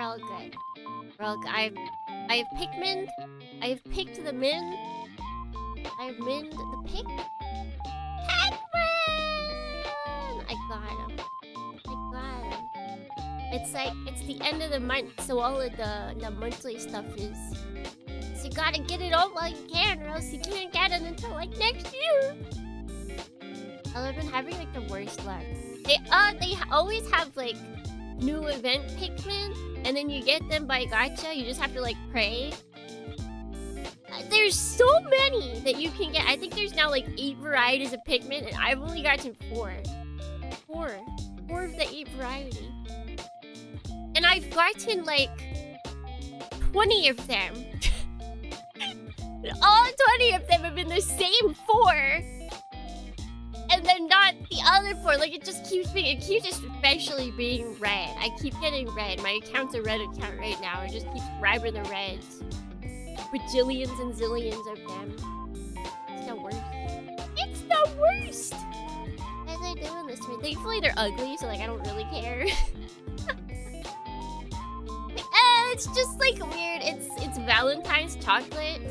all good. We're all good. I have Pikmin. I have picked the min. I have minned the pick. Pikmin! I got him. It's like, it's the end of the month, so all of the monthly stuff is... So you gotta get it all while you can, or else you can't get it until, like, next year. I've been having, like, the worst luck. They always have, like, new event Pikmin, and then you get them by gacha. You just have to, like, pray. There's so many that you can get. I think there's now, like, 8 varieties of Pikmin, and I've only gotten 4. 4 of the 8 variety. And I've gotten, like, 20 of them. All 20 of them have been the same 4. And then not the other 4. Like, it just keeps being... It keeps especially being red. I keep getting red. My account's a red account right now. It just keeps grabbing the reds. Bajillions and zillions of them. It's the worst. It's the worst! How are they doing this to me? Thankfully, they're ugly, so, like, I don't really care. It's just, like, weird. It's Valentine's chocolate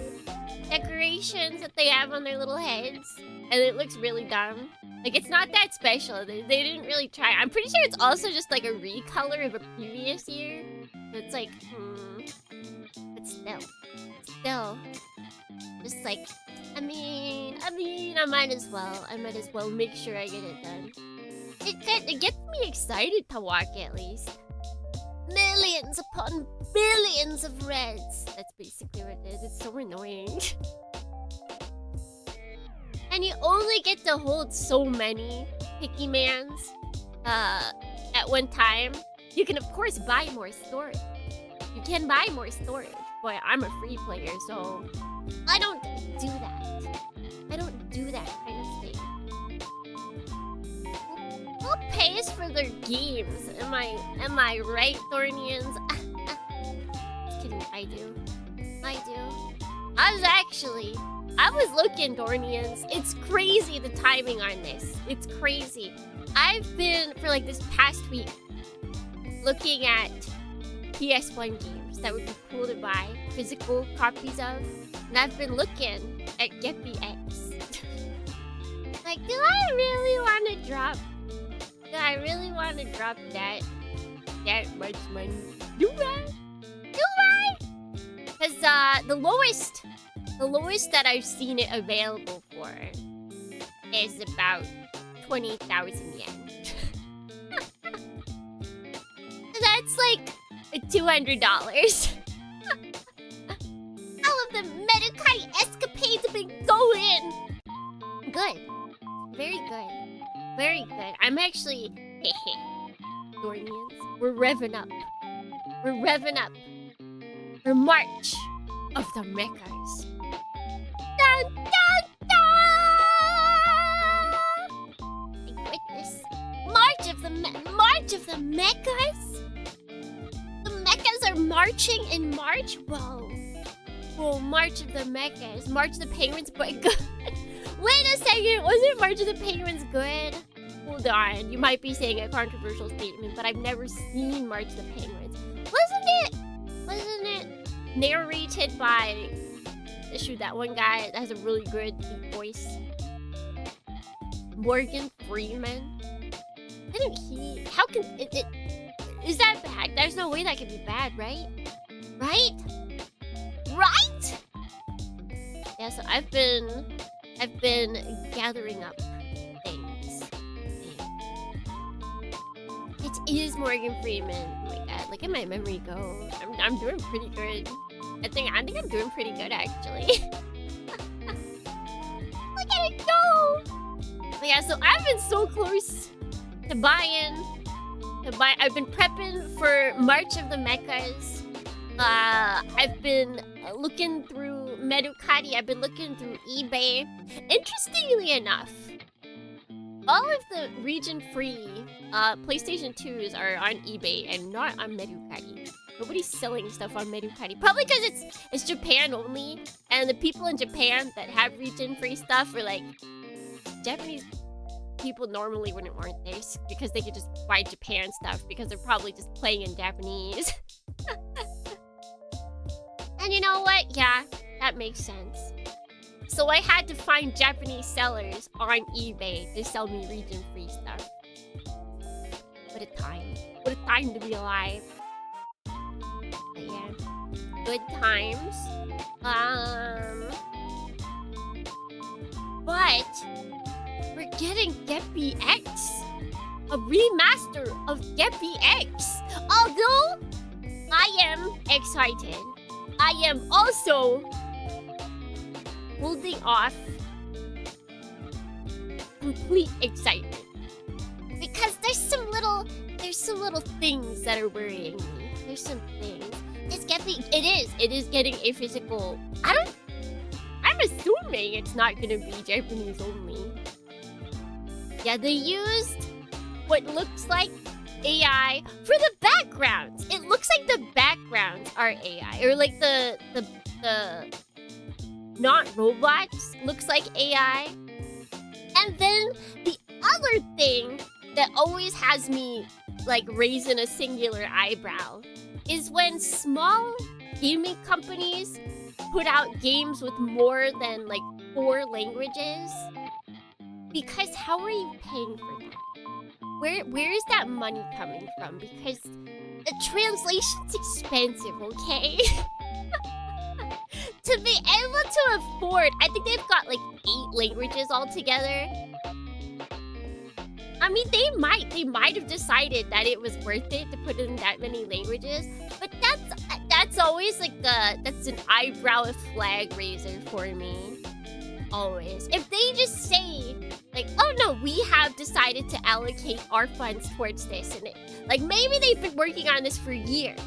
decorations that they have on their little heads. And it looks really dumb. Like, it's not that special. They didn't really try. I'm pretty sure it's also just, like, a recolor of a previous year. So it's like, But still. Just like, I mean, I might as well make sure I get it done. It gets me excited to walk, at least. Millions upon billions of reds. That's basically what it is. It's so annoying. And you only get to hold so many Pikmans at one time. You can, of course, buy more storage. You can buy more storage. Boy, I'm a free player, so I don't do that. I don't do that kind of thing. Who pays for their games? Am I right, Thornians? Just kidding, I do. I was looking, Thornians. It's crazy, the timing on this. It's crazy. I've been, for like this past week, looking at PS1 games that would be cool to buy physical copies of. And I've been looking at Geppy X. Like, do I really want to drop that much money? Do I? Because the lowest that I've seen it available for is about 20,000 yen. That's like $200. All of the Medukai escapades have been going. Good. Very good. Very good. I'm actually... Dornians. We're revving up. For March of the Mechas. Dun, dun, dun! My goodness. March of the Mechas? The Mechas are marching in March? Whoa, March of the Mechas. March of the Penguins, but good. Wait a second, wasn't March of the Penguins good? Hold on, you might be saying a controversial statement, but I've never seen March of the Penguins. Wasn't it narrated by that one guy that has a really good deep voice? Morgan Freeman? Didn't he? How can it is that bad? There's no way that could be bad, right? Right? Yeah, so I've been gathering up things. It is Morgan Freeman. Oh my god, look at my memory go. I'm doing pretty good. I think I'm doing pretty good, actually. Look at it go! But yeah, so I've been so close to buying. I've been prepping for March of the Mechas. I've been looking through Medukari. I've been looking through eBay. Interestingly enough, all of the region-free PlayStation 2s are on eBay and not on Medukari. Nobody's selling stuff on Medukari. Probably because it's Japan only, and the people in Japan that have region-free stuff are like Japanese people normally wouldn't want this because they could just buy Japan stuff because they're probably just playing in Japanese. And you know what? Yeah, that makes sense. So I had to find Japanese sellers on eBay to sell me region-free stuff. What a time. What a time to be alive. But yeah, good times. But we're getting Geppy X. A remaster of Geppy X. Although I am excited, I am also holding off complete excitement. Because there's some little things that are worrying me. There's some things. It is getting a physical. I'm assuming it's not gonna be Japanese only. Yeah, they used what looks like AI for the backgrounds. It looks like the backgrounds are AI, or like the not robots looks like AI. And then the other thing that always has me like raising a singular eyebrow is when small gaming companies put out games with more than like 4 languages. Because how are you paying for that? Where is that money coming from? Because the translation's expensive, okay? To be able to afford, I think they've got like 8 languages altogether. I mean, they might have decided that it was worth it to put in that many languages, but that's always like that's an eyebrow flag raiser for me. Always. If they just say like, oh no, we have decided to allocate our funds towards this, and like maybe they've been working on this for years,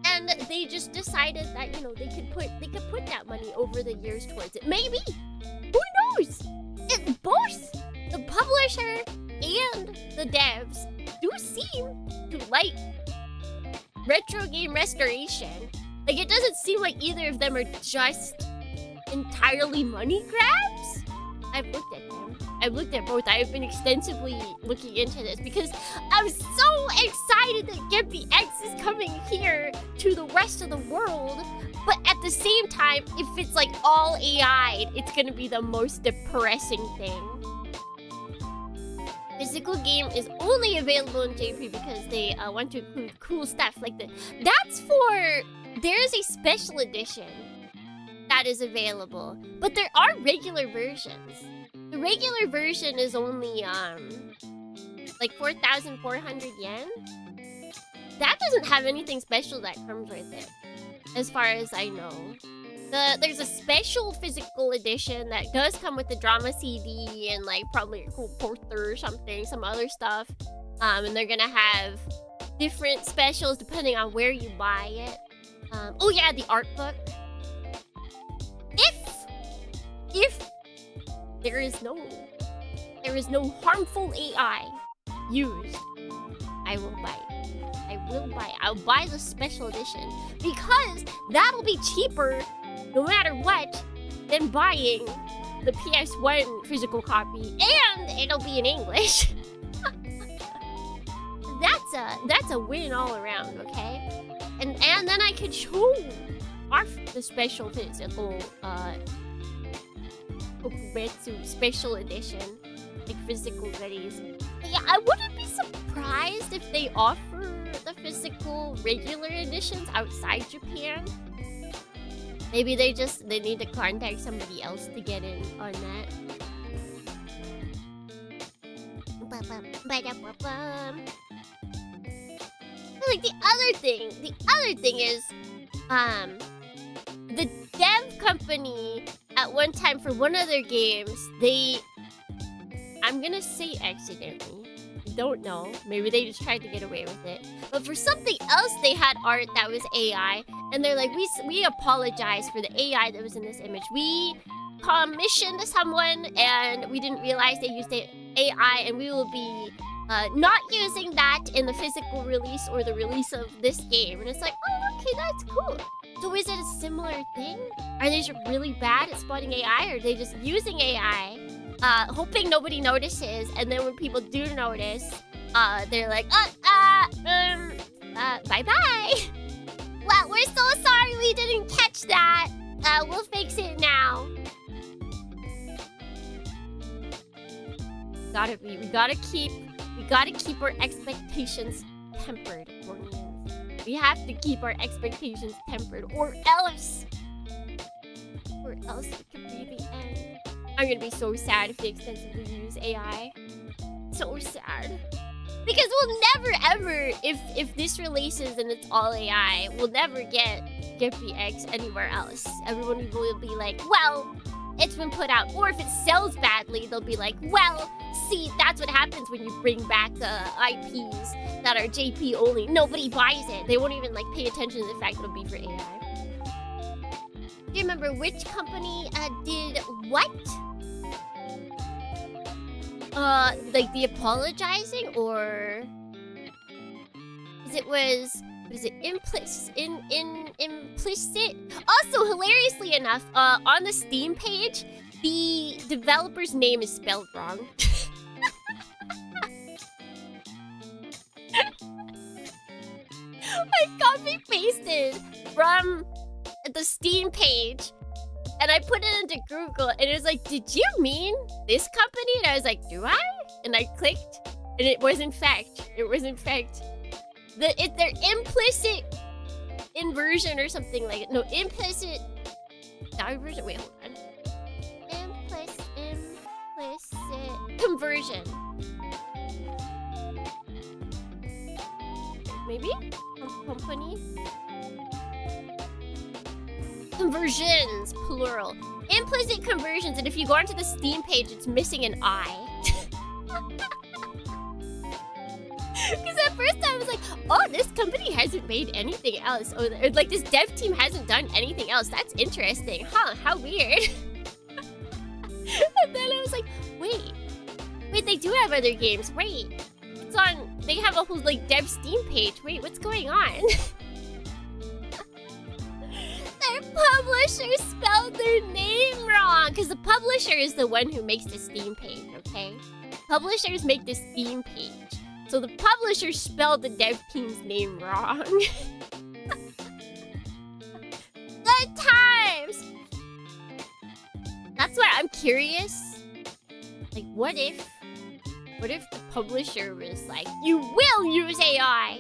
and they just decided that, you know, they could put that money over the years towards it. Maybe, who knows? Both the publisher and the devs do seem to like retro game restoration. Like, it doesn't seem like either of them are just entirely money grabs. I've looked at them. I've looked at both. I've been extensively looking into this because I'm so excited that Geppy X is coming here to the rest of the world. But at the same time, if it's like all AI, it's gonna be the most depressing thing. Physical game is only available in JP because they want to include cool stuff like the. That's for. There's a special edition that is available, but there are regular versions. The regular version is only like 4,400 yen. That doesn't have anything special that comes with it, as far as I know. There's a special physical edition that does come with the drama CD and like probably a cool poster or something, some other stuff. And they're gonna have different specials depending on where you buy it. Oh yeah, the art book. If there is no harmful AI used, I will buy it. I'll buy the special edition because that'll be cheaper no matter what than buying the PS1 physical copy, and it'll be in English. That's a win all around, okay? And then I could show off the special physical Okuretsu special edition, like physical goodies. But yeah, I wouldn't be surprised if they offer the physical regular editions outside Japan. Maybe they need to contact somebody else to get in on that. Like the other thing is, the dev company at one time for one of their games, I'm gonna say accidentally, don't know, maybe they just tried to get away with it, but for something else they had art that was AI, and they're like, we apologize for the AI that was in this image. We commissioned someone and we didn't realize they used AI, and we will be not using that in the physical release or the release of this game. And it's like, oh, okay, that's cool. So is it a similar thing? Are they just really bad at spotting AI, or are they just using AI, hoping nobody notices, and then when people do notice, they're like, Bye-bye. Well, we're so sorry we didn't catch that. We'll fix it now. We gotta keep our expectations tempered, Orleans. We have to keep our expectations tempered, or else it could be the end. I'm gonna be so sad if they extensively use AI. So sad. Because we'll never ever, if this releases and it's all AI, we'll never get GipvyX anywhere else. Everyone will be like, well, it's been put out. Or if it sells badly, they'll be like, well, see, that's what happens when you bring back IPs that are JP only. Nobody buys it. They won't even like pay attention to the fact it'll be for AI. Do you remember which company did what? Like the apologizing, or was it implicit? Also, hilariously enough, on the Steam page, the developer's name is spelled wrong. I copy-pasted from the Steam page, and I put it into Google, and it was like, did you mean this company? And I was like, do I? And I clicked, and it was in fact their implicit inversion or something like it. No, implicit diversion. Wait, hold on. Implicit conversion. Maybe? Company? Conversions, plural. Implicit conversions, and if you go onto the Steam page, it's missing an I. Because at first I was like, oh, this company hasn't made anything else. Or like, this dev team hasn't done anything else. That's interesting. Huh, how weird. And then I was like, wait, they do have other games. Wait, it's on, they have a whole, like, dev Steam page. Wait, what's going on? Their publisher spelled their name wrong. Because the publisher is the one who makes the Steam page, okay? Publishers make the Steam page. So the publisher spelled the dev team's name wrong. Good times! That's why I'm curious. Like, what if the publisher was like, you will use AI?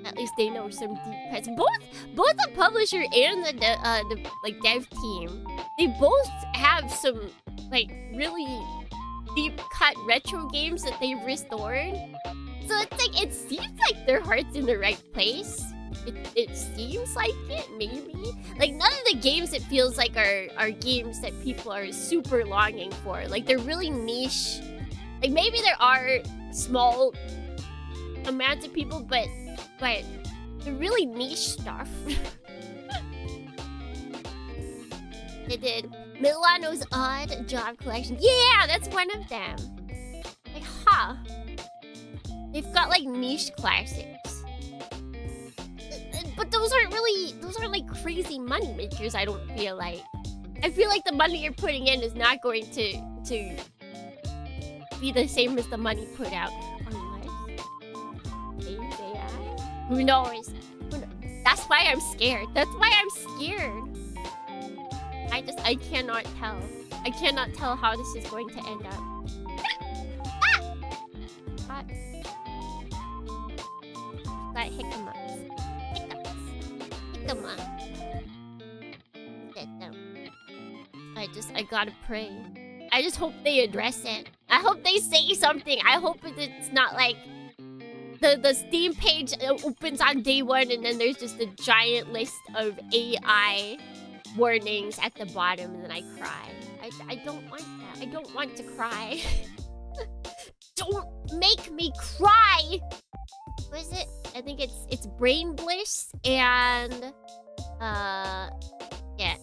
At least they know some deep cuts. Both the publisher and the like dev team, they both have some like really deep cut retro games that they've restored. So it's like, it seems like their heart's in the right place. It seems like it, maybe. Like, none of the games it feels like are games that people are super longing for. Like, they're really niche. Like, maybe there are small amounts of people, but they're really niche stuff. They did Milano's Odd Job Collection. Yeah, that's one of them. Like, huh. They've got, like, niche classics. But those aren't like crazy money makers, I don't feel like. I feel like the money you're putting in is not going to be the same as the money put out. Unless AI? Who knows? That's why I'm scared. That's why I'm scared. I cannot tell. I cannot tell how this is going to end up. Ah! Got hiccups. I gotta pray. I just hope they address it. I hope they say something. I hope it's not like the Steam page opens on day one and then there's just a giant list of AI warnings at the bottom and then I cry. I don't want that. I don't want to cry. Don't make me cry! What is it? I think it's Brain Bliss and yeah,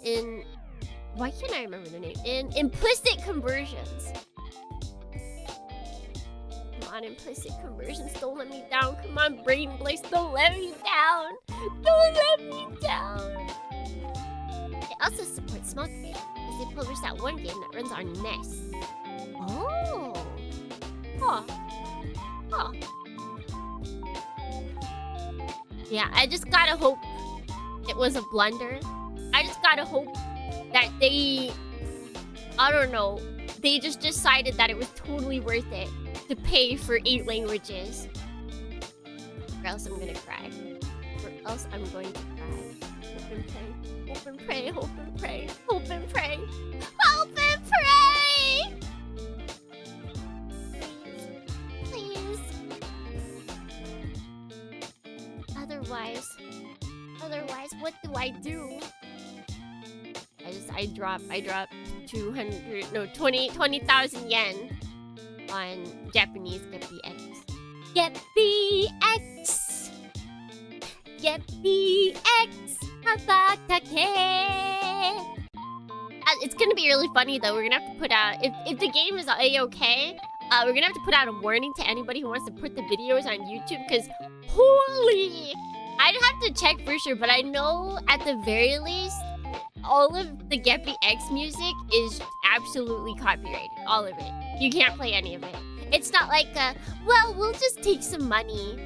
why can't I remember the name? In Implicit Conversions. Come on, Implicit Conversions, don't let me down. Come on, Brain Bliss, don't let me down. Don't let me down. They also support small creators because they publish that one game that runs on NES. Oh. Huh. Huh. Yeah, I just gotta hope it was a blunder. I just gotta hope that they, I don't know, they just decided that it was totally worth it to pay for 8 languages. Or else I'm gonna cry. Or else I'm going to cry. Hope and pray. Hope and pray. Hope and pray. Hope and pray. Hope and pray! Please. Otherwise, what do I do? I drop 20,000 yen on Japanese GetBX. GetBX! GetBX! It's gonna be really funny though. We're gonna have to put out, if the game is A-okay, we're gonna have to put out a warning to anybody who wants to put the videos on YouTube, because holy, I'd have to check for sure, but I know at the very least all of the GetBX music is absolutely copyrighted. All of it. You can't play any of it. It's not like, well, we'll just take some money.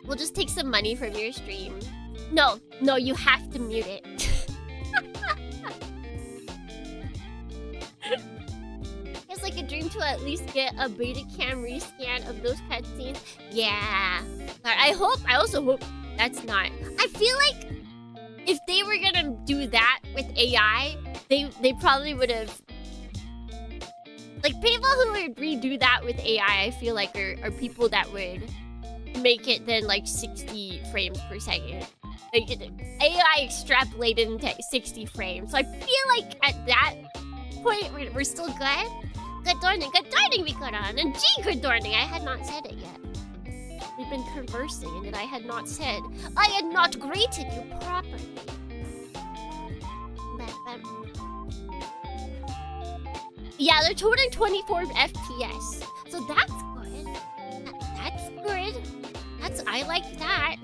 We'll just take some money from your stream. No, you have to mute it. It's like a dream to at least get a beta cam rescan of those cutscenes. Yeah. But I also hope that's not. I feel like if they were gonna do that with AI, they probably would have. Like, people who would redo that with AI, I feel like are people that would make it then like 60 frames per second. Like, AI extrapolated into 60 frames. So I feel like at that point we're still good. Good morning, Mikoran, and gee, good morning. I had not said it yet. We've been conversing, and I had not said. I had not greeted you properly. Yeah, they're totaling 24 FPS, so that's good. That's good. I like that.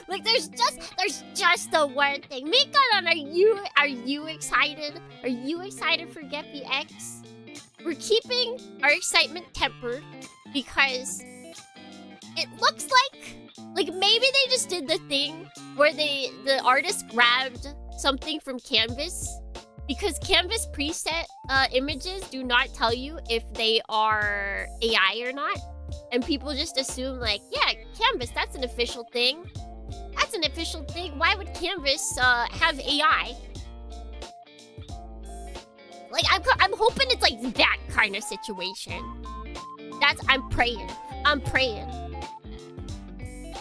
Like, there's just a one thing. Mikoran, are you excited? Are you excited for GetBX? We're keeping our excitement tempered because it looks like maybe they just did the thing where the artist grabbed something from Canvas, because Canvas preset images do not tell you if they are AI or not, and people just assume like, yeah, Canvas, that's an official thing. That's an official thing. Why would Canvas have AI? Like, I'm hoping it's like that kind of situation. I'm praying.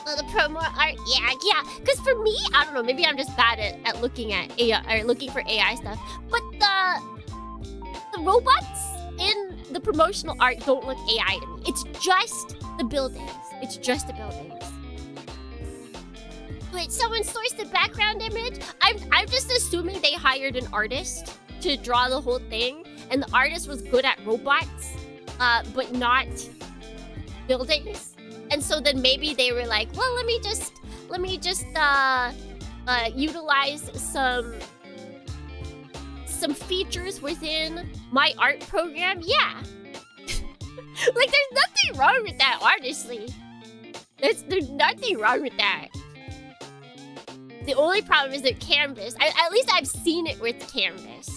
The promo art, yeah. Because for me, I don't know, maybe I'm just bad at looking at AI or looking for AI stuff. But the robots in the promotional art don't look AI to me. It's just the buildings. Wait, someone sourced the background image? I'm just assuming they hired an artist to draw the whole thing, and the artist was good at robots, but not buildings. And so then maybe they were like, well, let me just utilize some features within my art program. Yeah. Like, there's nothing wrong with that, honestly. There's nothing wrong with that. The only problem is that Canvas, at least I've seen it with Canvas.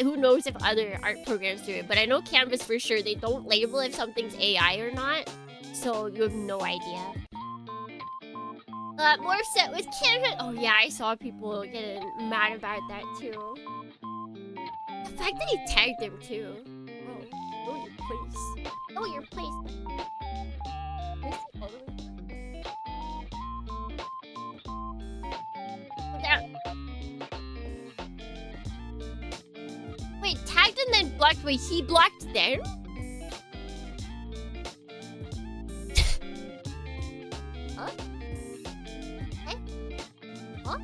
Who knows if other art programs do it, but I know Canvas for sure, they don't label if something's AI or not. So you have no idea. More upset with Canvas. Oh yeah, I saw people getting mad about that too. The fact that he tagged him too. Oh, know your place. Know your place. Go down. Wait, tagged and then blocked. Wait, he blocked them? Huh? Eh? Huh?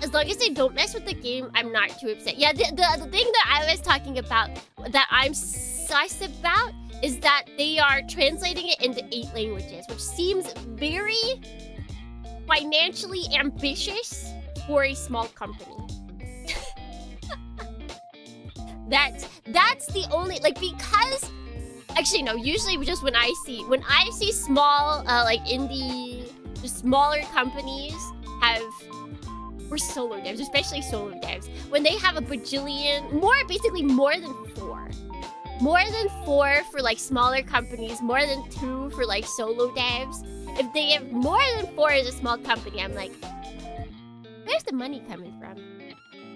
As long as they don't mess with the game, I'm not too upset. Yeah, the thing that I was talking about, that I'm sus about, is that they are translating it into 8 languages, which seems very financially ambitious for a small company. That's the only, like, because actually no, usually just when I see small like indie, just smaller companies have, or solo devs, especially solo devs, when they have a bajillion, basically more than four for like smaller companies, more than 2 for like solo devs. If they have more than 4 as a small company, I'm like, where's the money coming from?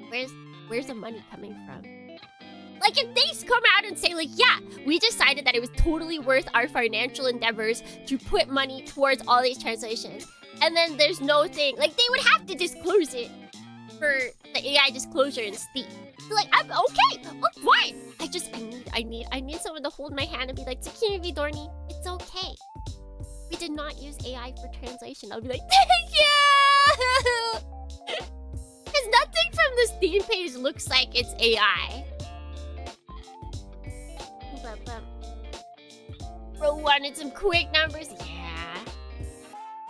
Where's the money coming from? Like, if they come out and say, like, yeah, we decided that it was totally worth our financial endeavors to put money towards all these translations, and then there's no thing, like, they would have to disclose it for the AI disclosure in Steam. So, like, I'm okay, oh, fine. I need someone to hold my hand and be like, Tsukimi Vidorni, it's okay. We did not use AI for translation. I'll be like, thank you! Because nothing from the Steam page looks like it's AI. Bro wanted some quick numbers. Yeah.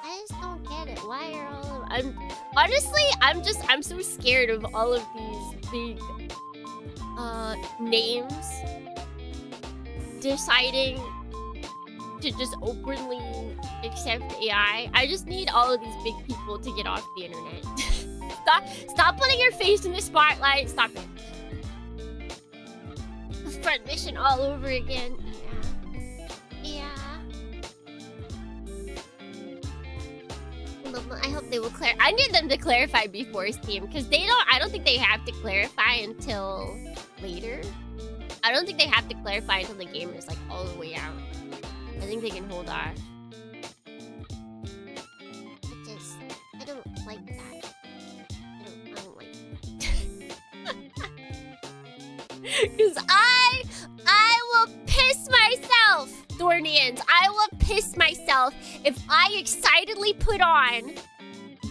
I just don't get it. Why are all of... honestly, I'm so scared of all of these big names deciding to just openly accept AI. I just need all of these big people to get off the internet. Stop putting your face in the spotlight. Stop it. Front mission all over again. Yeah. I hope they will clarify. I need them to clarify before Steam, because I don't think they have to clarify until later. I don't think they have to clarify until the game is like all the way out. I think they can hold off. I don't like that. I don't like that. Because I will piss myself, Dornians. I will piss myself if I excitedly put on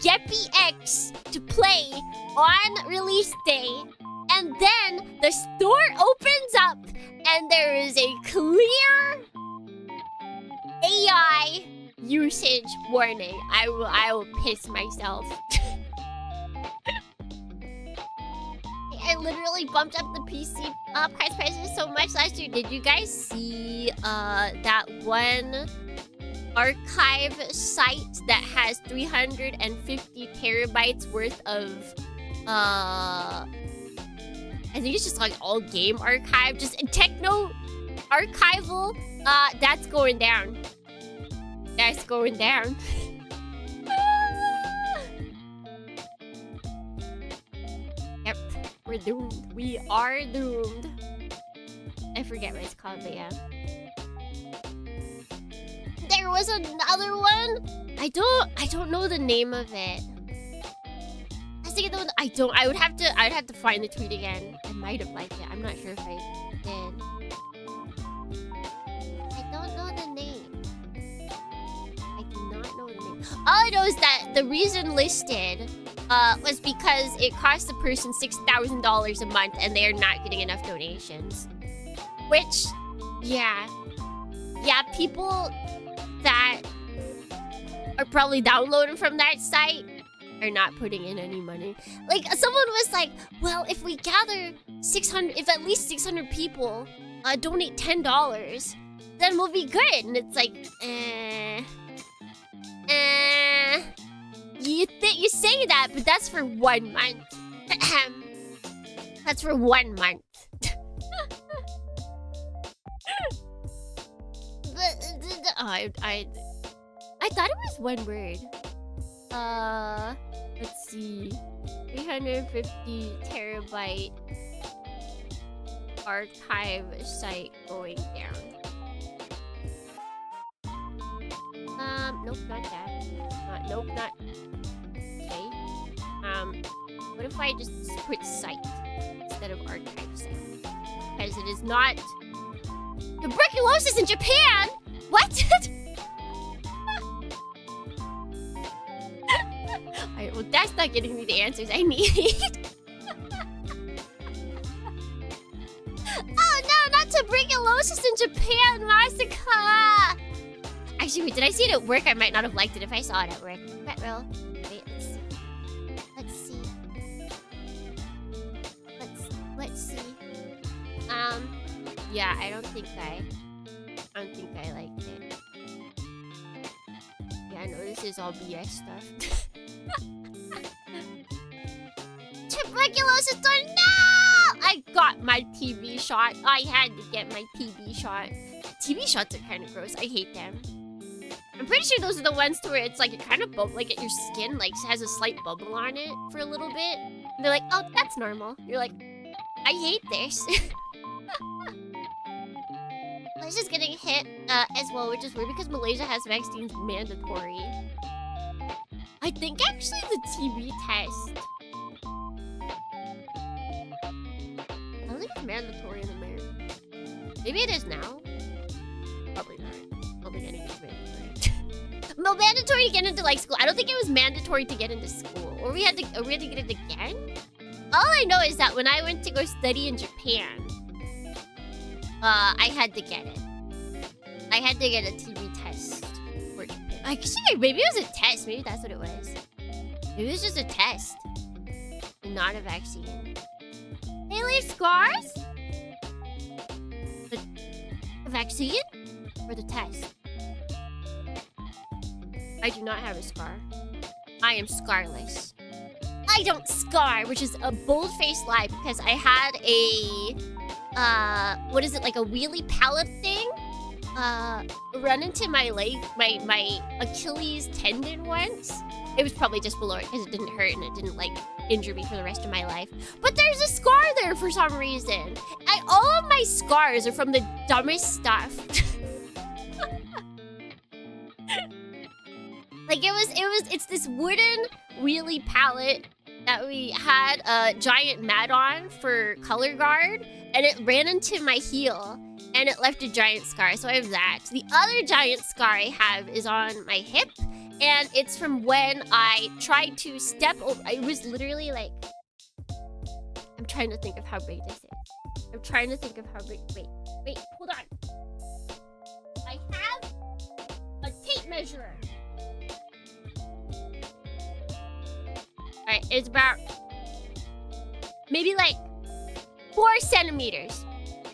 Geppy X to play on release day, and then the store opens up and there is a clear AI usage warning. I will piss myself. I literally bumped up the PC prices so much last year. Did you guys see that one archive site that has 350 terabytes worth of I think it's just like all game archive, just techno archival? That's going down. That's going down. Yep. We're doomed. We are doomed. I forget what it's called, but yeah. There was another one. I don't know the name of it. I was thinking the one I'd have to find the tweet again. I might have liked it. I'm not sure if I did. I don't know the name. I do not know the name. All I know is that the reason listed was because it cost the person $6,000 a month and they're not getting enough donations. Which, yeah, people that are probably downloading from that site are not putting in any money. Like, someone was like, well, if we gather 600, if at least 600 people donate $10, then we'll be good. And it's like, you say that, but that's for 1 month. That's for 1 month. I thought it was one word. Let's see. 350 terabyte archive site going down. Nope, not that. Nope, not. Okay. What if I just put site instead of archive site? Because it is not tuberculosis in Japan. What? Alright, well, that's not getting me the answers I need. Oh no, not tuberculosis in Japan, Masaka! Actually, wait, did I see it at work? I might not have liked it if I saw it at work. Well, wait, let's see. Let's see. Yeah, I don't think I liked it. Yeah, I know this is all BS stuff. Tuberculosis tornado! I got my TB shot. I had to get my TB shot. TB shots are kind of gross. I hate them. I'm pretty sure those are the ones to where it's like it kind of like your skin like has a slight bubble on it for a little bit. And they're like, oh, that's normal. You're like, I hate this. I was just getting hit as well, which is weird because Malaysia has vaccines mandatory. I think actually the TB test. I don't think it's mandatory in America. Maybe it is now. Probably not. I don't think anything's mandatory. No, mandatory to get into like school. I don't think it was mandatory to get into school, or we had to get it again. All I know is that when I went to go study in Japan, I had to get it. I had to get a TB test for Japan. Actually, maybe it was a test. Maybe that's what it was. Maybe it was just a test, and not a vaccine. They leave scars? The vaccine? Or the test? I do not have a scar. I am scarless. I don't scar, which is a bold-faced lie because I had a what is it, like a wheelie pallet thing? Run into my leg, my Achilles tendon once. It was probably just below it because it didn't hurt and it didn't like injure me for the rest of my life. But there's a scar there for some reason. All of my scars are from the dumbest stuff. Like it's this wooden wheelie pallet that we had a giant mat on for color guard, and it ran into my heel and it left a giant scar. So I have that. The other giant scar I have is on my hip, and it's from when I tried to step over. It was literally like, I'm trying to think of how big this is. I'm trying to think of how big. Wait, hold on. I have a tape measure. Alright, it's about maybe like 4 centimeters.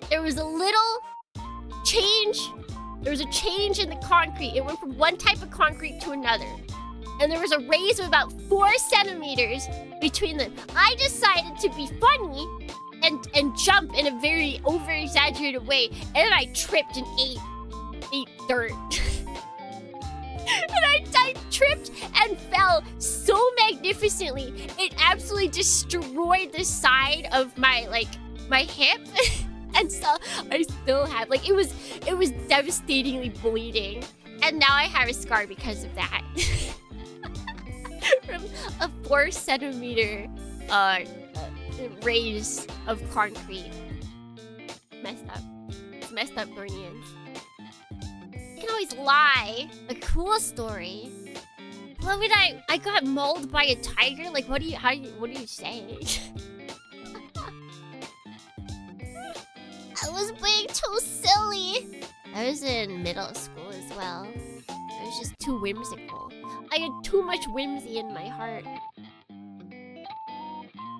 There was a little change. There was a change in the concrete. It went from one type of concrete to another. And there was a raise of about 4 centimeters between them. I decided to be funny and jump in a very over-exaggerated way. And then I tripped and ate dirt. And I tripped and fell so magnificently. It absolutely destroyed the side of my hip. And so I still have, like, it was devastatingly bleeding. And now I have a scar because of that. From a 4 centimeter raise of concrete. Messed up. It's messed up, Bernians. You can always lie. A cool story. What would I got mauled by a tiger? Like, what do you say? I was being too silly. I was in middle school as well. I was just too whimsical. I had too much whimsy in my heart.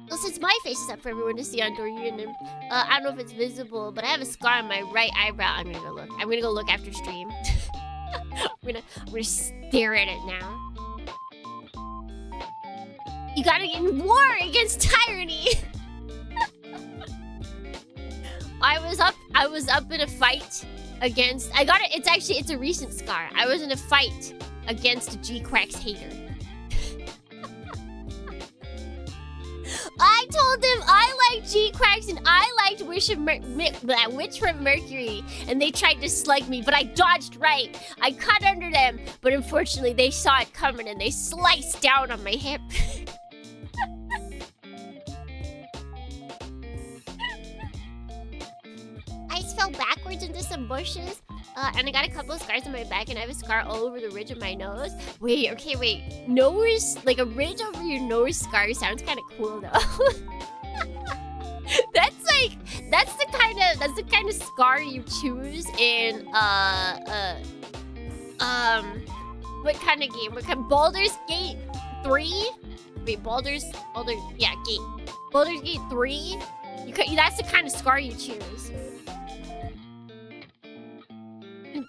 Well, since my face is up for everyone to see on Doreen, I don't know if it's visible, but I have a scar on my right eyebrow. I'm gonna go look. I'm gonna go look after stream. I'm gonna stare at it now. You gotta get in war against tyranny. I was up in a fight against. It's a recent scar. I was in a fight against a G-Quacks hater. I told him I liked G-Quacks and I liked Witch from Mercury, and they tried to slug me, but I dodged right. I cut under them, but unfortunately they saw it coming and they sliced down on my hip. I just fell backwards into some bushes, and I got a couple of scars on my back, and I have a scar all over the ridge of my nose. Wait. Nose, like a ridge over your nose scar sounds kind of cool though. That's the kind of scar you choose in What kind of game? What kind? Baldur's Gate 3? Wait, Baldur's Gate 3? That's the kind of scar you choose.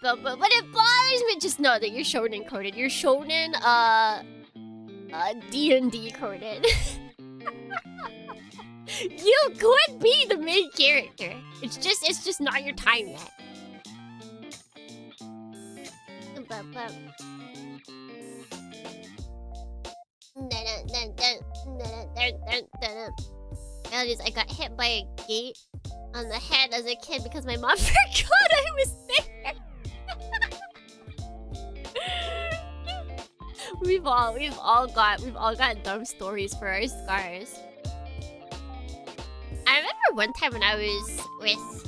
But it bothers me. Just know that you're shonen coded. You're shonen D&D coded. You could be the main character. It's just not your time yet. I got hit by a gate on the head as a kid because my mom forgot I was there. We've all got dumb stories for our scars. I remember one time when I was with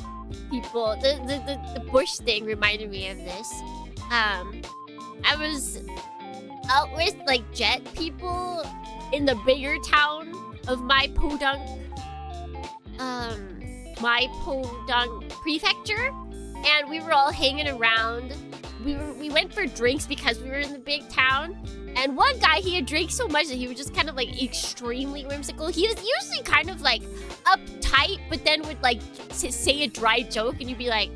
people, the bush thing reminded me of this. I was out with like jet people in the bigger town of my podunk prefecture, and we were all hanging around. We went for drinks because we were in the big town, and one guy, he had drank so much that he was just kind of like extremely whimsical. He was usually kind of like uptight, but then would like say a dry joke and you'd be like,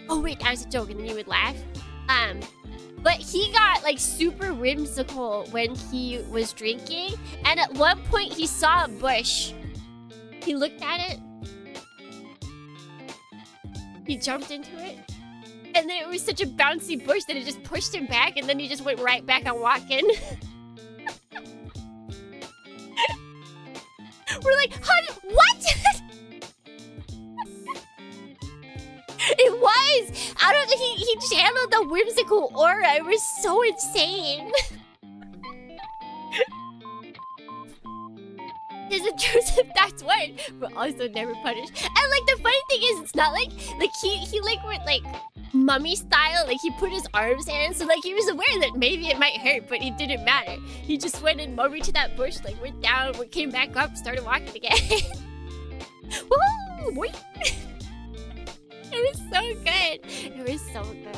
oh wait, that was a joke, and then you would laugh. But he got like super whimsical when he was drinking, and at one point he saw a bush. He looked at it. He jumped into it. And then it was such a bouncy bush that it just pushed him back, and then he just went right back on walking. We're like, what? It was! I don't think he just handled the whimsical aura. It was so insane. There's a Joseph, that's one, but also never punished. And like the funny thing is, it's not like he like went like mummy style, like he put his arms in, so like he was aware that maybe it might hurt, but it didn't matter. He just went and mummied to that bush, like went down, came back up, started walking again. Woo, boy. It was so good. It was so good.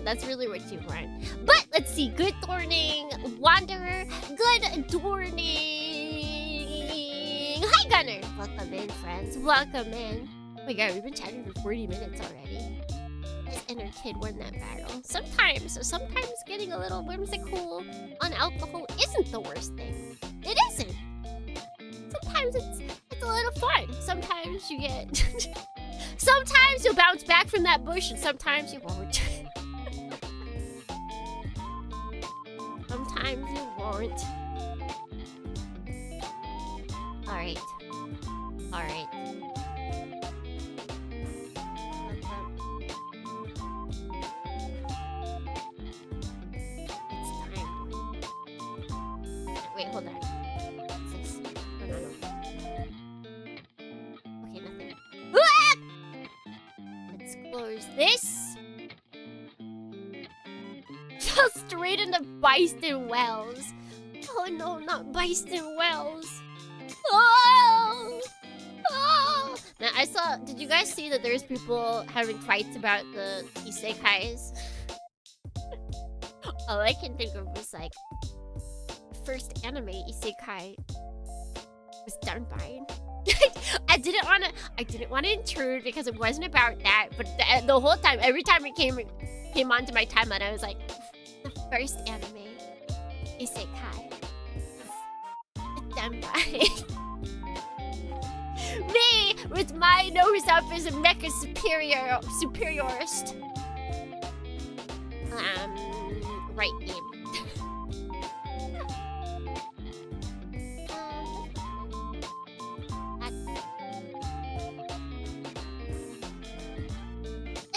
That's really what you want. But let's see. Good Thorning, Wanderer, Good Thorning. Hi, Gunner. Welcome in, friends. Welcome in. Oh my god, we've been chatting for 40 minutes already. This inner kid won that battle. Sometimes getting a little whimsical on alcohol isn't the worst thing. It isn't. Sometimes it's a little fun. Sometimes you get... Sometimes you'll bounce back from that bush, and sometimes you won't. Sometimes you won't. Alright. Alright. It's time. Wait, hold on. What's this? Oh, no. Okay, nothing. Ah! Let's close this. Fell straight into Byston Wells. Oh no, not Byston Wells. Oh! Oh! Now I saw, did you guys see that there's people having fights about the isekais? All I can think of was like, first anime isekai was Demonbane. I didn't want to intrude because it wasn't about that, but the whole time, every time it came onto my timeline, I was like, the first anime isekai was Demonbane. Me, with my nose up as a mecha superiorist. Right game.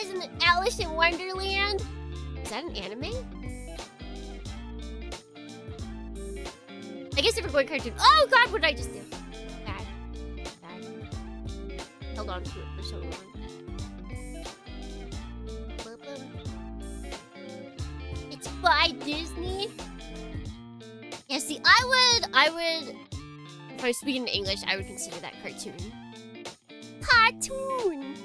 Isn't it Alice in Wonderland? Is that an anime? I guess if we're going cartoon. Oh god, what did I just do? Bad. Held on to it for so long. It's by Disney. Yeah, see, I would, if I was speaking in English, I would consider that cartoon. Cartoon!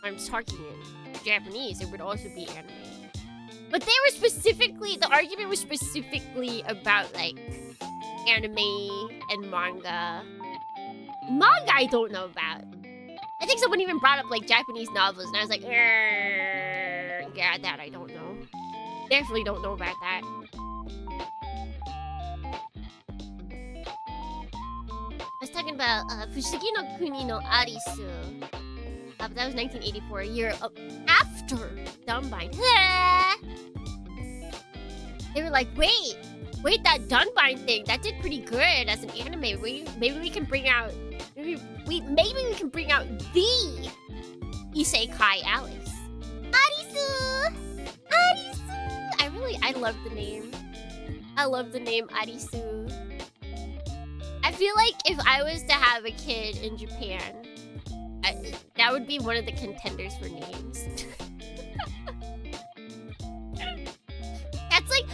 I'm talking in Japanese, it would also be anime. But they were specifically, the argument was specifically about like anime and manga. Manga I don't know about. I think someone even brought up like Japanese novels and I was like, yeah, that I don't know. Definitely don't know about that. I was talking about Fushigi no Kuni no Arisu. But that was 1984, a year after Demonbane. They were like, wait, that Demonbane thing, that did pretty good as an anime. Maybe we can bring out, maybe we can bring out the Isekai Alice. Arisu! Arisu! I love the name. I love the name Arisu. I feel like if I was to have a kid in Japan, that would be one of the contenders for names. That's like,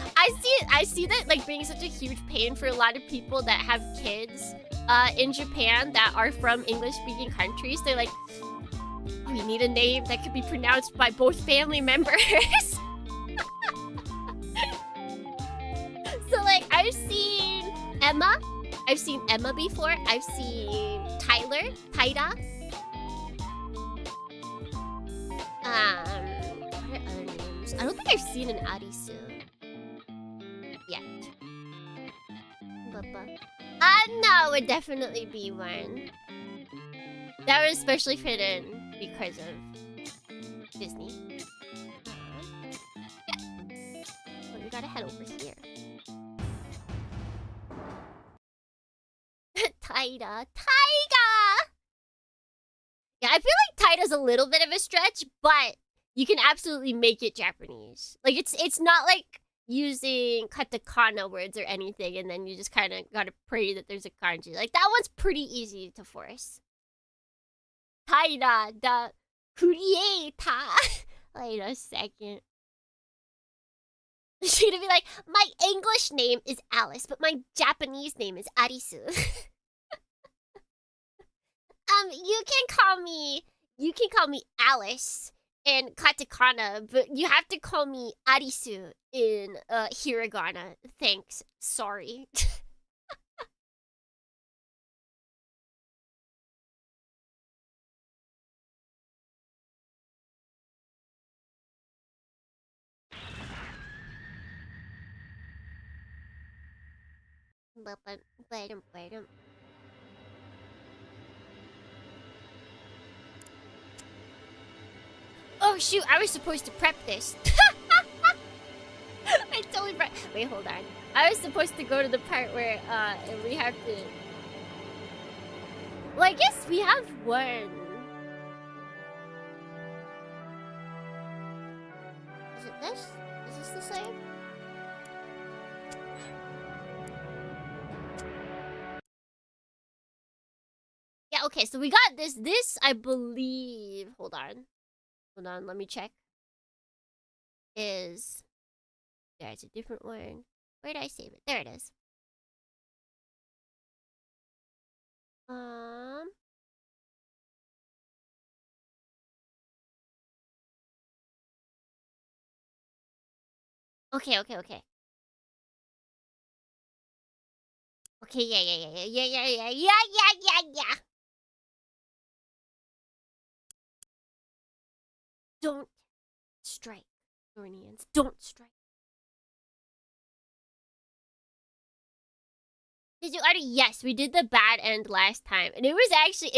I see that like being such a huge pain for a lot of people that have kids in Japan that are from English-speaking countries. They're like, we need a name that could be pronounced by both family members. So like, I've seen Emma before. I've seen Tyler, Taida. What are other names? I don't think I've seen an Arisu yet. No, it would definitely be one. That would especially fit in because of Disney. Yeah. But we gotta head over here. Taida. Yeah, I feel like Taida's a little bit of a stretch, but you can absolutely make it Japanese. Like, it's not like using katakana words or anything, and then you just kind of gotta pray that there's a kanji. Like, that one's pretty easy to force. Taida, the creator. Wait a second. She's gonna be like, my English name is Alice, but my Japanese name is Arisu. You can call me Alice in katakana, but you have to call me Arisu in hiragana. Thanks. Sorry. Oh shoot, I was supposed to prep this. I totally wait, hold on. I was supposed to go to the part where we have to. Well, I guess we have one. Is it this? Is this the same? Yeah, okay, so we got this. This, I believe. Hold on, let me check. There's a different one. Where did I save it? There it is. Okay. Okay, yeah. Don't strike, Dornians. Don't strike. Did you already? Yes, we did the bad end last time. And it was actually,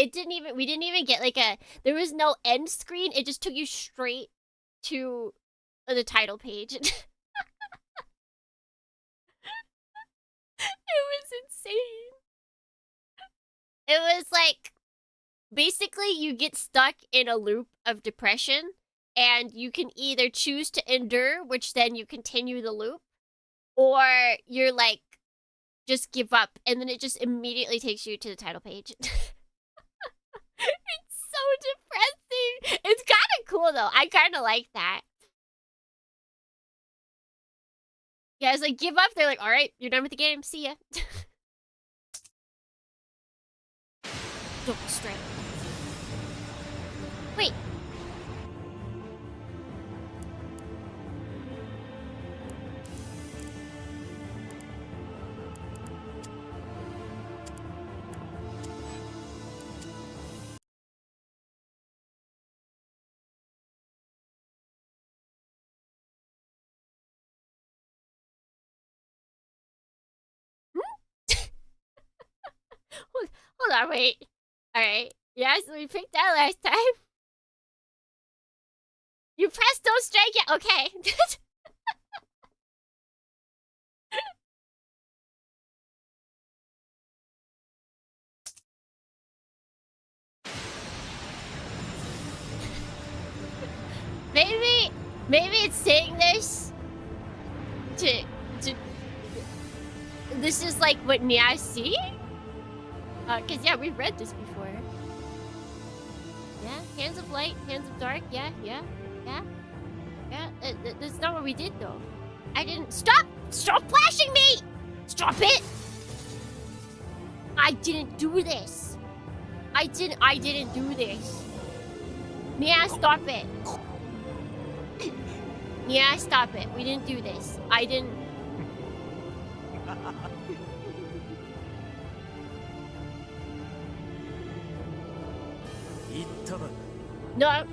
we didn't even get like there was no end screen. It just took you straight to the title page. It was insane. It was like, basically you get stuck in a loop of depression. And you can either choose to endure, which then you continue the loop, or you're like, just give up, and then it just immediately takes you to the title page. It's so depressing. It's kind of cool, though. I kind of like that. Yeah, it's like, give up. They're like, all right, you're done with the game. See ya. Don't strike. Wait. hold on, wait. Alright. Yeah, so we picked that last time. You pressed don't strike it. Okay. Maybe it's saying this to this is like what Nia see? Cause yeah, we've read this before. Yeah, hands of light, hands of dark, yeah. That's not what we did though. I didn't stop flashing me! Stop it! I didn't do this. I didn't do this. Nia, stop it. Yeah, stop it. We didn't do this. I didn't.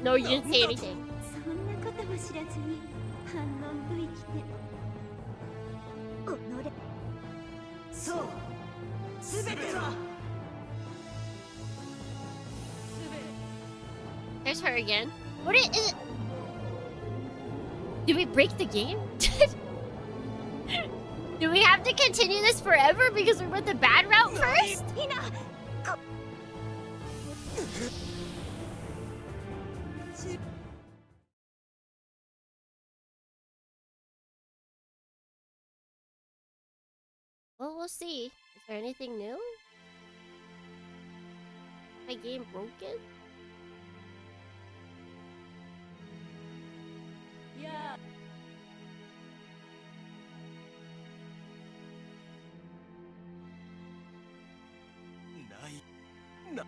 No, you didn't say anything. There's her again. What is it? Did we break the game? Do we have to continue this forever because we went the bad route first? Well, we'll see. Is there anything new? My game broken? Yeah.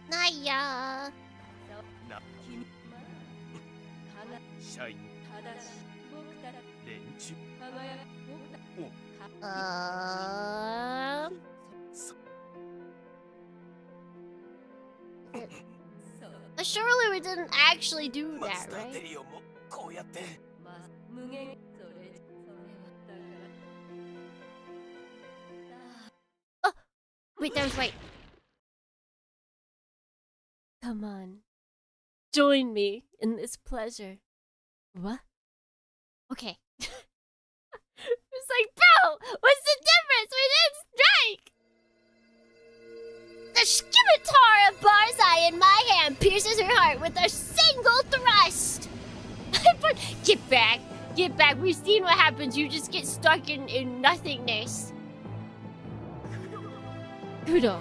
Naya. Surely we didn't actually do that, right? Oh! Wait, that was right. Come on. Join me in this pleasure. What? Okay. It's like, bro, what's the difference? We didn't strike! The scimitar of Barzai in my hand pierces her heart with a single thrust! Get back! Get back! We've seen what happens. You just get stuck in nothingness. Kudo.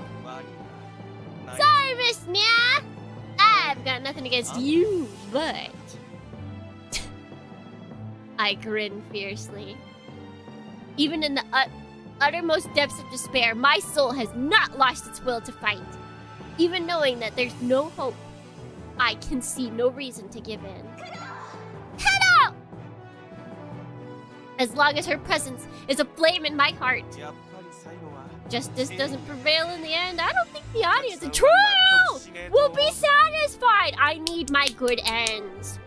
Sorry, Miss Nya! I've got nothing against you, but... I grin fiercely. Even in the uttermost depths of despair, my soul has not lost its will to fight. Even knowing that there's no hope, I can see no reason to give in. Kudo! As long as her presence is a flame in my heart. Justice doesn't prevail in the end. I don't think the audience is true will be satisfied. I need my good ends.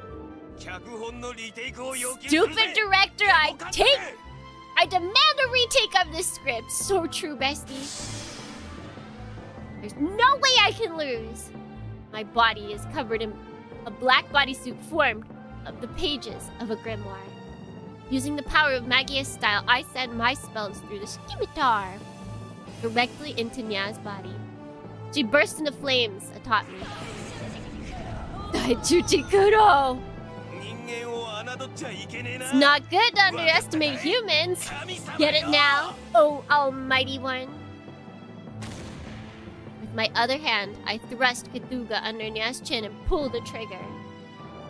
Stupid director, I demand a retake of this script. So true, bestie. There's no way I can lose. My body is covered in a black bodysuit formed of the pages of a grimoire. Using the power of Magia's style, I send my spells through the scimitar directly into Nya's body. She burst into flames atop me. Daichuchi Kudo! It's not good to underestimate humans. Get it now, oh almighty one. With my other hand, I thrust Kituga under Nya's chin and pull the trigger.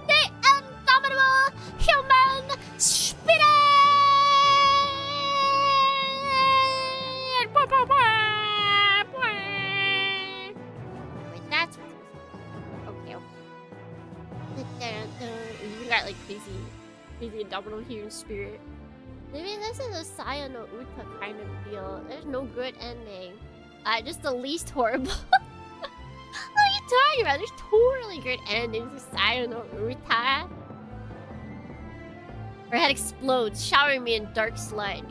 The indomitable human spirit! Wait, that's what okay. We got like crazy indomitable human spirit. Maybe this is a Saya no Uta kind of deal. There's no good ending. Just the least horrible. What are you talking about? There's totally good endings to Saya no Uta. Her head explodes, showering me in dark sludge.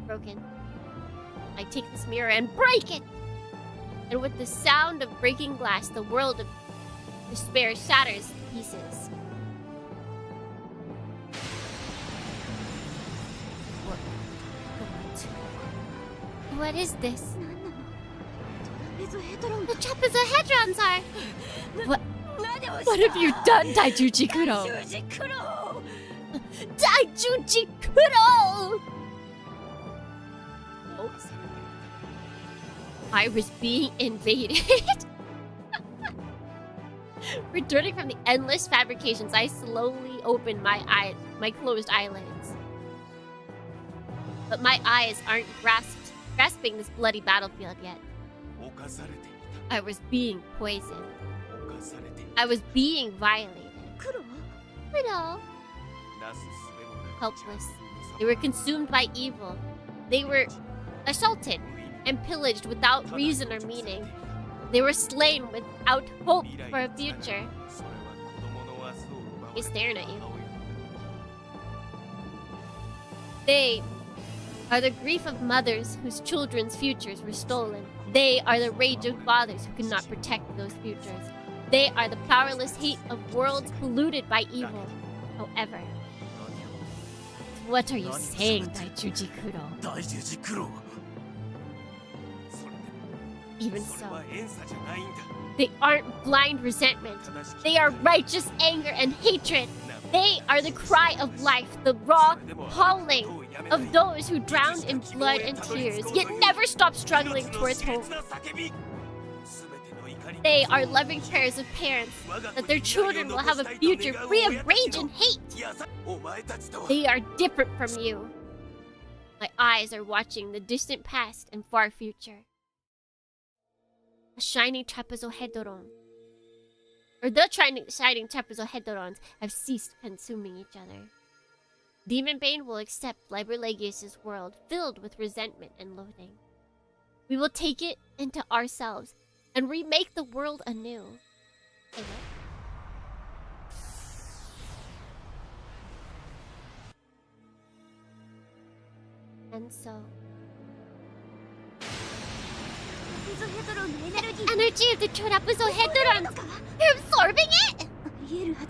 Broken. I take this mirror and break it! and with the sound of breaking glass, the world of despair shatters to pieces. What is this? The trapezohedrons are... What have you done, Daijuji Kuro? Daijuji Kuro! Oh. I was being invaded. Returning from the endless fabrications, I slowly opened my closed eyelids. But my eyes aren't grasping this bloody battlefield yet. I was being poisoned. I was being violated. Kuro. Helpless. They were consumed by evil. They were assaulted and pillaged without reason or meaning. They were slain without hope for a future. He's staring at you. They are the grief of mothers whose children's futures were stolen. They are the rage of fathers who could not protect those futures. They are the powerless hate of worlds polluted by evil. However, what are you saying, Daijuji Kuro? Even so, they aren't blind resentment. They are righteous anger and hatred. They are the cry of life, the raw howling of those who drowned in blood and tears, yet never stop struggling towards hope. They are loving prayers of parents that their children will have a future free of rage and hate. They are different from you. My eyes are watching the distant past and far future. A shiny trapezohedron. Or the shining trapezohedrons have ceased consuming each other. Demonbane will accept Liber-Legius' world filled with resentment and loathing. We will take it into ourselves and remake the world anew. Hey, what? And so... the energy of the trapezohedrons! They're absorbing it?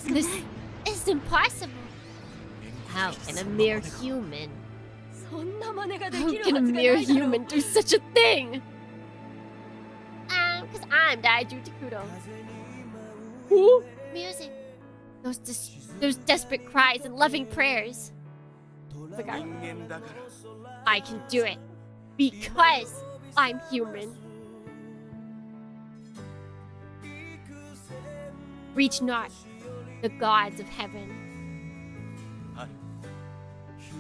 This is impossible. How can a mere human... How can a mere human do such a thing? Because I'm Daijuji Kuro. Who? Music. Those desperate cries and loving prayers. Look, I can do it. Because I'm human. Reach not the gods of heaven.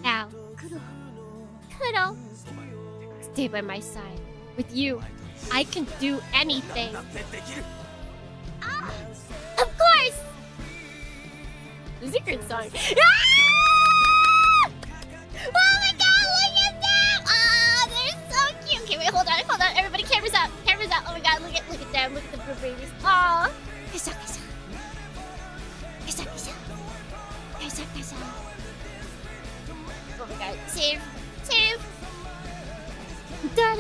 Ow. Kuro. Stay by my side. With you, I can do anything. Of course! The secret song. Ah! Oh my god, look at them! Ah, they're so cute. Okay, wait, hold on. Everybody, cameras up. Oh my god, look at them. Look at the blue babies. Aw. Kasa. Oh my god, save. Da.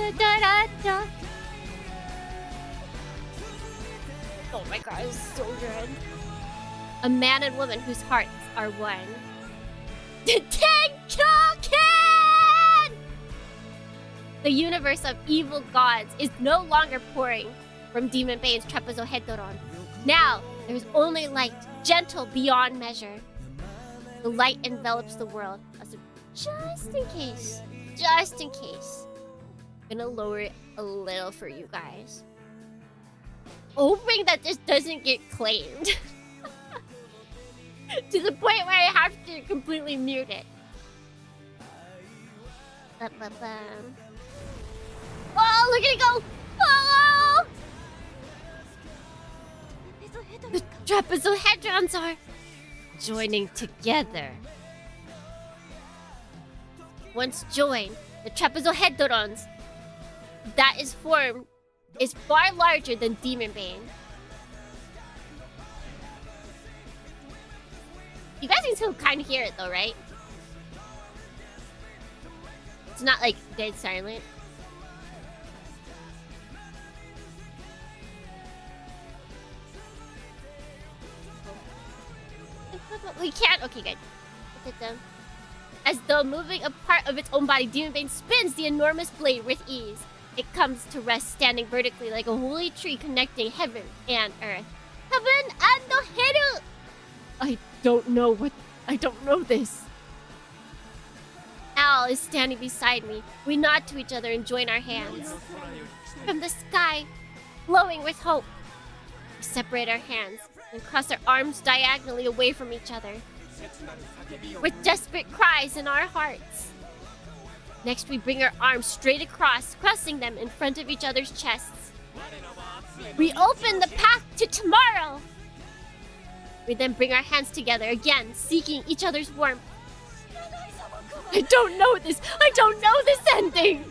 Oh my god, it's so good. A man and woman whose hearts are one. Tenkoken! The universe of evil gods is no longer pouring from Demonbane's trapezohedron. Now, there's only light, gentle beyond measure. The light envelops the world. Also, just in case. I'm gonna lower it a little for you guys. Hoping that this doesn't get claimed. To the point where I have to completely mute it. Oh, look at it go! Oh! The trapezohedrons are joining together. Once joined, the trapezohedrons that is formed is far larger than Demonbane. You guys can still kind of hear it though, right? It's not like dead silent. We can't. Okay, good. Look at them. As though moving a part of its own body, Demonbane spins the enormous blade with ease. It comes to rest standing vertically like a holy tree connecting heaven and earth. Heaven and the Heru! I don't know this. Al is standing beside me. We nod to each other and join our hands. From the sky, glowing with hope, we separate our hands and cross our arms diagonally away from each other, with desperate cries in our hearts. Next, we bring our arms straight across, crossing them in front of each other's chests. We open the path to tomorrow! We then bring our hands together again, seeking each other's warmth. I don't know this ending!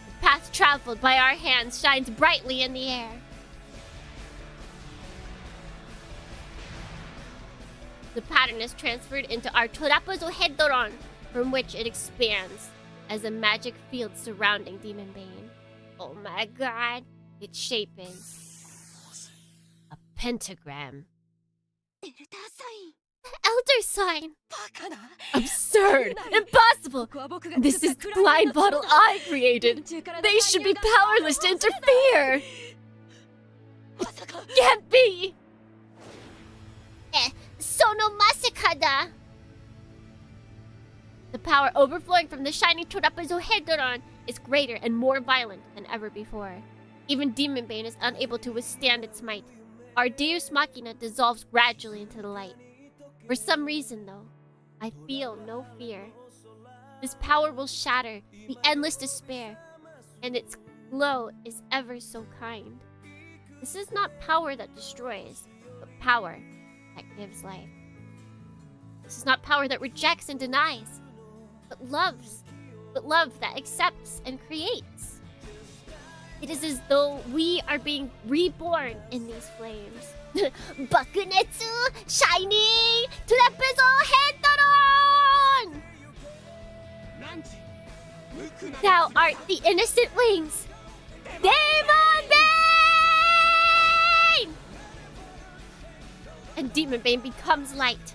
The path traveled by our hands shines brightly in the air. The pattern is transferred into our Torapazo Hedoron, from which it expands as a magic field surrounding Demonbane. Oh my god, its shape is a pentagram. Elder sign! Absurd! Impossible! This is the blind bottle I created! They should be powerless to interfere! Can't be! Sono Masakada! The power overflowing from the shining Torapazo Hedoron is greater and more violent than ever before. Even Demonbane is unable to withstand its might. Our Deus Machina dissolves gradually into the light. For some reason, though, I feel no fear. This power will shatter the endless despair, and its glow is ever so kind. This is not power that destroys, but power that gives life. This is not power that rejects and denies, but loves. But love that accepts and creates. It is as though we are being reborn in these flames. Bakunetsu shining Torapazo Hedoron! Thou art the innocent wings. Demonbane! And Demonbane becomes light.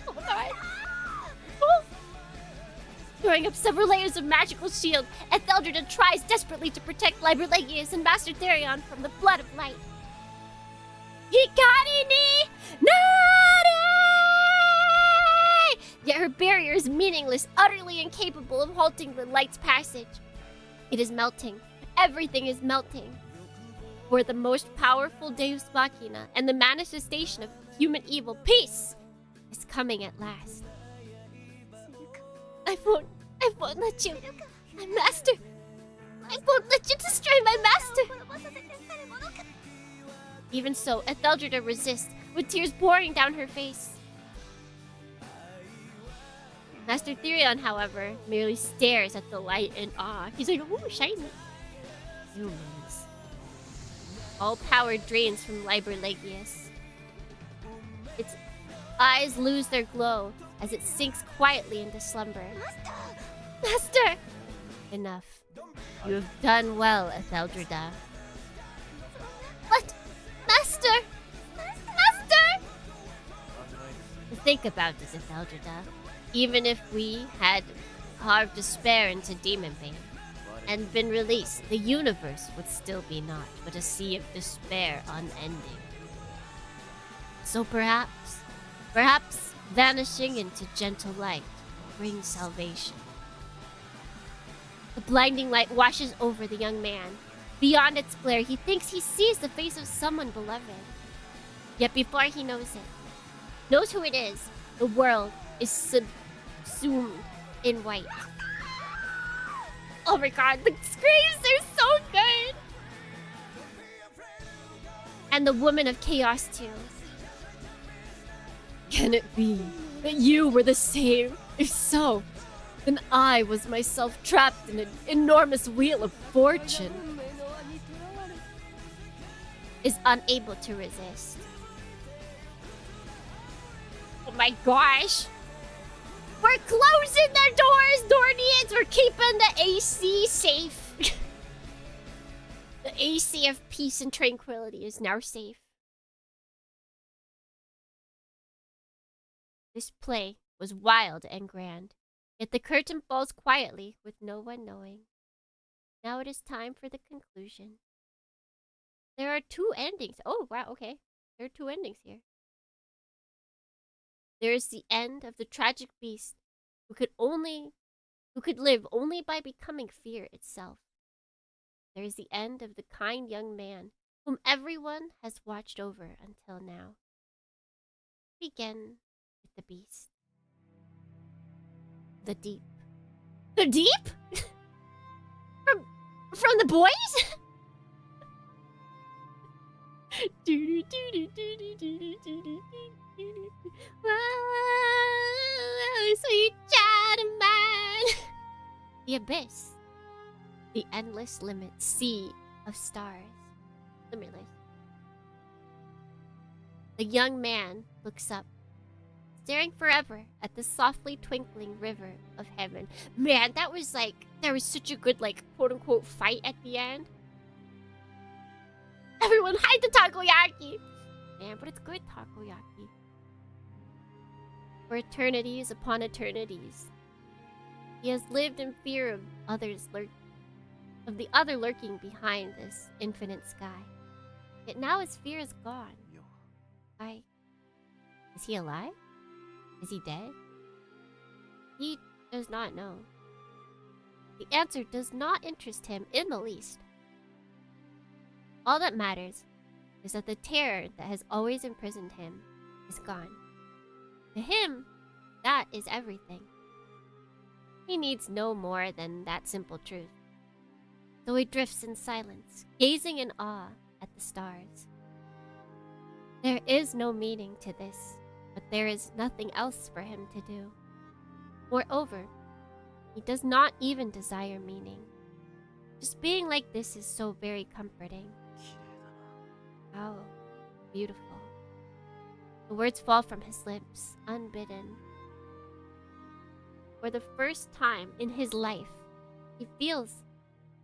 Oh my god. Oh. Throwing up several layers of magical shield, Etheldreda tries desperately to protect Liberlegius and Master Therion from the flood of light. Hikari ni nare! Yet her barrier is meaningless, utterly incapable of halting the light's passage. It is melting. Everything is melting. For the most powerful Deus Machina and the manifestation of human evil, peace, is coming at last. I won't let you, my master. I won't let you destroy my master. Even so, Etheldreda resists, with tears pouring down her face. Master Therion, however, merely stares at the light in awe. He's like, ooh, shiny. Humans. All power drains from Liberlegius. Its eyes lose their glow as it sinks quietly into slumber. Master! Enough. You have done well, Etheldreda. What? Master! Master! Think about this, Etheldreda. Even if we had carved despair into Demonbane and been released, the universe would still be naught but a sea of despair unending. So perhaps vanishing into gentle light brings salvation. The blinding light washes over the young man. Beyond its glare, he thinks he sees the face of someone beloved. Yet before he knows who it is, the world is subsumed in white. Oh my god, the screams are so good! And the woman of chaos too. Can it be that you were the same? If so, then I was myself trapped in an enormous wheel of fortune. Is unable to resist. Oh my gosh! We're closing the doors, Dornians! We're keeping the AC safe. The AC of peace and tranquility is now safe. This play was wild and grand, yet the curtain falls quietly with no one knowing. Now it is time for the conclusion. There are 2 endings. Oh, wow, okay. There are 2 endings here. There is the end of the tragic beast who could live only by becoming fear itself. There is the end of the kind young man whom everyone has watched over until now. Begin with the beast. The deep. The deep? From the boys? Whoa, sweet child of mine. The abyss. The endless limit sea of stars. Limitless. The young man looks up, staring forever at the softly twinkling river of heaven. Man, that was there was such a good, quote-unquote fight at the end. Everyone hide the takoyaki! Man, but it's good takoyaki. For eternities upon eternities, he has lived in fear of the other lurking behind this infinite sky. Yet now his fear is gone. Is he alive? Is he dead? He does not know. The answer does not interest him in the least. All that matters is that the terror that has always imprisoned him is gone. To him, that is everything. He needs no more than that simple truth. So he drifts in silence, gazing in awe at the stars. There is no meaning to this, but there is nothing else for him to do. Moreover, he does not even desire meaning. Just being like this is so very comforting. How beautiful. The words fall from his lips, unbidden. For the first time in his life, he feels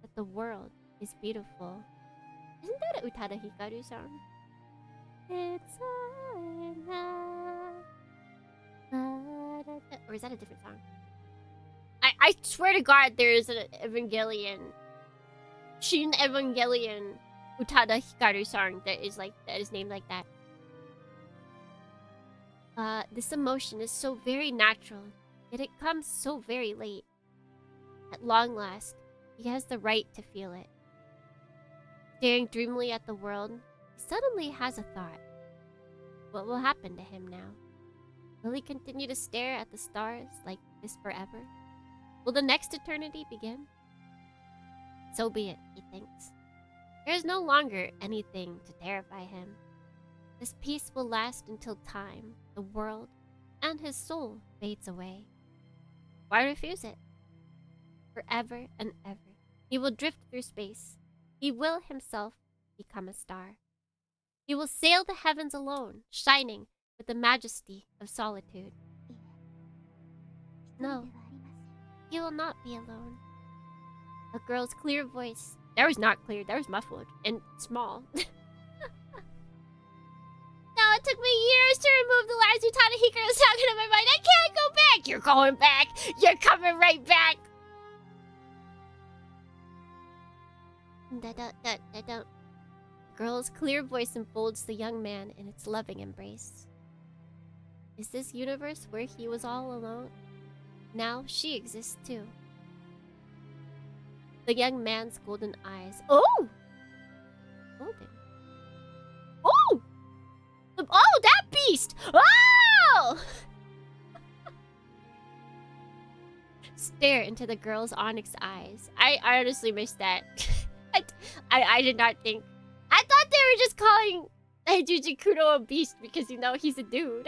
that the world is beautiful. Isn't that a Utada Hikaru song? It's or is that a different song? I swear to God, there is an Evangelion, Shin Evangelion Utada Hikaru song that is named like that. This emotion is so very natural, yet it comes so very late. At long last, he has the right to feel it. Staring dreamily at the world, he suddenly has a thought. What will happen to him now? Will he continue to stare at the stars like this forever? Will the next eternity begin? So be it, he thinks. There is no longer anything to terrify him. This peace will last until time, the world, and his soul fades away. Why refuse it? Forever and ever, he will drift through space. He will himself become a star. He will sail the heavens alone, shining with the majesty of solitude. No, he will not be alone. A girl's clear voice. That was not clear, that was muffled and small. Now it took me years to remove the last Utada Hikaru sound out of my mind. I can't go back! You're going back! You're coming right back! The girl's clear voice enfolds the young man in its loving embrace. Is this universe where he was all alone? Now she exists too. The young man's golden eyes. Oh! Golden. Oh! Oh, that beast! Oh! Stare into the girl's onyx eyes. I honestly missed that. I did not think. I thought they were just calling Juji Kudo a beast because, you know, he's a dude.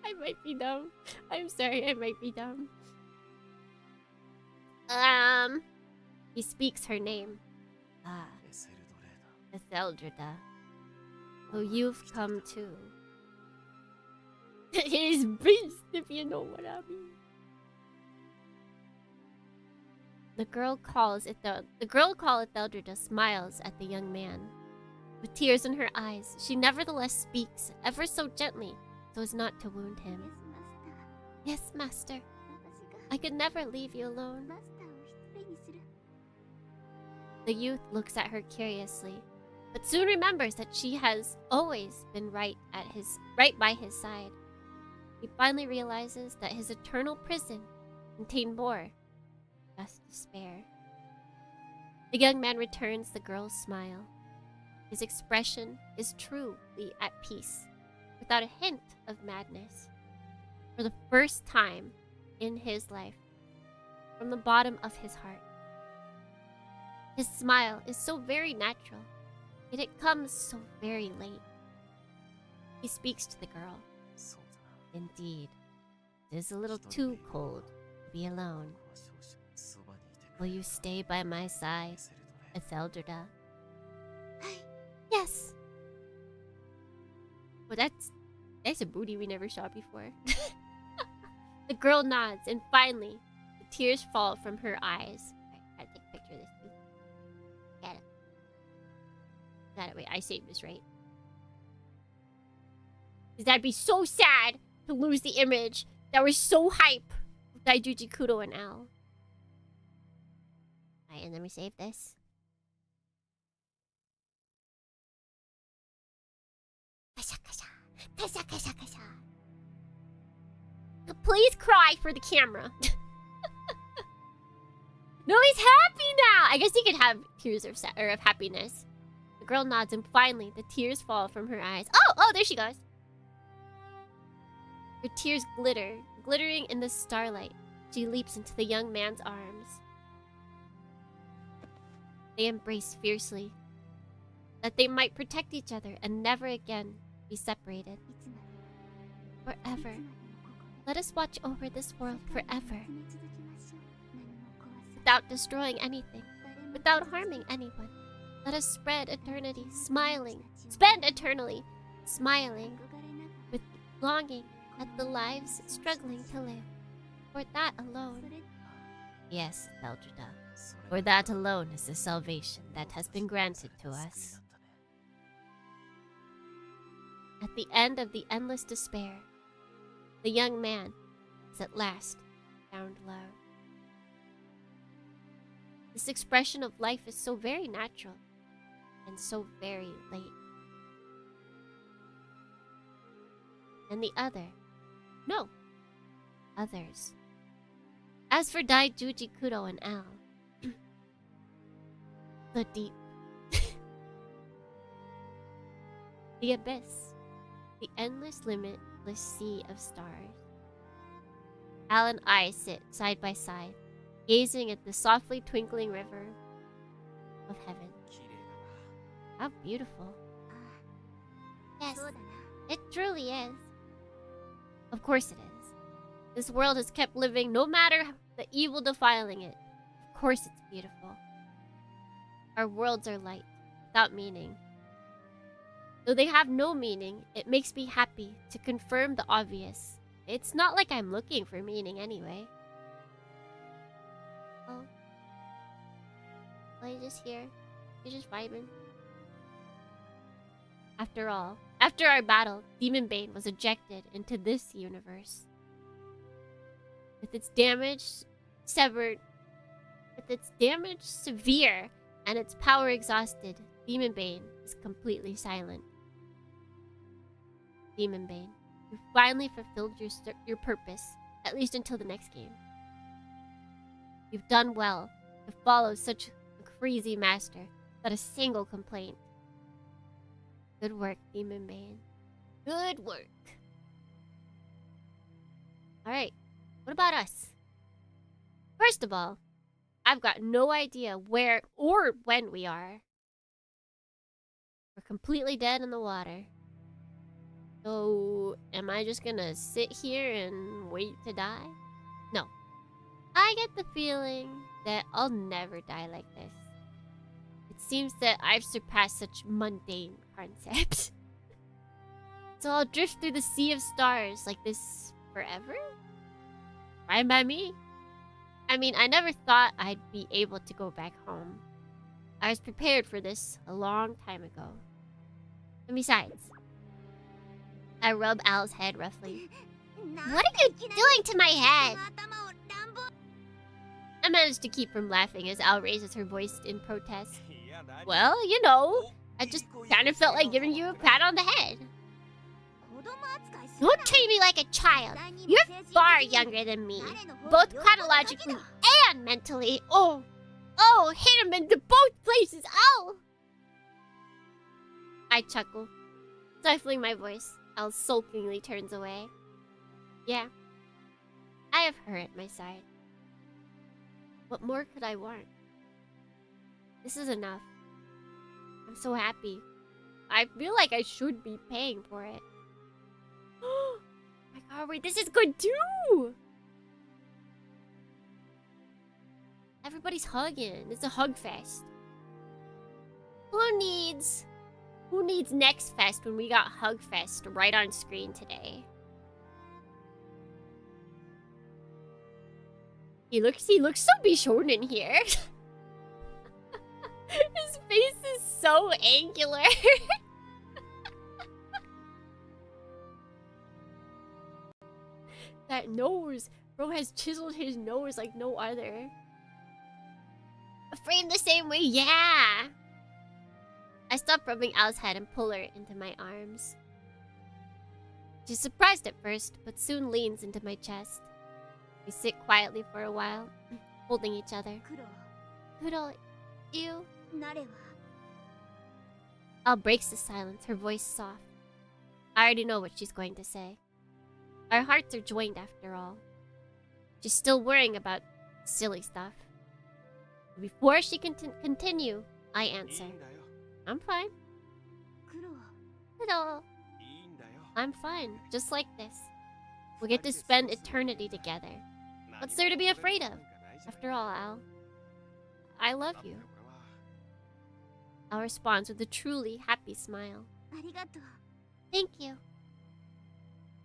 I might be dumb. I'm sorry, I might be dumb. He speaks her name. Ah, Etheldreda. Oh, you've come too. His beast, if you know what I mean. The girl called Etheldreda smiles at the young man. With tears in her eyes, she nevertheless speaks, ever so gently, so as not to wound him. Yes, master. I could never leave you alone. The youth looks at her curiously, but soon remembers that she has always been right by his side. He finally realizes that his eternal prison contained more, just despair. The young man returns the girl's smile. His expression is truly at peace, without a hint of madness. For the first time in his life, from the bottom of his heart. His smile is so very natural, yet it comes so very late. He speaks to the girl. Indeed, it is a little too cold to be alone. Will you stay by my side, Ethelderda? Yes. Well, that's a booty we never saw before. The girl nods, and finally, the tears fall from her eyes. Alright, gotta take a picture of this too. Got it. Got it. Wait, I saved this right. Because that'd be so sad to lose the image that was so hype with Daijuji Kudo and Al. Alright, and let me save this. Kasha, kasha. Kasha, kasha, kasha. Please cry for the camera. No, he's happy now. I guess he could have tears of happiness. The girl nods, and finally, the tears fall from her eyes. Oh, there she goes. Her tears glitter, glittering in the starlight. She leaps into the young man's arms. They embrace fiercely, that they might protect each other and never again be separated. Forever. Let us watch over this world forever. Without destroying anything, without harming anyone. Let us spend eternally smiling, with longing at the lives struggling to live. For that alone. Yes, Eldrada. For that alone is the salvation that has been granted to us. At the end of the endless despair, the young man is at last found love. This expression of life is so very natural and so very late. And the other, no, others. As for Daijuji Kudo and Al, the deep, the abyss, the endless limitless sea of stars. Al and I sit side by side, gazing at the softly twinkling river of heaven. How beautiful. Yes, it truly is. Of course it is. This world has kept living no matter the evil defiling it. Of course it's beautiful. Our worlds are light, without meaning. Though they have no meaning, it makes me happy to confirm the obvious. It's not like I'm looking for meaning anyway. Oh. Well, you're just here. You're just vibing. After all, after our battle, Demonbane was ejected into this universe. With its damage severe and its power exhausted, Demonbane is completely silent. Demonbane, you finally fulfilled your purpose, at least until the next game. You've done well to follow such a crazy master without a single complaint. Good work, Demonbane. Good work. Alright, what about us? First of all, I've got no idea where or when we are. We're completely dead in the water. So, am I just gonna sit here and wait to die? No. I get the feeling that I'll never die like this. It seems that I've surpassed such mundane concepts. So I'll drift through the sea of stars like this forever? Fine by me. I mean, I never thought I'd be able to go back home. I was prepared for this a long time ago. And besides, I rub Al's head roughly. What are you doing to my head? I managed to keep from laughing as Al raises her voice in protest. Well, you know, I just kind of felt like giving you a pat on the head. Don't treat me like a child. You're far younger than me, both chronologically and mentally. Oh, hit him into both places. Ow! I chuckle, stifling my voice. Al sulkingly turns away. Yeah, I have her at my side. What more could I want? This is enough. I'm so happy. I feel like I should be paying for it. Oh my god, wait, this is good too! Everybody's hugging. It's a hug fest. Who needs Next Fest when we got Hug Fest right on screen today? He looks so Bichon in here. His face is so angular. That nose. Bro has chiseled his nose like no other. Framed the same way, yeah. I stop rubbing Al's head and pull her into my arms. She's surprised at first, but soon leans into my chest. We sit quietly for a while, holding each other. Kuro, you... Al breaks the silence, her voice soft. I already know what she's going to say. Our hearts are joined after all. She's still worrying about silly stuff. Before she can continue, I answer. I'm fine. Kuro. I'm fine, just like this. We'll get to spend eternity together. What's there to be afraid of? After all, Al, I love you. Al responds with a truly happy smile. Thank you.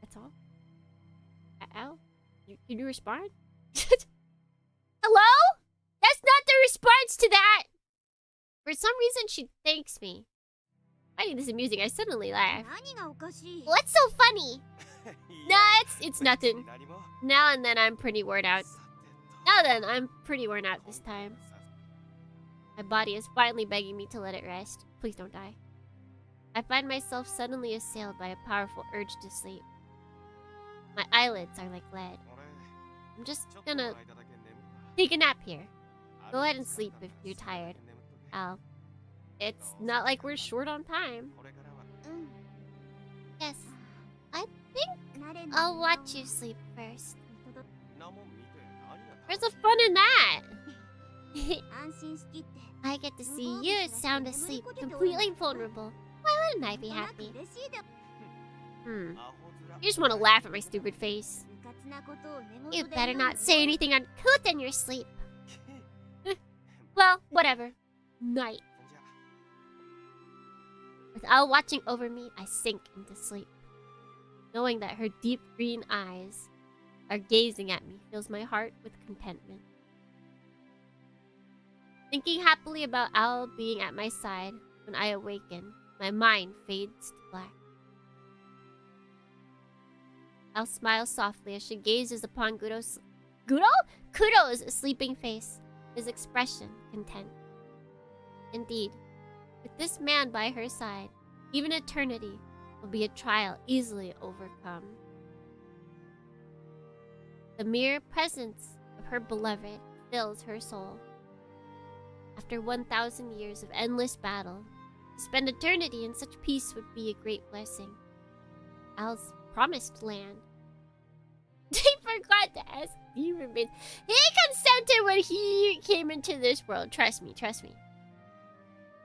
That's all? Al? Can you respond? Hello? That's not the response to that! For some reason, she thanks me. Finding this amusing, I suddenly laugh. What's so funny? Nah, it's nothing. Now and then I'm pretty worn out. This time. My body is finally begging me to let it rest. Please don't die. I find myself suddenly assailed by a powerful urge to sleep. My eyelids are like lead. I'm just gonna take a nap here. Go ahead and sleep if you're tired, Al. It's not like we're short on time. Yes, I think I'll watch you sleep first. Where's the fun in that? I get to see you sound asleep, completely vulnerable. Why wouldn't I be happy? You just want to laugh at my stupid face. You better not say anything uncouth in your sleep. Well, whatever. Night. With Al watching over me, I sink into sleep. Knowing that her deep green eyes are gazing at me fills my heart with contentment. Thinking happily about Al being at my side when I awaken, my mind fades to black. Al smiles softly as she gazes upon Kuro's sleeping face, his expression content. Indeed, with this man by her side, even eternity will be a trial easily overcome. The mere presence of her beloved fills her soul. After 1,000 years of endless battle, to spend eternity in such peace would be a great blessing. Al's promised land. They forgot to ask Demonbane. He consented when he came into this world. Trust me.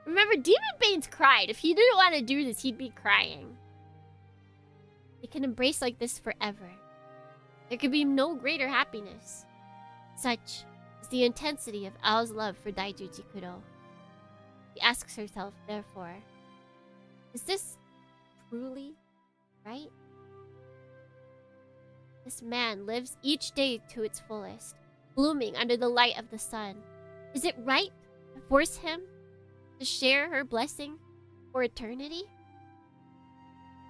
Remember, Demonbane's cried. If he didn't want to do this, he'd be crying. They can embrace like this forever. There could be no greater happiness. Such is the intensity of Al's love for Daijuji Kuro. She asks herself, therefore, is this truly right? This man lives each day to its fullest, blooming under the light of the sun. Is it right to force him to share her blessing for eternity?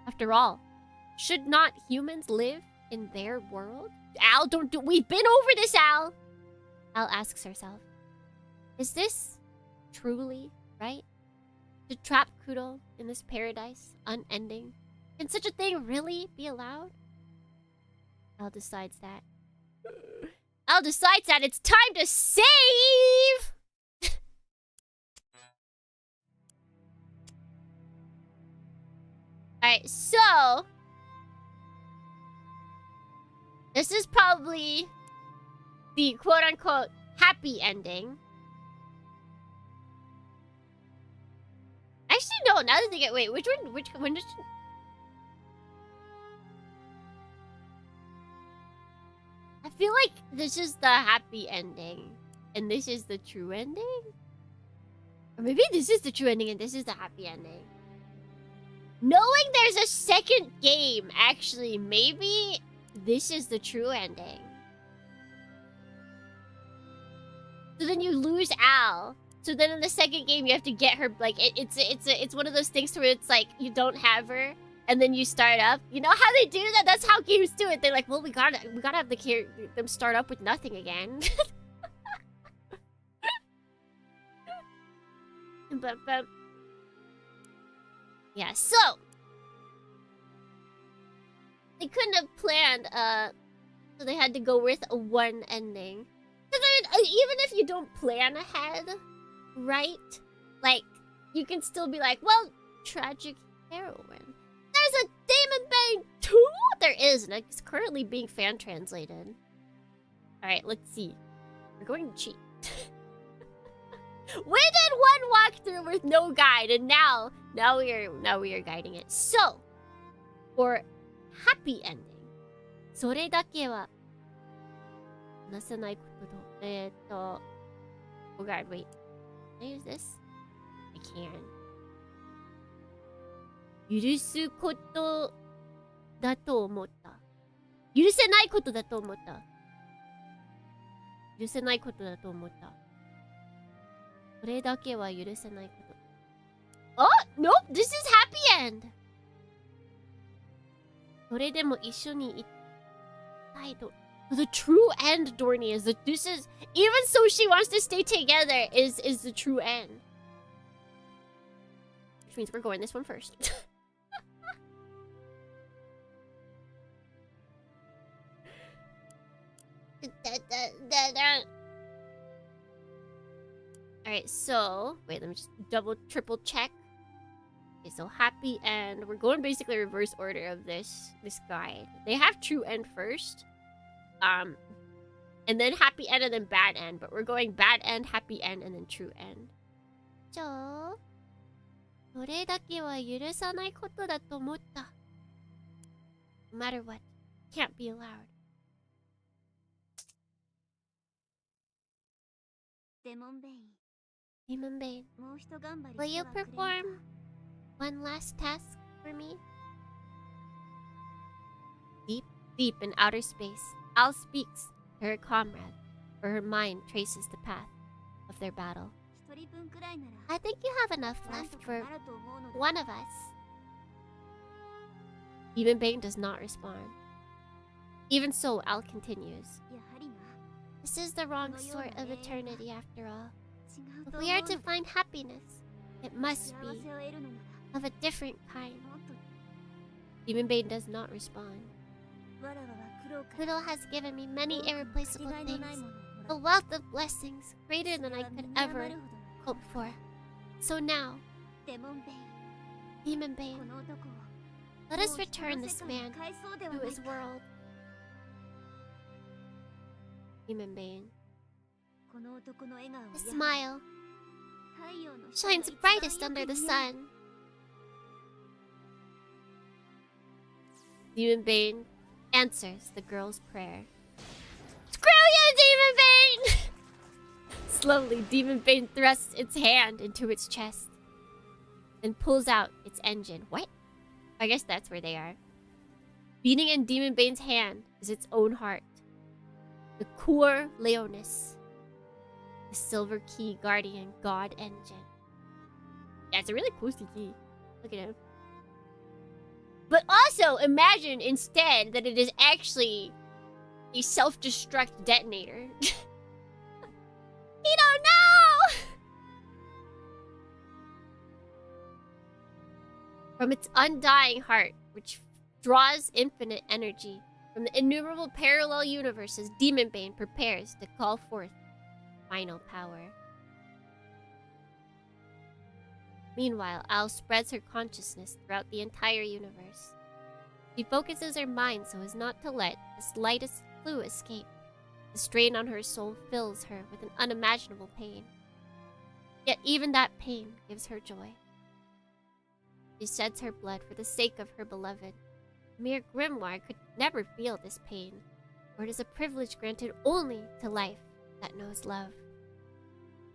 After all, Should not humans live in their world? Al, don't do... We've been over this, Al! Al asks herself, is this truly right? To trap Kuro in this paradise, unending? Can such a thing really be allowed? Al decides that. Al decides that it's time to save! Alright, so... this is probably the quote-unquote happy ending. Actually, no, now that I think it... Wait, which one did... I feel like this is the happy ending. And this is the true ending? Or maybe this is the true ending and this is the happy ending. Knowing there's a second game, actually, maybe this is the true ending. So then you lose Al. So then in the second game, you have to get her, like, it's one of those things where it's like, you don't have her, and then you start up. You know how they do that? That's how games do it. They're like, well, we gotta have them start up with nothing again. but yeah, so they couldn't have planned, so they had to go with a one ending. Because I mean, even if you don't plan ahead, right? Like, you can still be like, well, tragic heroine. There's a Demonbane 2? There is, and it's currently being fan translated. Alright, let's see. We're going to cheat. We did one walkthrough with no guide, and now we are guiding it. So, for happy ending, それだけはなさないことと、oh god, wait. Can I use this? I can. 許すことだと思った。許せないことだと思った。許せないことだと思った。それだけは許せないこと。Oh! Nope! This is happy end! それでも一緒にいたいと。The true end, Dorney, is that this is... Even so she wants to stay together is the true end. Which means we're going this one first. Alright, so... Wait, let me just triple check. Okay, so happy end. We're going basically reverse order of this guide. They have true end first. And then happy end and then bad end. But we're going bad end, happy end, and then true end. So... それだけは許さないことだと思った。No matter what, can't be allowed. Demonbane. Demonbane. Will you perform one last task for me? Deep in outer space, Al speaks to her comrade, for her mind traces the path of their battle. I think you have enough left for one of us. Demonbane does not respond. Even so, Al continues. This is the wrong sort of eternity after all. If we are to find happiness, it must be of a different kind. Demonbane does not respond. Kuro has given me many irreplaceable things, a wealth of blessings greater than I could ever hope for. So now, Demonbane, let us return this man to his world. Demonbane. His smile shines brightest under the sun. Demonbane answers the girl's prayer. Screw you, Demonbane! Slowly, Demonbane thrusts its hand into its chest and pulls out its engine. What? I guess that's where they are. Beating in Demonbane's hand is its own heart. The Cor Leonis. The Silver Key Guardian God Engine. Yeah, it's a really cool key. Look at him. But also, imagine instead that it is actually a self-destruct detonator. You don't know! From its undying heart, which draws infinite energy from the innumerable parallel universes, Demonbane prepares to call forth final power. Meanwhile, Al spreads her consciousness throughout the entire universe. She focuses her mind so as not to let the slightest clue escape. The strain on her soul fills her with an unimaginable pain. Yet even that pain gives her joy. She sheds her blood for the sake of her beloved. A mere grimoire could never feel this pain, for it is a privilege granted only to life that knows love.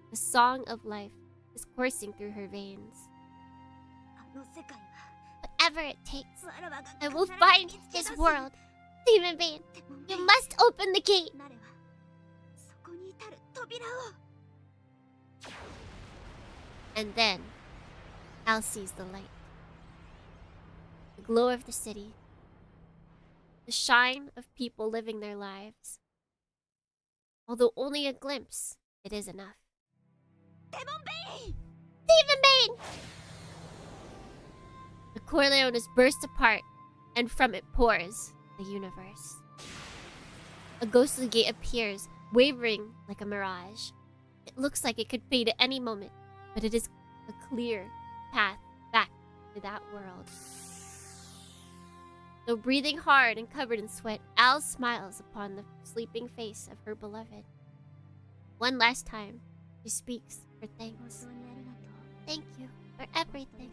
The song of life is coursing through her veins. Whatever it takes, I will find his world. Demonbane, you must open the gate. And then, Al sees the light. The glow of the city. The shine of people living their lives. Although only a glimpse, it is enough. Demonbane! Demonbane! The Corleones burst apart, and from it pours the universe. A ghostly gate appears, wavering like a mirage. It looks like it could fade at any moment, but it is a clear path back to that world. Though breathing hard and covered in sweat, Al smiles upon the sleeping face of her beloved. One last time, she speaks her thanks. Thank you for everything.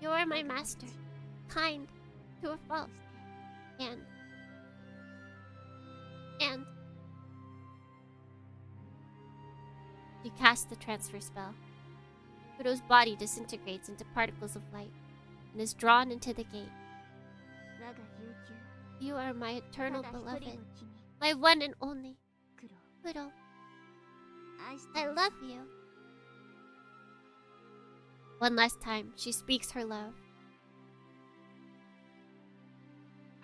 You are my master, kind to a fault, and she casts the transfer spell. Kudo's body disintegrates into particles of light and is drawn into the gate. You are my eternal beloved, my one and only. Kudo, I love you. One last time, she speaks her love.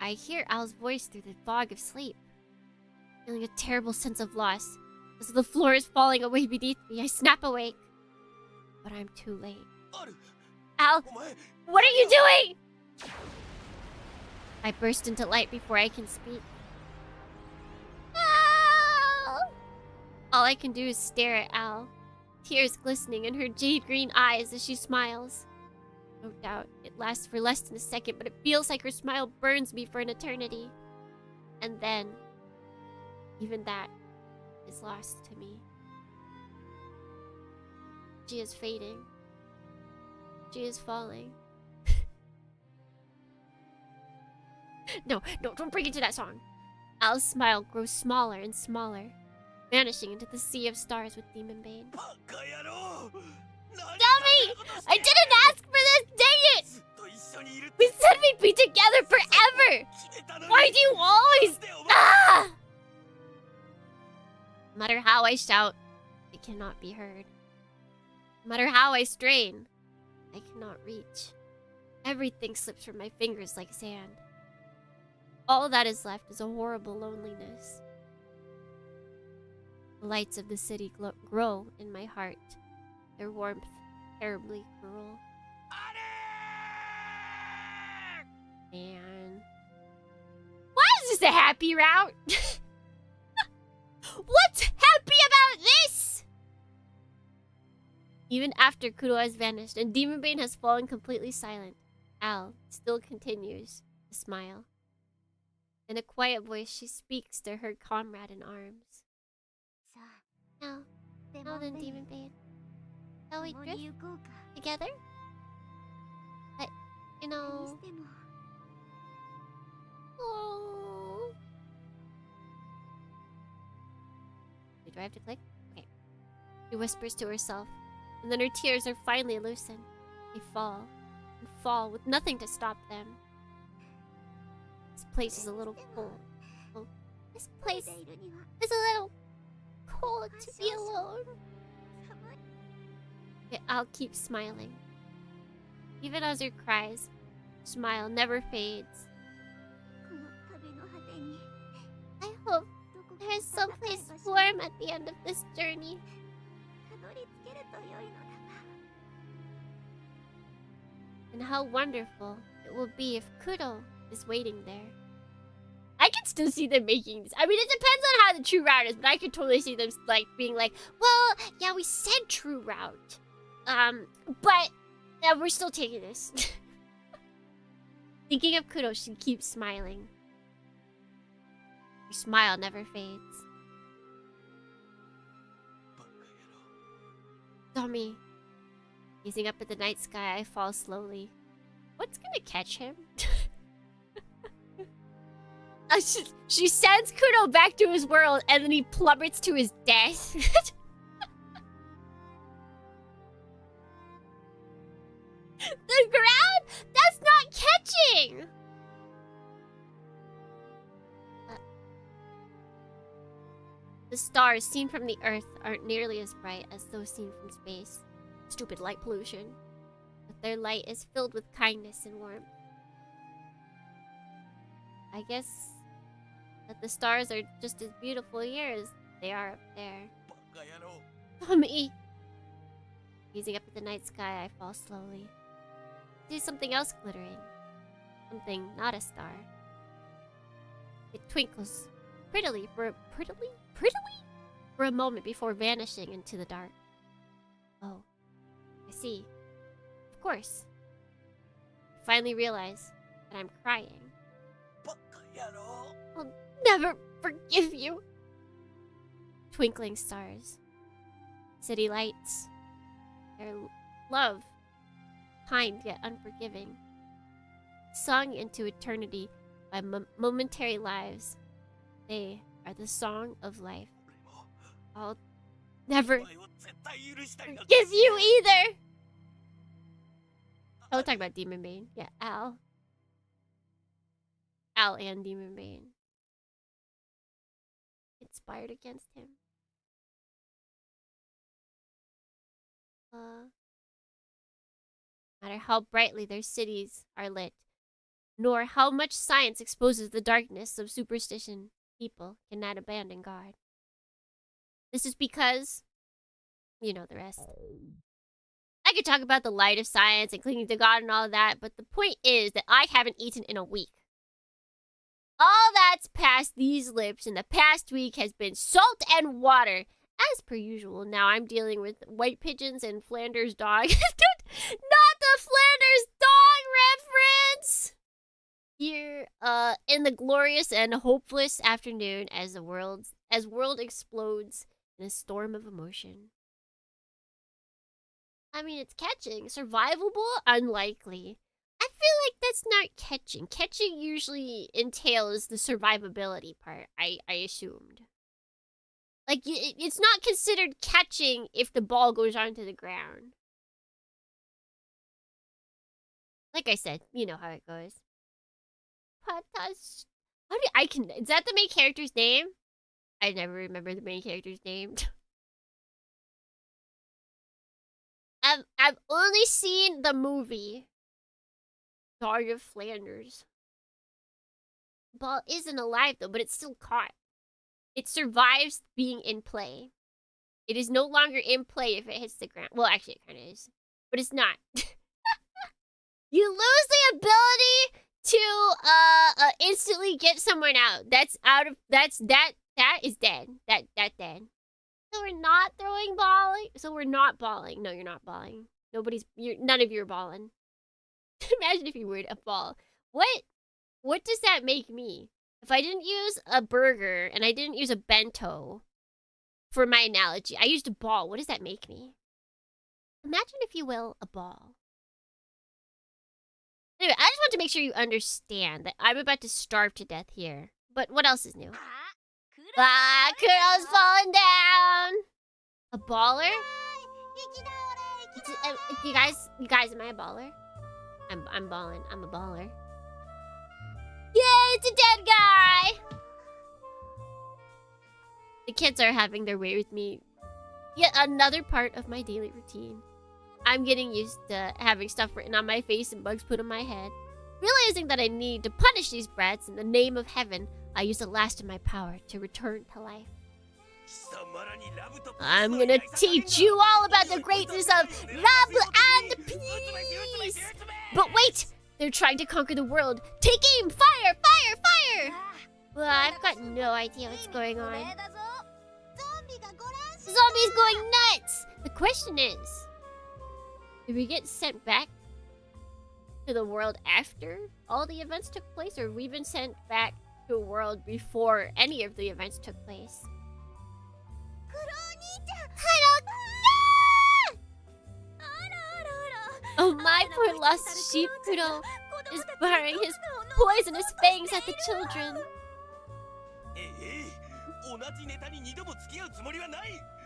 I hear Al's voice through the fog of sleep, feeling a terrible sense of loss. As the floor is falling away beneath me, I snap awake. But I'm too late. Al, what are you doing? I burst into light before I can speak. Al! All I can do is stare at Al, tears glistening in her jade green eyes as she smiles. No doubt, it lasts for less than a second, but it feels like her smile burns me for an eternity. And then, even that is lost to me. She is fading. She is falling. No, don't bring it to that song. Al's smile grows smaller and smaller, vanishing into the sea of stars with Demonbane. Dummy! I didn't ask for this, dang it! We said we'd be together forever! Why do you always... Ah! No matter how I shout, it cannot be heard. No matter how I strain, I cannot reach. Everything slips from my fingers like sand. All that is left is a horrible loneliness. The lights of the city grow in my heart, their warmth terribly cruel. Man. Why is this a happy route? What's happy about this? Even after Kudo has vanished and Demonbane has fallen completely silent, Al still continues to smile. In a quiet voice, she speaks to her comrade in arms. Now then, Demonbane, shall we drift together? But, you know... Oh. Do I have to click? Okay. She whispers to herself, and then her tears are finally loosened. They fall, and fall with nothing to stop them. This place is a little cold. Oh, this place is a little cold to be alone. Yet I'll keep smiling. Even as her cries, Smile never fades. I hope there is someplace warm at the end of this journey. And how wonderful it will be if Kuro is waiting there. I can still see them making this. I mean, it depends on how the true route is, but I could totally see them like being like, well, yeah, we said true route. But we're still taking this. Thinking of Kuro, she keeps smiling. Her smile never fades. Tommy. Gazing up at the night sky, I fall slowly. What's gonna catch him? She sends Kuro back to his world, and then he plummets to his death. The ground? That's not catching! The stars seen from the Earth aren't nearly as bright as those seen from space. Stupid light pollution. But their light is filled with kindness and warmth. I guess that the stars are just as beautiful here as they are up there. Tommy! Gazing up at the night sky, I fall slowly. I see something else glittering. Something not a star. It twinkles prettily for a moment before vanishing into the dark. Oh, I see. Of course. I finally realize that I'm crying. I'll never forgive you. Twinkling stars. City lights. Their love. Kind yet unforgiving. Sung into eternity by momentary lives. They are the song of life. I'll never forgive you either! Oh, we'll talk about Demonbane. Yeah, Al. Al and Demonbane. Conspired against him. No matter how brightly their cities are lit, nor how much science exposes the darkness of superstition, people cannot abandon God. This is because, you know the rest. I could talk about the light of science and clinging to God and all of that, but the point is that I haven't eaten in a week. All that's past these lips in the past week has been salt and water, as per usual. Now I'm dealing with white pigeons and Flanders dog. Not the Flanders dog reference! Here, in the glorious and hopeless afternoon as world explodes in a storm of emotion. I mean, it's catching. Survivable? Unlikely. I feel like that's not catching. Catching usually entails the survivability part, I assumed. Like, it's not considered catching if the ball goes onto the ground. Like I said, you know how it goes. Is that the main character's name? I never remember the main character's name. I've only seen the movie Dog of Flanders. Ball isn't alive though, but it's still caught. It survives being in play. It is no longer in play if it hits the ground. Well, actually, it kind of is, but it's not. You lose the ability to instantly get someone out. That is dead. That dead. So we're not throwing balling. So we're not balling. No, you're not balling. None of you are balling. Imagine if you were a ball. What does that make me? If I didn't use a burger and I didn't use a bento for my analogy, I used a ball. What does that make me? Imagine, if you will, a ball. Anyway, I just want to make sure you understand that I'm about to starve to death here. But what else is new? Kuro's falling down! A baller? You guys, am I a baller? I'm balling. I'm a baller. Yay, it's a dead guy! The kids are having their way with me. Yet another part of my daily routine. I'm getting used to having stuff written on my face and bugs put on my head. Realizing that I need to punish these brats in the name of heaven, I use the last of my power to return to life. I'm gonna teach you all about the greatness of love and peace! But wait! They're trying to conquer the world. Take aim! Fire! Fire! Fire! Well, I've got no idea what's going on. Zombies going nuts! The question is, did we get sent back to the world after all the events took place, or have we been sent back to a world before any of the events took place? Oh, my poor lost sheep Kuro is baring his poisonous fangs at the children.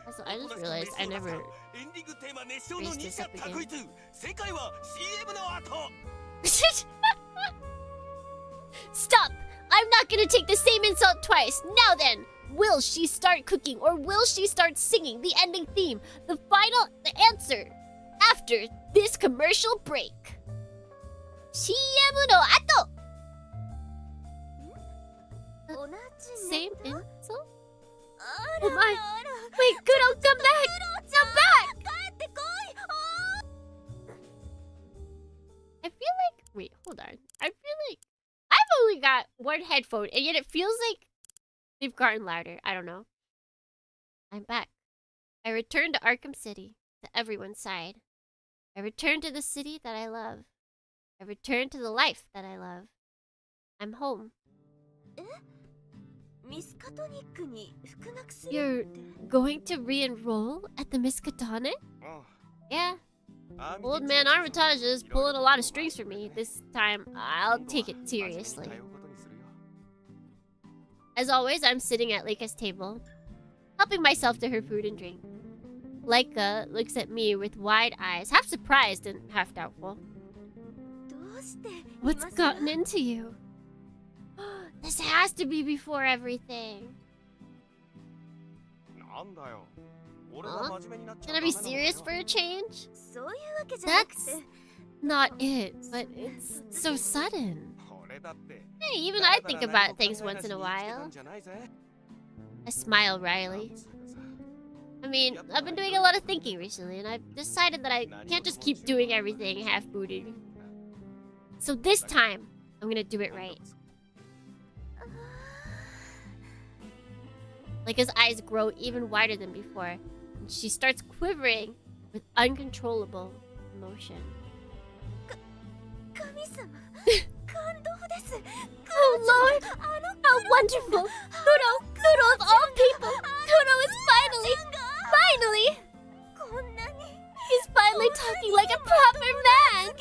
Also, I just realized I never raised this up again. Stop! I'm not gonna take the same insult twice. Now then, will she start cooking or will she start singing the ending theme? The answer after this commercial break. CM no ato. Same insult? Oh my! Wait, Kuro, come back! Come back! I feel like... Wait, hold on. I feel like... I've only got one headphone, and yet it feels like they've gotten louder. I don't know. I'm back. I returned to Arkham City, to everyone's side. I returned to the city that I love. I returned to the life that I love. I'm home. You're going to re-enroll at the Miskatonic? Yeah. Old man Armitage is pulling a lot of strings for me. This time, I'll take it seriously. As always, I'm sitting at Leika's table, helping myself to her food and drink. Leika looks at me with wide eyes, half surprised and half doubtful. What's gotten into you? This has to be before everything. Huh? Can I be serious for a change? That's not it, but it's so sudden. Hey, even I think about things once in a while. I smile wryly. I mean, I've been doing a lot of thinking recently, and I've decided that I can't just keep doing everything half-booted. So this time, I'm gonna do it right. Leika's eyes grow even wider than before, and she starts quivering with uncontrollable emotion. Oh Lord! How wonderful! Kudo of all people! Kudo is finally! He's finally talking like a proper man!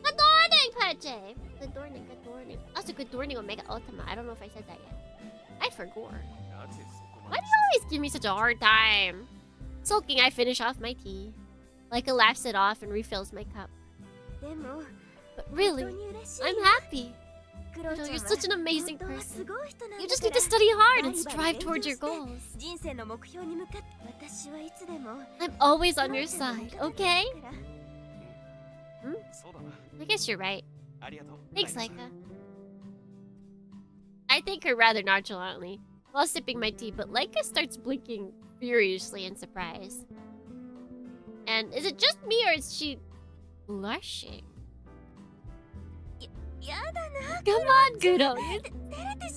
Good morning, Pache! Good morning. Also, good morning, Omega Ultima. I don't know if I said that yet. I forgot. Why do you always give me such a hard time? Sulking, I finish off my tea. Leika laughs it off and refills my cup. But really, I'm happy. Kudo, you're such an amazing person. You just need to study hard and strive towards your goals. I'm always on your side, okay? I guess you're right. Thanks, Leika. I thank her rather nonchalantly while sipping my tea, but Leika starts blinking furiously in surprise. And is it just me or is she blushing? Come on, Kudo.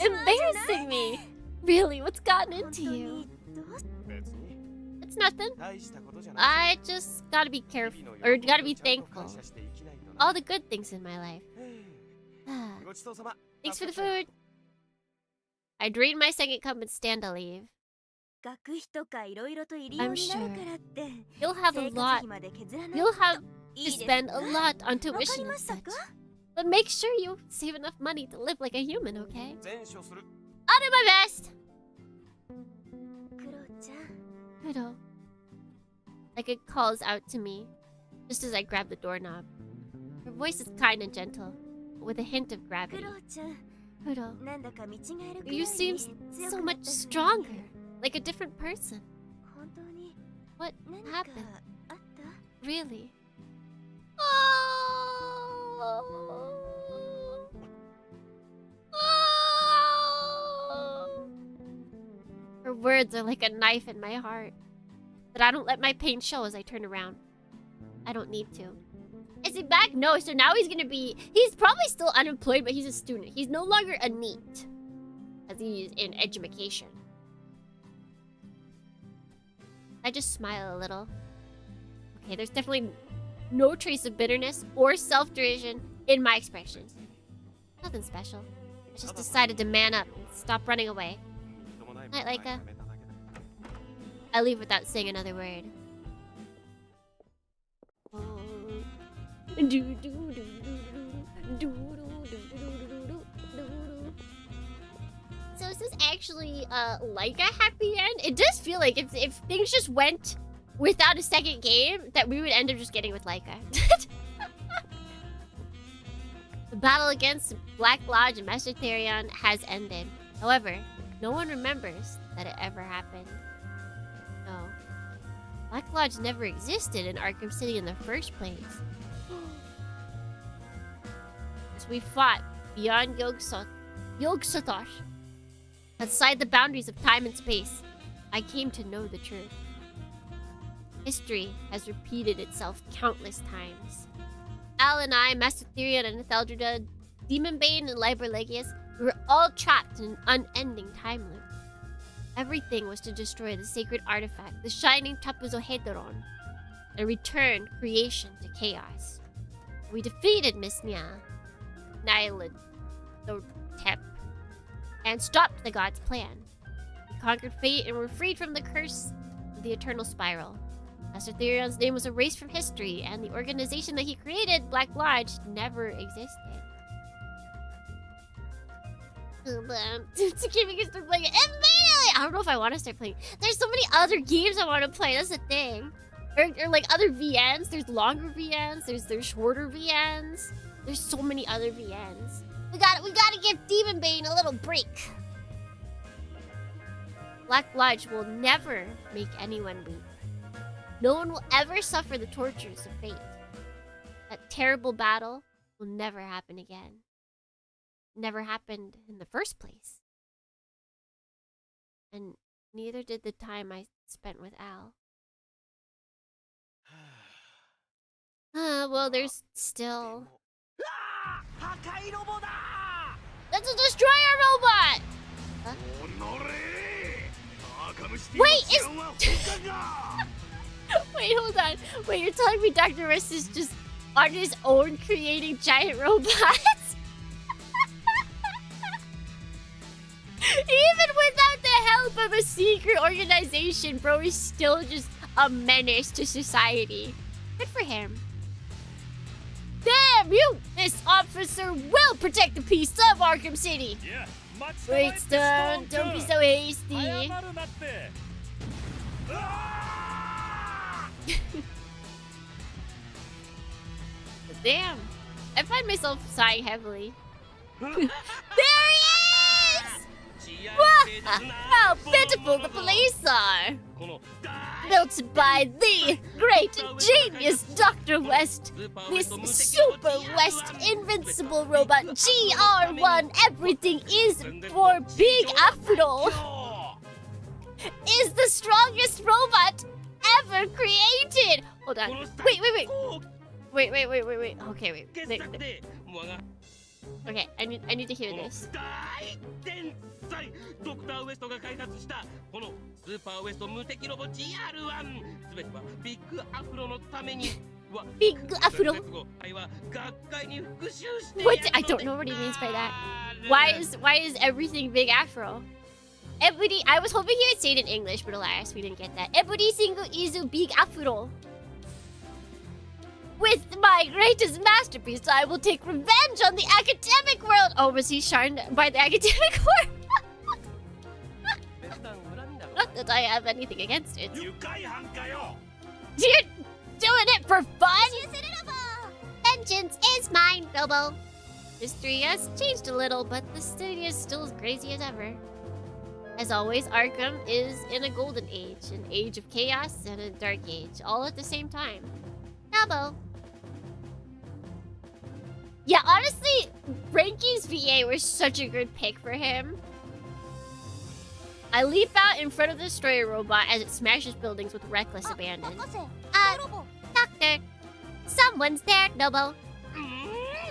You're embarrassing me. Really, what's gotten into you? It's nothing. I just gotta be careful, or gotta be thankful. All the good things in my life. Thanks for the food. I drain my second cup and stand to leave. I'm sure you'll have a lot. You'll have to spend a lot on tuition and such. But make sure you save enough money to live like a human, okay? I'll do my best! Kudo. Like it calls out to me, just as I grab the doorknob. Her voice is kind and gentle, with a hint of gravity. Kudo, you seem so much stronger, like a different person. What happened? Really? Her words are like a knife in my heart. But I don't let my pain show as I turn around. I don't need to. Is he back? No, so now he's gonna be... He's probably still unemployed, but he's a student. He's no longer a NEET. As he's in education. I just smile a little. Okay, there's definitely no trace of bitterness or self-derision in my expressions. Nothing special. I just decided to man up and stop running away. Night, Laika. I leave without saying another word. So is this actually like a happy end? It does feel like if things just went without a second game, that we would end up just getting with Laika. The battle against Black Lodge and Master Therion has ended. However, no one remembers that it ever happened. No. Black Lodge never existed in Arkham City in the first place. As we fought beyond Yog-Sothoth, outside the boundaries of time and space, I came to know the truth. History has repeated itself countless times. Al and I, Master Therion and Etheldreda, Demonbane and Liber Legius, we were all trapped in an unending time loop. Everything was to destroy the sacred artifact, the shining Tapuzohedron, and return creation to chaos. We defeated Miss Nya, Nylid, Thotep, and stopped the god's plan. We conquered fate and were freed from the curse of the eternal spiral. Master Therion's name was erased from history, and the organization that he created, Black Lodge, never existed. To keep me start playing it immediately! I don't know if I want to start playing. There's so many other games I want to play. That's the thing. Or like other VNs. There's longer VNs. There's shorter VNs. There's so many other VNs. We gotta give Demonbane a little break. Black Lodge will never make anyone weep. No one will ever suffer the tortures of fate. That terrible battle will never happen again. Never happened in the first place. And neither did the time I spent with Al. Well, there's still... That's a destroyer robot! Huh? Wait, Wait, hold on. Wait, you're telling me Dr. Rist is just on his own creating giant robots? Even without the help of a secret organization, bro is still just a menace to society. Good for him. Damn you! This officer will protect the peace of Arkham City. Yeah, wait, Stone, don't be so hasty. Damn, I find myself sighing heavily. There he is! How pitiful the police are! Built by the great genius Dr. West, this Super West invincible robot GR1, everything is for Big Afro, is the strongest robot ever created! Hold on. Wait. Okay, wait. Okay, I need to hear this. Big Afro? What? I don't know what he means by that. Why is everything Big Afro? Everybody, I was hoping he would say it in English, but alas, we didn't get that. Every single isu Big Afro. With my greatest masterpiece, I will take revenge on the academic world. Oh, was he shunned by the academic world? Not that I have anything against it. You're doing it for fun? Vengeance is mine, Bilbo. History has changed a little, but the city is still as crazy as ever. As always, Arkham is in a golden age, an age of chaos and a dark age, all at the same time. Elbow. Yeah, honestly, Frankie's VA was such a good pick for him. I leap out in front of the destroyer robot as it smashes buildings with reckless abandon. Doctor, someone's there, Nobo.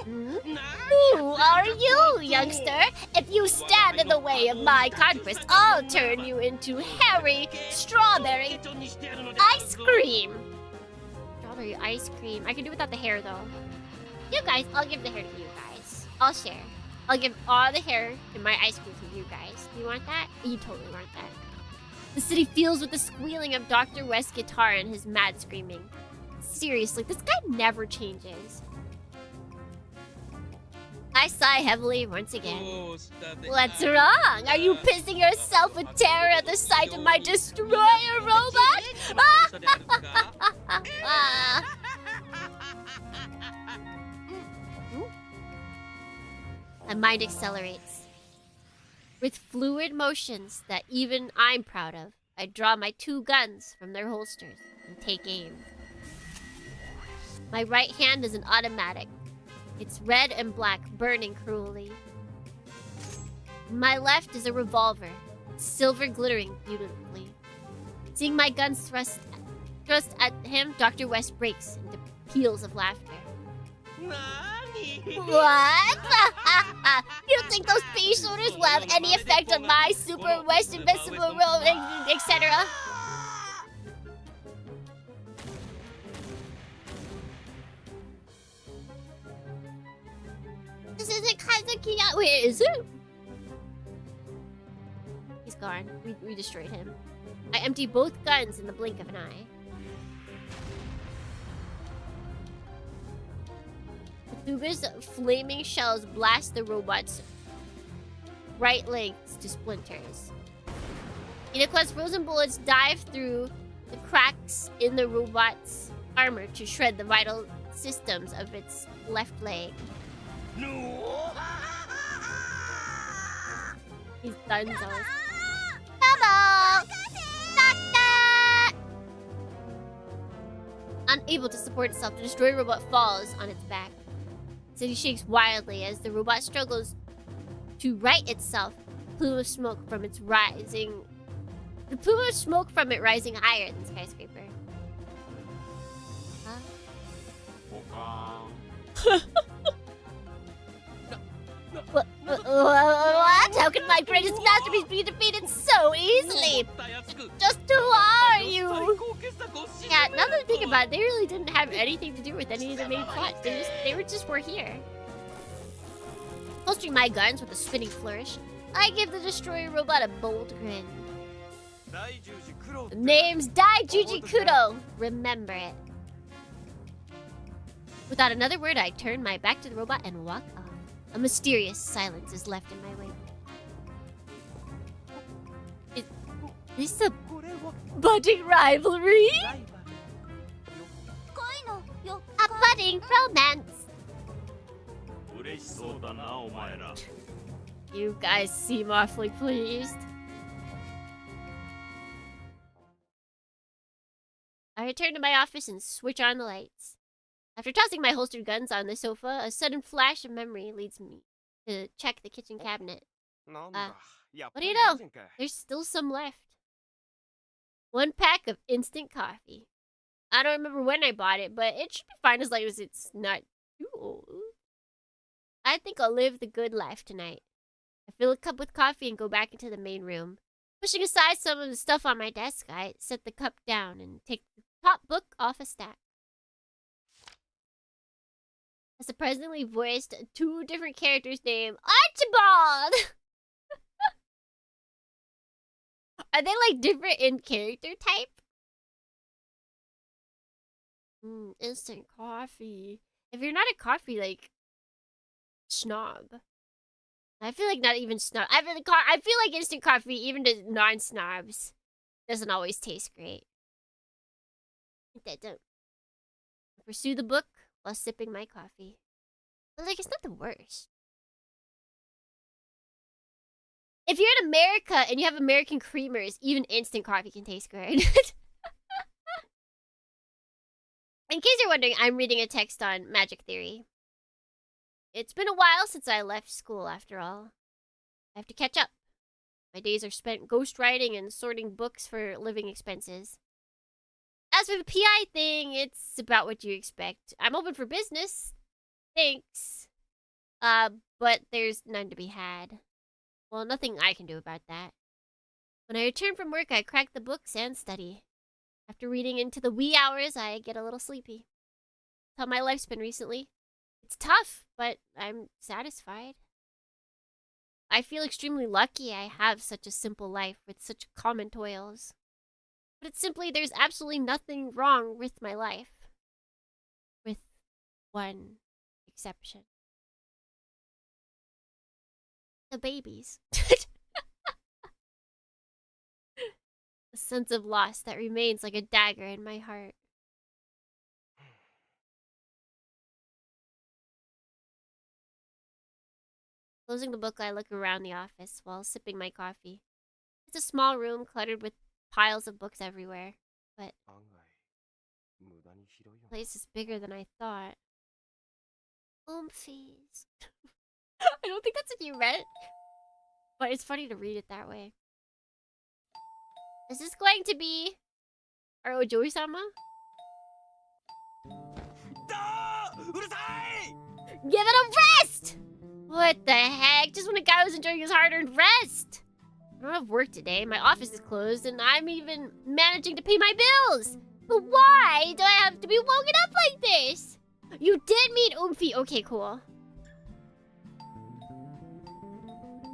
Who are you, youngster? If you stand in the way of my conquest, I'll turn you into hairy strawberry ice cream. Strawberry ice cream. I can do without the hair, though. You guys, I'll give the hair to you guys. I'll share. I'll give all the hair and my ice cream to you guys. You want that? You totally want that. The city fills with the squealing of Dr. West's guitar and his mad screaming. Seriously, this guy never changes. I sigh heavily once again. What's wrong? Are you pissing yourself with terror at the sight of my destroyer robot? My mind accelerates. With fluid motions that even I'm proud of, I draw my 2 guns from their holsters and take aim. My right hand is an automatic. It's red and black, burning cruelly. My left is a revolver, silver glittering beautifully. Seeing my guns thrust at him, Dr. West breaks into peals of laughter. What? You don't think those pea shooters will have any effect on my super West invincible robe, etc.? This isn't Kazuki. Where is it? He's gone. We destroyed him. I empty both guns in the blink of an eye. Thuga's flaming shells blast the robot's right legs to splinters. Inaqua's frozen bullets dive through the cracks in the robot's armor to shred the vital systems of its left leg. He's done so. Hello! Doctor! Unable to support itself, the destroyer robot falls on its back. The city shakes wildly as the robot struggles to right itself. The plume of smoke from it rising higher than the skyscraper. Huh? What? How can my greatest masterpiece be defeated so easily? Just who are you? Yeah, now that I think about it, they really didn't have anything to do with any of the main plots. They were here. Holstering my guns with a spinning flourish, I give the destroyer robot a bold grin. The name's Daijuji Kudo. Remember it. Without another word, I turn my back to the robot and walk off. A mysterious silence is left in my wake. Is this a budding rivalry? A budding romance! You guys seem awfully pleased. I return to my office and switch on the lights. After tossing my holstered guns on the sofa, a sudden flash of memory leads me to check the kitchen cabinet. What do you know? There's still some left. 1 pack of instant coffee. I don't remember when I bought it, but it should be fine as long as it's not too old. I think I'll live the good life tonight. I fill a cup with coffee and go back into the main room. Pushing aside some of the stuff on my desk, I set the cup down and take the top book off a stack. A surprisingly voiced 2 different characters named Archibald! Are they like different in character type? Instant coffee. If you're not a coffee like snob, I feel like not even snob. I feel like instant coffee, even to non-snobs, doesn't always taste great. Pursue the book while sipping my coffee. But like, it's not the worst. If you're in America and you have American creamers, even instant coffee can taste good. In case you're wondering, I'm reading a text on Magic Theory. It's been a while since I left school, after all. I have to catch up. My days are spent ghostwriting and sorting books for living expenses. As for the PI thing, it's about what you expect. I'm open for business. Thanks. But there's none to be had. Well, nothing I can do about that. When I return from work, I crack the books and study. After reading into the wee hours, I get a little sleepy. That's how my life's been recently. It's tough, but I'm satisfied. I feel extremely lucky I have such a simple life with such common toils. But it's simply there's absolutely nothing wrong with my life. With one exception. The babies. A sense of loss that remains like a dagger in my heart. Closing the book, I look around the office while sipping my coffee. It's a small room cluttered with piles of books everywhere, but the place is bigger than I thought. Oomfies. I don't think that's what you meant, but it's funny to read it that way. Is this going to be our Ojoi-sama? Give it a rest! What the heck? Just when a guy was enjoying his hard-earned rest! I don't have work today, my office is closed, and I'm even managing to pay my bills! But why do I have to be woken up like this? You did meet Oomphy. Okay, cool.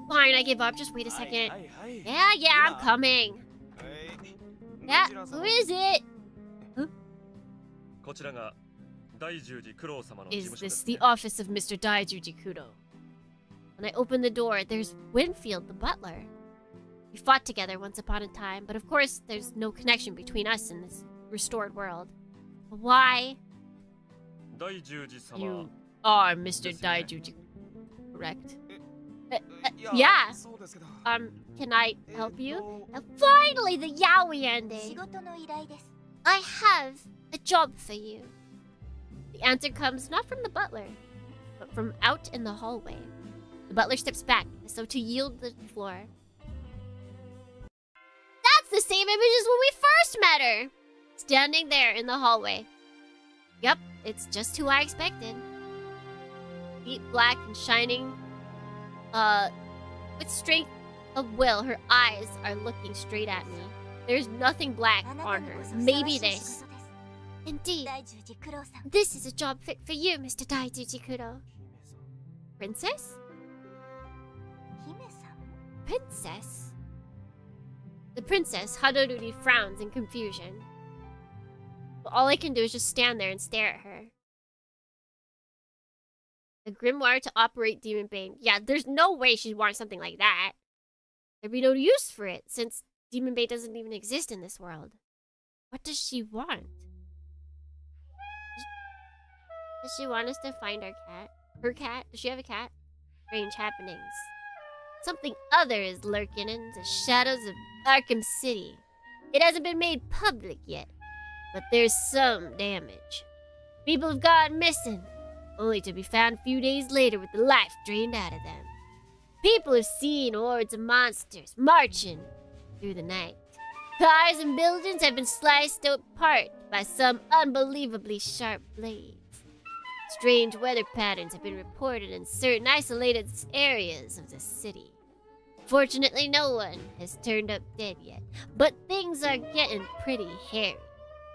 Fine, I give up. Just wait a second. Yeah, I'm coming. Yeah, who is it? Huh? Is this the office of Mr. Daijuji Kudo? When I open the door, there's Winfield, the butler. We fought together once upon a time, but of course there's no connection between us in this restored world. Why? You are Mr. Daijuji, correct? Yeah. Can I help you? Finally, the yaoi ending. I have a job for you. The answer comes not from the butler, but from out in the hallway. The butler steps back, as though to yield the floor. That's the same image as when we first met her! Standing there in the hallway. Yep, it's just who I expected. Deep black and shining. With strength of will, her eyes are looking straight at me. There's nothing black on her. Maybe this. Indeed, this is a job fit for you, Mr. Daijuji Kudo. Princess? Princess? The princess, Hadoruri, frowns in confusion. But all I can do is just stand there and stare at her. A grimoire to operate Demonbane. Yeah, there's no way she'd want something like that. There'd be no use for it, since Demonbane doesn't even exist in this world. What does she want? Does she want us to find our cat? Her cat? Does she have a cat? Strange happenings. Something other is lurking in the shadows of Arkham City. It hasn't been made public yet, but there's some damage. People have gone missing, only to be found a few days later with the life drained out of them. People have seen hordes of monsters marching through the night. Cars and buildings have been sliced apart by some unbelievably sharp blades. Strange weather patterns have been reported in certain isolated areas of the city. Fortunately, no one has turned up dead yet, but things are getting pretty hairy.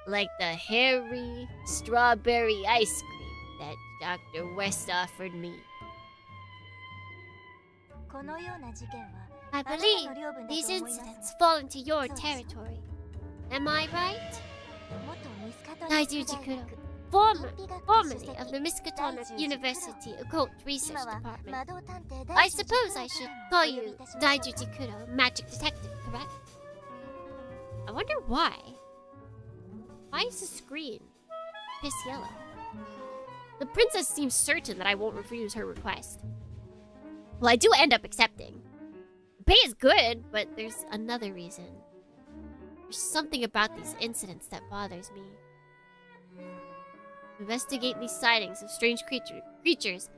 Like the hairy strawberry ice cream that Dr. West offered me. I believe these incidents fall into your territory. Am I right? Daijuji Kudo, formerly of the Miskatonic University Occult Research Department. I suppose I should call you Daijuji Kudo, Magic Detective, correct? I wonder why. Why is the screen piss yellow? The princess seems certain that I won't refuse her request. Well, I do end up accepting. The pay is good, but there's another reason. There's something about these incidents that bothers me. Investigate these sightings of strange creatures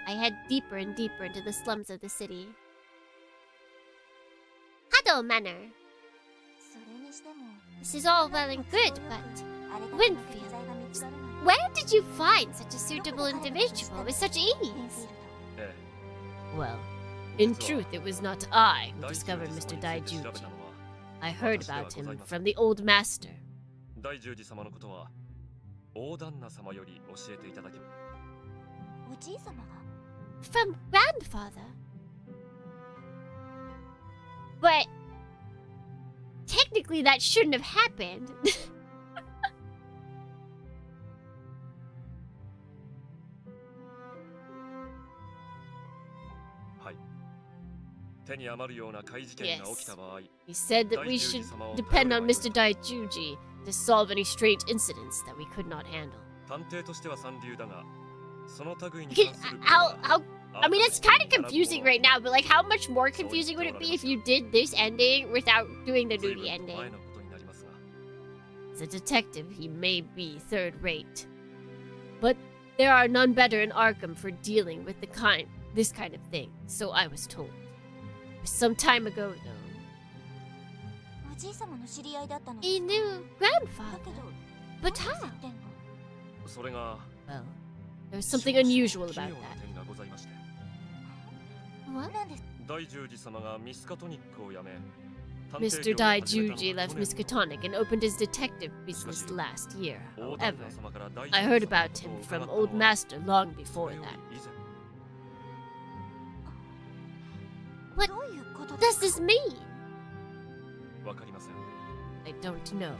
I head deeper and deeper into the slums of the city. Hado Manor. This is all well and good, but Winfield, where did you find such a suitable individual with such ease? Well, in truth, it was not I who discovered Mr. Daijuji. I heard about him from the old master. From grandfather? But technically that shouldn't have happened. Yes. He said that we should depend on Mr. Daijuji to solve any strange incidents that we could not handle. I mean, it's kind of confusing right now, but like, how much more confusing would it be if you did this ending without doing the newbie ending? As a detective, he may be third-rate, but there are none better in Arkham for dealing with this kind of thing, so I was told. Some time ago, though. He knew grandfather, but how? Well, there was something unusual about that. What? Mr. Daijuji left Miskatonic and opened his detective business last year. However, I heard about him from Old Master long before that. What does this mean? I don't know.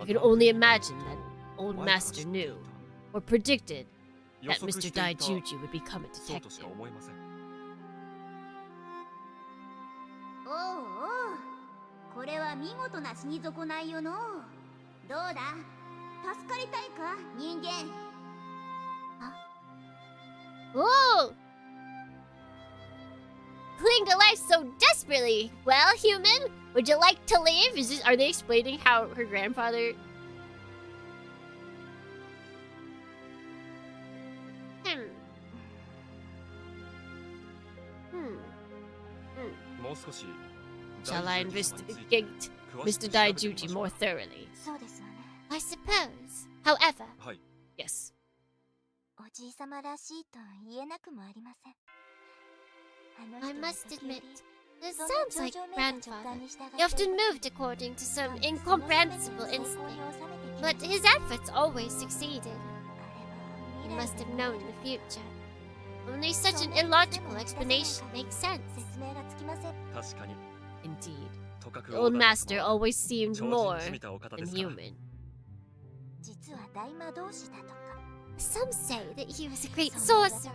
I can only imagine that Old Master knew, or predicted, that Mr. Daijuji would become a detective. Oh! Cling to life so desperately. Well, human, would you like to live? Are they explaining how her grandfather... Shall I investigate Mr. Daijuji more thoroughly? I suppose. However... Yes. I must admit, this sounds like grandfather. He often moved according to some incomprehensible instinct, but his efforts always succeeded. He must have known the future. Only such an illogical explanation makes sense. Indeed, the old master always seemed more than human. Some say that he was a great sorcerer.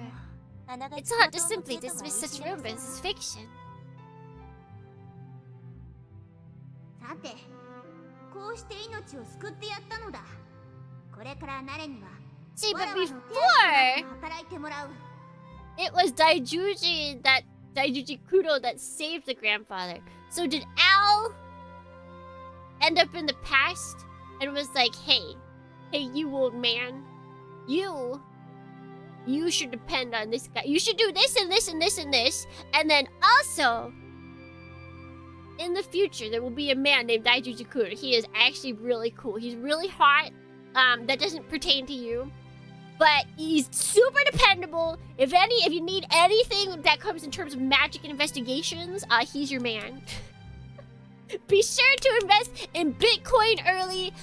It's hard to simply dismiss such rumors as fiction. See, but before, it was Daijuji Kudo that saved the grandfather. So did Al end up in the past and was like, hey, you old man, you should depend on this guy. You should do this and this and this and this. And then also, in the future, there will be a man named Daijuji Kudo. He is actually really cool. He's really hot. That doesn't pertain to you. But he's super dependable. If you need anything that comes in terms of magic and investigations, he's your man. Be sure to invest in Bitcoin early.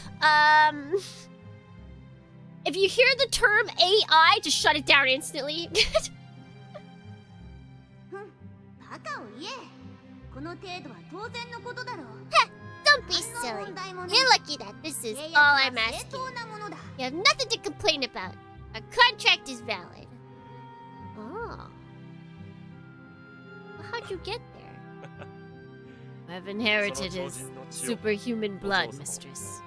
If you hear the term AI, just shut it down instantly. Don't be silly. You're lucky that this is all I'm asking. You have nothing to complain about. Our contract is valid. Oh. Well, how'd you get there? I've inherited his superhuman blood, mistress.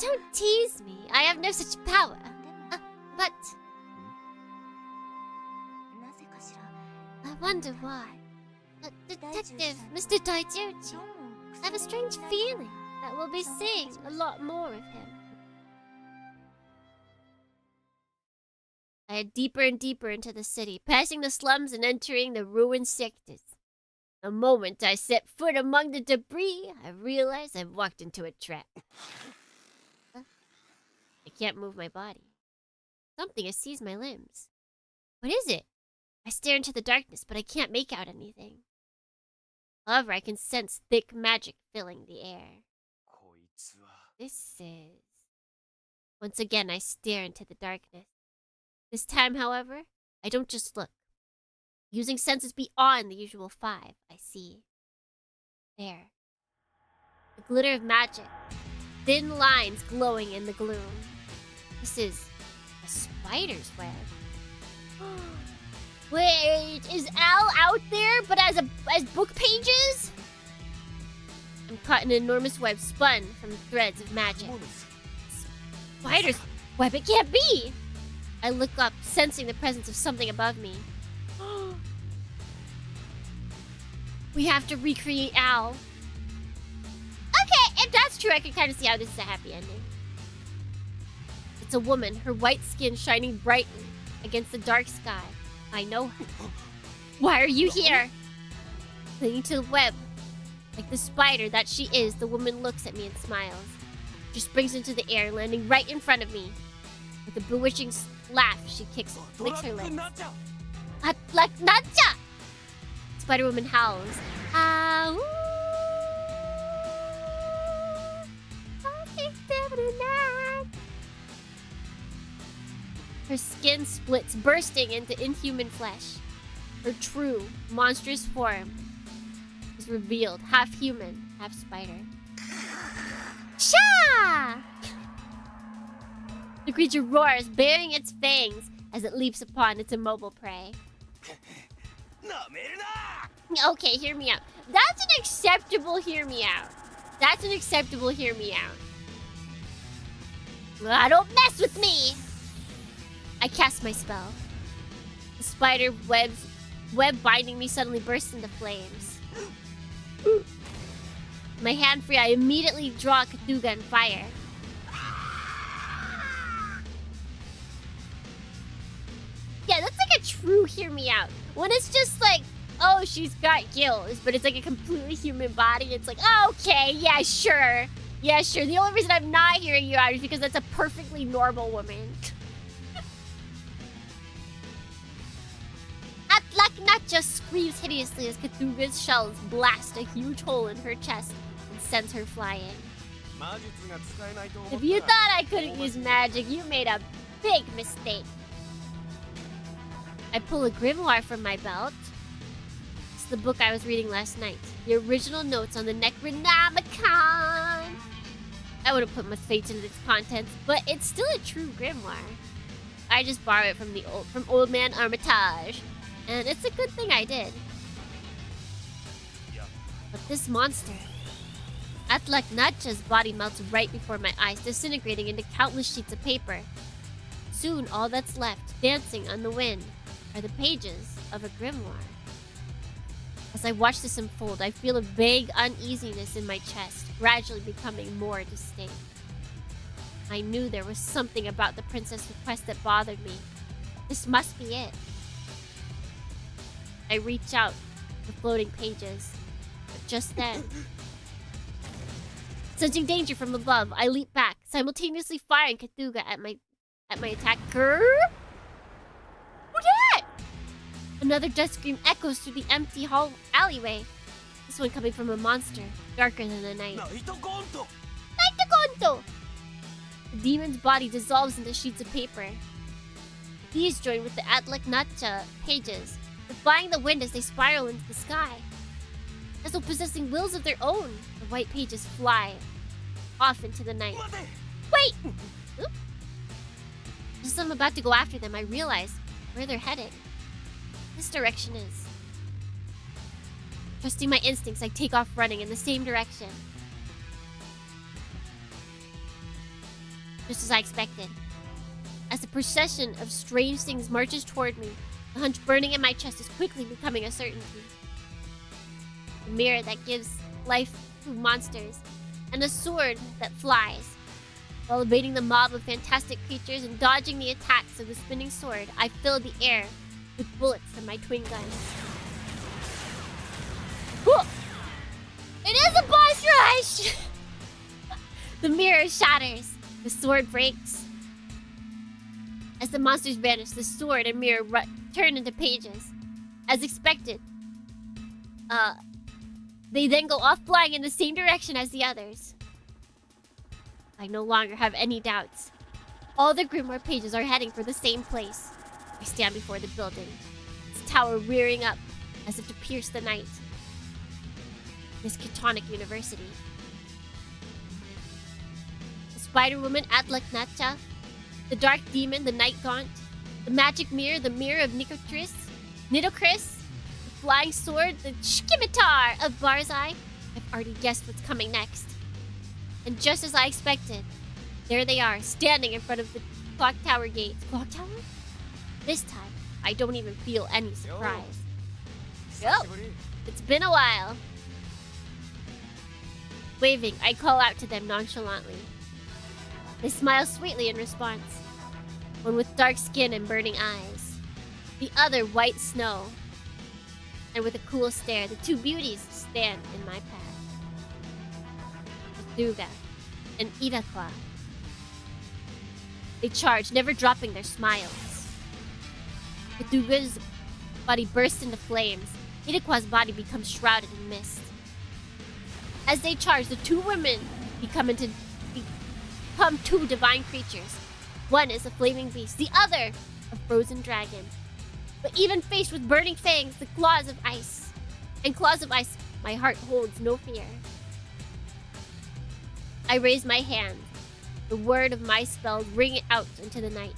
Don't tease me. I have no such power. But... I wonder why. Detective Mr. Daijuji, I have a strange feeling that we'll be seeing a lot more of him. I head deeper and deeper into the city, passing the slums and entering the ruined sectors. The moment I set foot among the debris, I realize I've walked into a trap. I can't move my body. Something has seized my limbs. What is it? I stare into the darkness, but I can't make out anything. However, I can sense thick magic filling the air. This is... Once again, I stare into the darkness. This time, however, I don't just look. Using senses beyond the usual 5, I see. There. The glitter of magic. Thin lines glowing in the gloom. This is a spider's web. Wait, is Al out there but as book pages? I'm caught in an enormous web spun from the threads of magic. Spider's web, it can't be! I look up, sensing the presence of something above me. We have to recreate Al. Okay, if that's true, I can kind of see how this is a happy ending. It's a woman, her white skin shining brightly against the dark sky. I know her. Why are you here? Clinging to the web. Like the spider that she is, the woman looks at me and smiles. She springs into the air, landing right in front of me. With a bewitching laugh, she licks her lips. Like Nacha! Spider Woman howls. Her skin splits, bursting into inhuman flesh. Her true, monstrous form is revealed, half human, half spider. Sha! The creature roars, baring its fangs as it leaps upon its immobile prey. Okay, hear me out. That's an acceptable hear me out. That's an acceptable hear me out. Don't mess with me! I cast my spell. The spider web binding me suddenly bursts into flames. My hand free, I immediately draw Cthulhu and fire. Yeah, that's like a true hear me out. When it's just like, oh, she's got gills, but it's like a completely human body. It's like, oh, okay, yeah, sure. Yeah, sure. The only reason I'm not hearing you out is because that's a perfectly normal woman. Atlaknat just screams hideously as Cthulhu's shells blast a huge hole in her chest and sends her flying. If you thought I couldn't use magic, you made a big mistake. I pull a grimoire from my belt. It's the book I was reading last night. The original notes on the Necronomicon. I wouldn't put much faith into its contents, but it's still a true grimoire. I just borrowed it from Old Man Armitage, and it's a good thing I did. But this monster, Atlaknatcha's body melts right before my eyes, disintegrating into countless sheets of paper. Soon, all that's left, dancing on the wind, are the pages of a grimoire. As I watch this unfold, I feel a vague uneasiness in my chest, gradually becoming more distinct. I knew there was something about the princess' request that bothered me. This must be it. I reach out the floating pages, but just then, sensing danger from above, I leap back, simultaneously firing Cthulhu at my attacker. Who's that? Another death scream echoes through the empty hall alleyway. This one coming from a monster, darker than the night. Naitakonto! The demon's body dissolves into sheets of paper. These join with the Atlaknatcha pages, defying the wind as they spiral into the sky. As though possessing wills of their own, the white pages fly off into the night. Wait! Oop. Just as I'm about to go after them, I realize where they're headed. This direction is. Trusting my instincts, I take off running in the same direction. Just as I expected. As the procession of strange things marches toward me, the hunch burning in my chest is quickly becoming a certainty. A mirror that gives life to monsters, and a sword that flies. While evading the mob of fantastic creatures and dodging the attacks of the spinning sword, I filled the air with bullets from my twin guns. Whoa! It is a boss rush! The mirror shatters. The sword breaks. As the monsters vanish, the sword and mirror turn into pages. As expected. They then go off flying in the same direction as the others. I no longer have any doubts. All the grimoire pages are heading for the same place. I stand before the building, its tower rearing up as if to pierce the night. Miskatonic University. The Spider Woman at Laknacha, the Dark Demon, the Night Gaunt, the Magic Mirror, the Mirror of Nitocris, the Flying Sword, the Scimitar of Barzai. I've already guessed what's coming next. And just as I expected, there they are, standing in front of the clock tower gate. Clock tower? This time, I don't even feel any surprise. Yo! It's been a while. Waving, I call out to them nonchalantly. They smile sweetly in response. One with dark skin and burning eyes. The other white snow. And with a cool stare, the two beauties stand in my path. Duga and Irakwa. They charge, never dropping their smiles. Duga's body bursts into flames. Irakwa's body becomes shrouded in mist. As they charge, the two women become two divine creatures. One is a flaming beast, the other a frozen dragon. But even faced with burning fangs, the claws of ice, my heart holds no fear. I raise my hand, the word of my spell ring out into the night.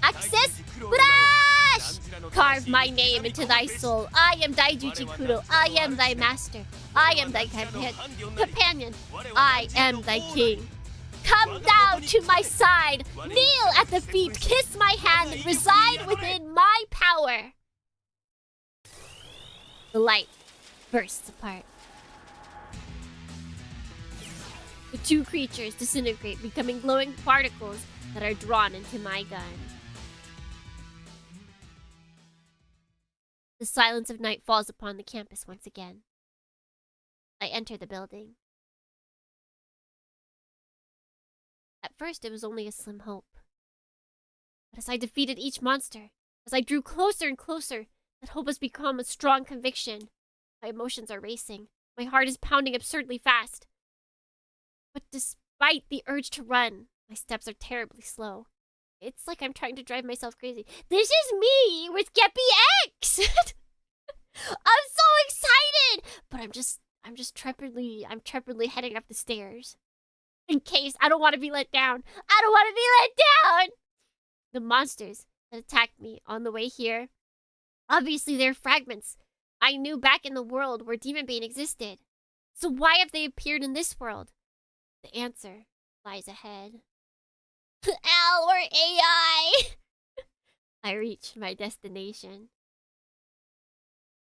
Access Flash! Carve my name into thy soul. I am Daijuchi Kuro. I am thy master. I am thy companion. I am thy king. Come down to my side. Kneel at the feet. Kiss my hand and reside within my power. The light bursts apart. The two creatures disintegrate, becoming glowing particles that are drawn into my gun. The silence of night falls upon the campus once again. I enter the building. At first, it was only a slim hope. But as I defeated each monster, as I drew closer and closer, that hope has become a strong conviction. My emotions are racing. My heart is pounding absurdly fast. But despite the urge to run, my steps are terribly slow. It's like I'm trying to drive myself crazy. This is me with Geppy X! I'm so excited! But I'm just trepidly heading up the stairs. In case I don't want to be let down. I don't want to be let down! The monsters that attacked me on the way here, obviously they're fragments I knew back in the world where Demonbane existed. So why have they appeared in this world? The answer lies ahead. Al or AI! I reach my destination.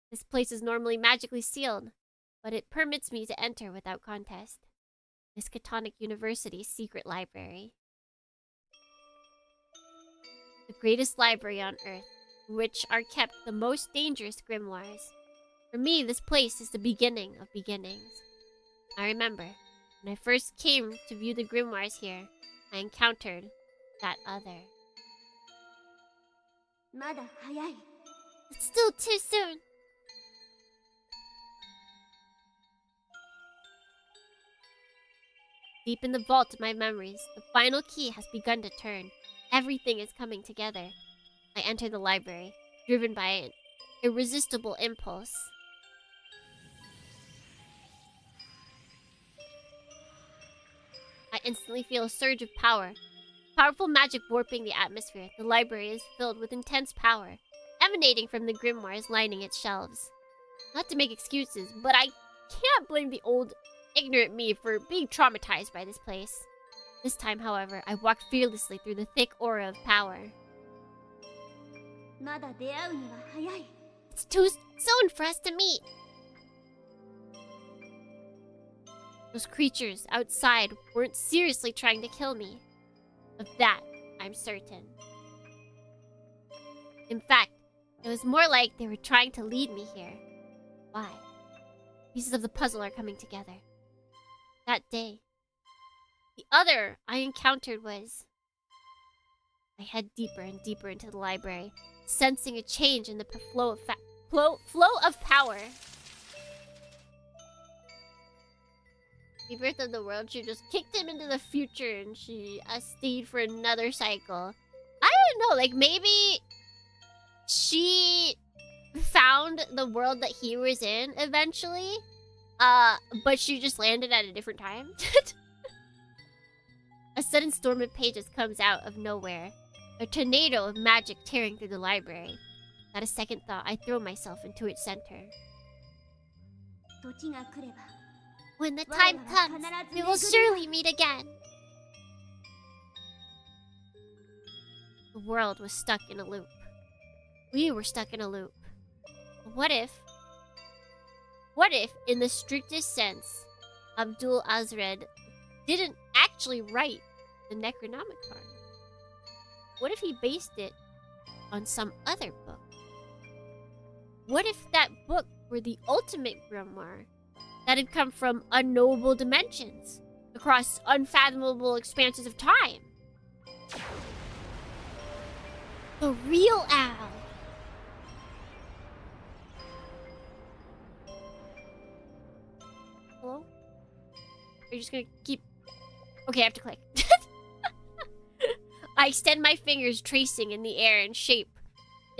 This place is normally magically sealed, but it permits me to enter without contest. Miskatonic University's secret library. The greatest library on Earth, in which are kept the most dangerous grimoires. For me, this place is the beginning of beginnings. I remember, when I first came to view the grimoires here, I encountered that other. It's still too soon. Deep in the vault of my memories, the final key has begun to turn. Everything is coming together. I enter the library, driven by an irresistible impulse. I instantly feel a surge of power. Powerful magic warping the atmosphere. The library is filled with intense power, emanating from the grimoires lining its shelves. Not to make excuses, but I can't blame the old, ignorant me for being traumatized by this place. This time, however, I walk fearlessly through the thick aura of power. It's too soon for us to meet. Those creatures outside weren't seriously trying to kill me. Of that, I'm certain. In fact, it was more like they were trying to lead me here. Why? Pieces of the puzzle are coming together. That day, the other I encountered was... I head deeper and deeper into the library, sensing a change in the flow of power. Rebirth of the world, she just kicked him into the future and she stayed for another cycle. I don't know, like maybe she found the world that he was in eventually, but she just landed at a different time. A sudden storm of pages comes out of nowhere. A tornado of magic tearing through the library. Not a second thought, I throw myself into its center. When the time comes, we will surely meet again. The world was stuck in a loop. We were stuck in a loop. What if, in the strictest sense, Abdul Azred didn't actually write the Necronomicon? What if he based it on some other book? What if that book were the ultimate grimoire that had come from unknowable dimensions across unfathomable expanses of time? The real Al. Hello? Are you just gonna keep... Okay, I have to click. I extend my fingers, tracing in the air in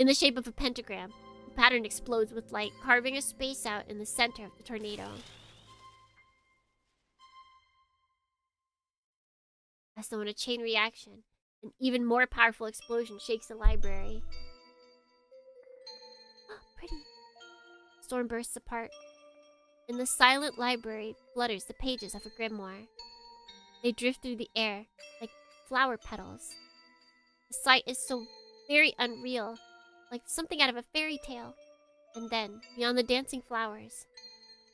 the shape of a pentagram. The pattern explodes with light, carving a space out in the center of the tornado. As though in a chain reaction, an even more powerful explosion shakes the library. Pretty. Storm bursts apart. In the silent library flutters the pages of a grimoire. They drift through the air like flower petals. The sight is so very unreal, like something out of a fairy tale. And then, beyond the dancing flowers,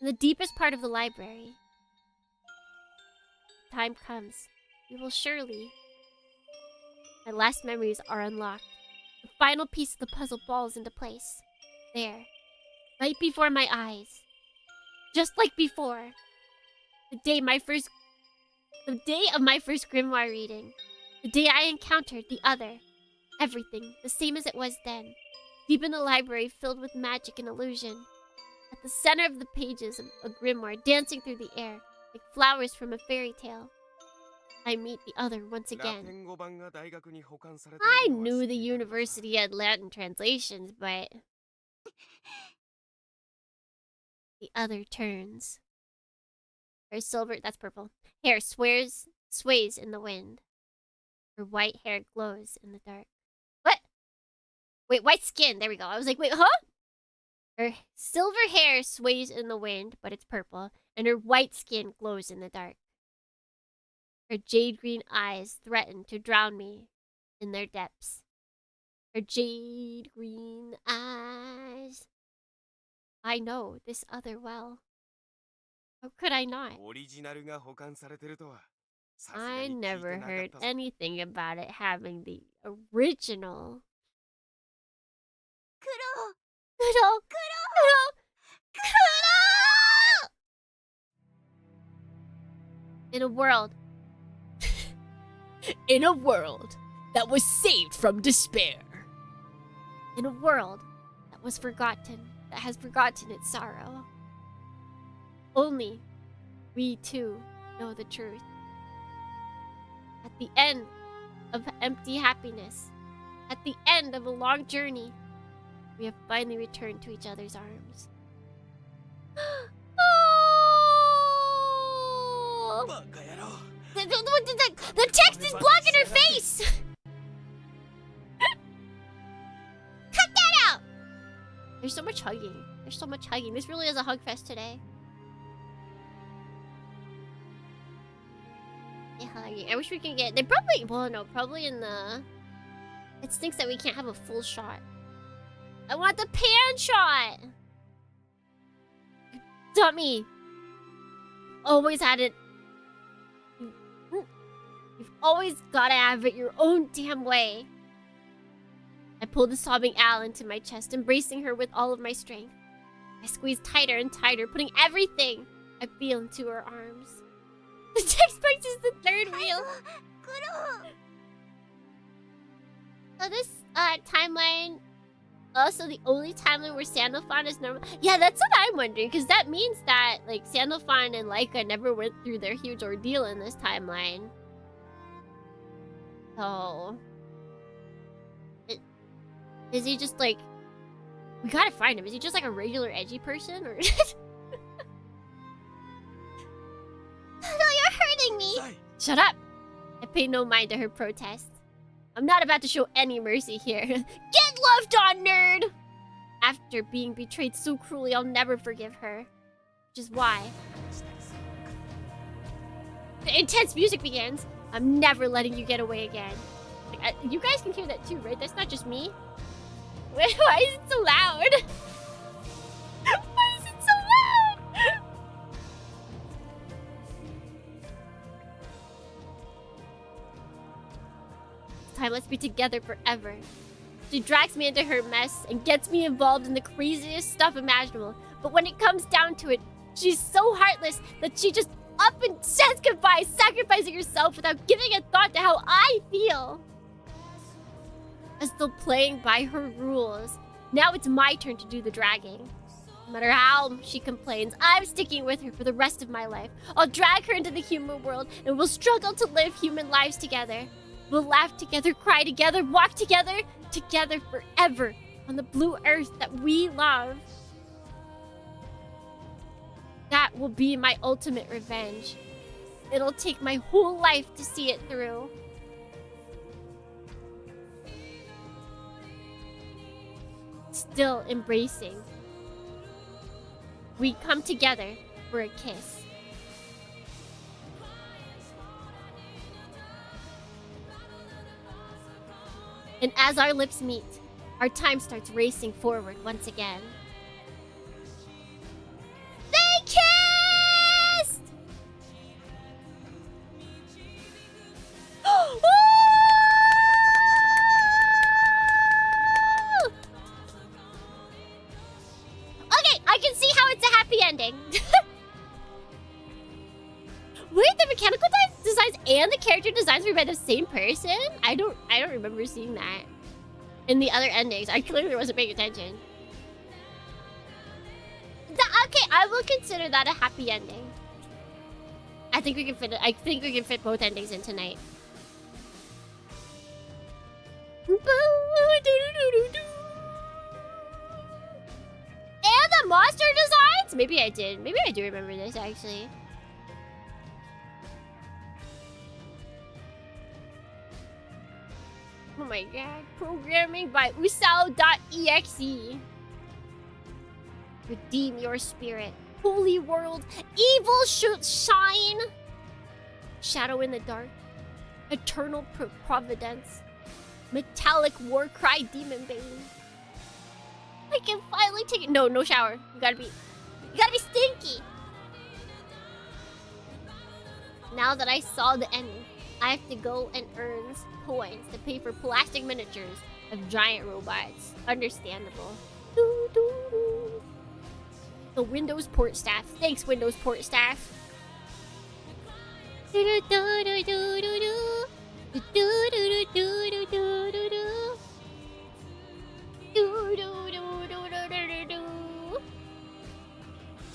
in the deepest part of the library, time comes. We will surely... My last memories are unlocked. The final piece of the puzzle falls into place. There, right before my eyes. Just like before. The day of my first grimoire reading. The day I encountered the other. Everything, the same as it was then. Deep in the library, filled with magic and illusion. At the center of the pages, a grimoire dancing through the air, like flowers from a fairy tale. I meet the other once again. I knew the university had Latin translations, but... The other turns. Her silver... That's purple. Hair sways in the wind. Her white hair glows in the dark. What? Wait, white skin. There we go. I was like, wait, huh? Her silver hair sways in the wind, but it's purple. And her white skin glows in the dark. Her jade green eyes threaten to drown me in their depths. Her jade green eyes. I know this other well. How could I not? I never heard anything about it having the original. Kuro! In a world that was saved from despair. In a world that was forgotten, that has forgotten its sorrow. Only we two know the truth. At the end of empty happiness, at the end of a long journey, we have finally returned to each other's arms. Oh! The text is blocking her face! Cut that out! There's so much hugging. There's so much hugging. This really is a hug fest today. Yeah, hugging. I wish we could get... They probably... Well, no, probably in the... It stinks that we can't have a full shot. I want the pan shot! Dummy! always had it. You've always gotta have it your own damn way. I pulled the sobbing Al into my chest, embracing her with all of my strength. I squeezed tighter and tighter, putting everything I feel into her arms. The textbook is the third wheel. So this timeline, also the only timeline where Sandalphon is normal. Yeah, that's what I'm wondering, because that means that like Sandalphon and Laika never went through their huge ordeal in this timeline. So, is he just like? We gotta find him. Is he just like a regular edgy person, or? No, you're hurting me. Shut up. I paid no mind to her protests. I'm not about to show any mercy here. Get loved on, nerd! After being betrayed so cruelly, I'll never forgive her. Which is why the intense music begins. I'm never letting you get away again. Like, you guys can hear that too, right? That's not just me. Wait, why is it so loud? Why is it so loud? This time, let's be together forever. She drags me into her mess and gets me involved in the craziest stuff imaginable. But when it comes down to it, she's so heartless that she just up and says goodbye, sacrificing herself without giving a thought to how I feel. As though playing by her rules. Now it's my turn to do the dragging. No matter how she complains, I'm sticking with her for the rest of my life. I'll drag her into the human world and we'll struggle to live human lives together. We'll laugh together, cry together, walk together, together forever on the blue earth that we love. That will be my ultimate revenge. It'll take my whole life to see it through. Still embracing. We come together for a kiss. And as our lips meet, our time starts racing forward once again. They kissed! Okay, I can see how it's a happy ending. Wait, the mechanical designs and the character designs were by the same person? I don't remember seeing that in the other endings. I clearly wasn't paying attention. Okay, I will consider that a happy ending. I think we can fit it. I think we can fit both endings in tonight. And the monster designs? Maybe I did. Maybe I do remember this actually. Oh my god. Programming by usao.exe. Redeem your spirit. Holy world. Evil should shine. Shadow in the dark. Eternal providence. Metallic war cry Demonbane. I can finally take it. No shower. You gotta be stinky. Now that I saw the ending, I have to go and earn coins to pay for plastic miniatures of giant robots. Understandable. The Windows port staff. Thanks, Windows port staff. This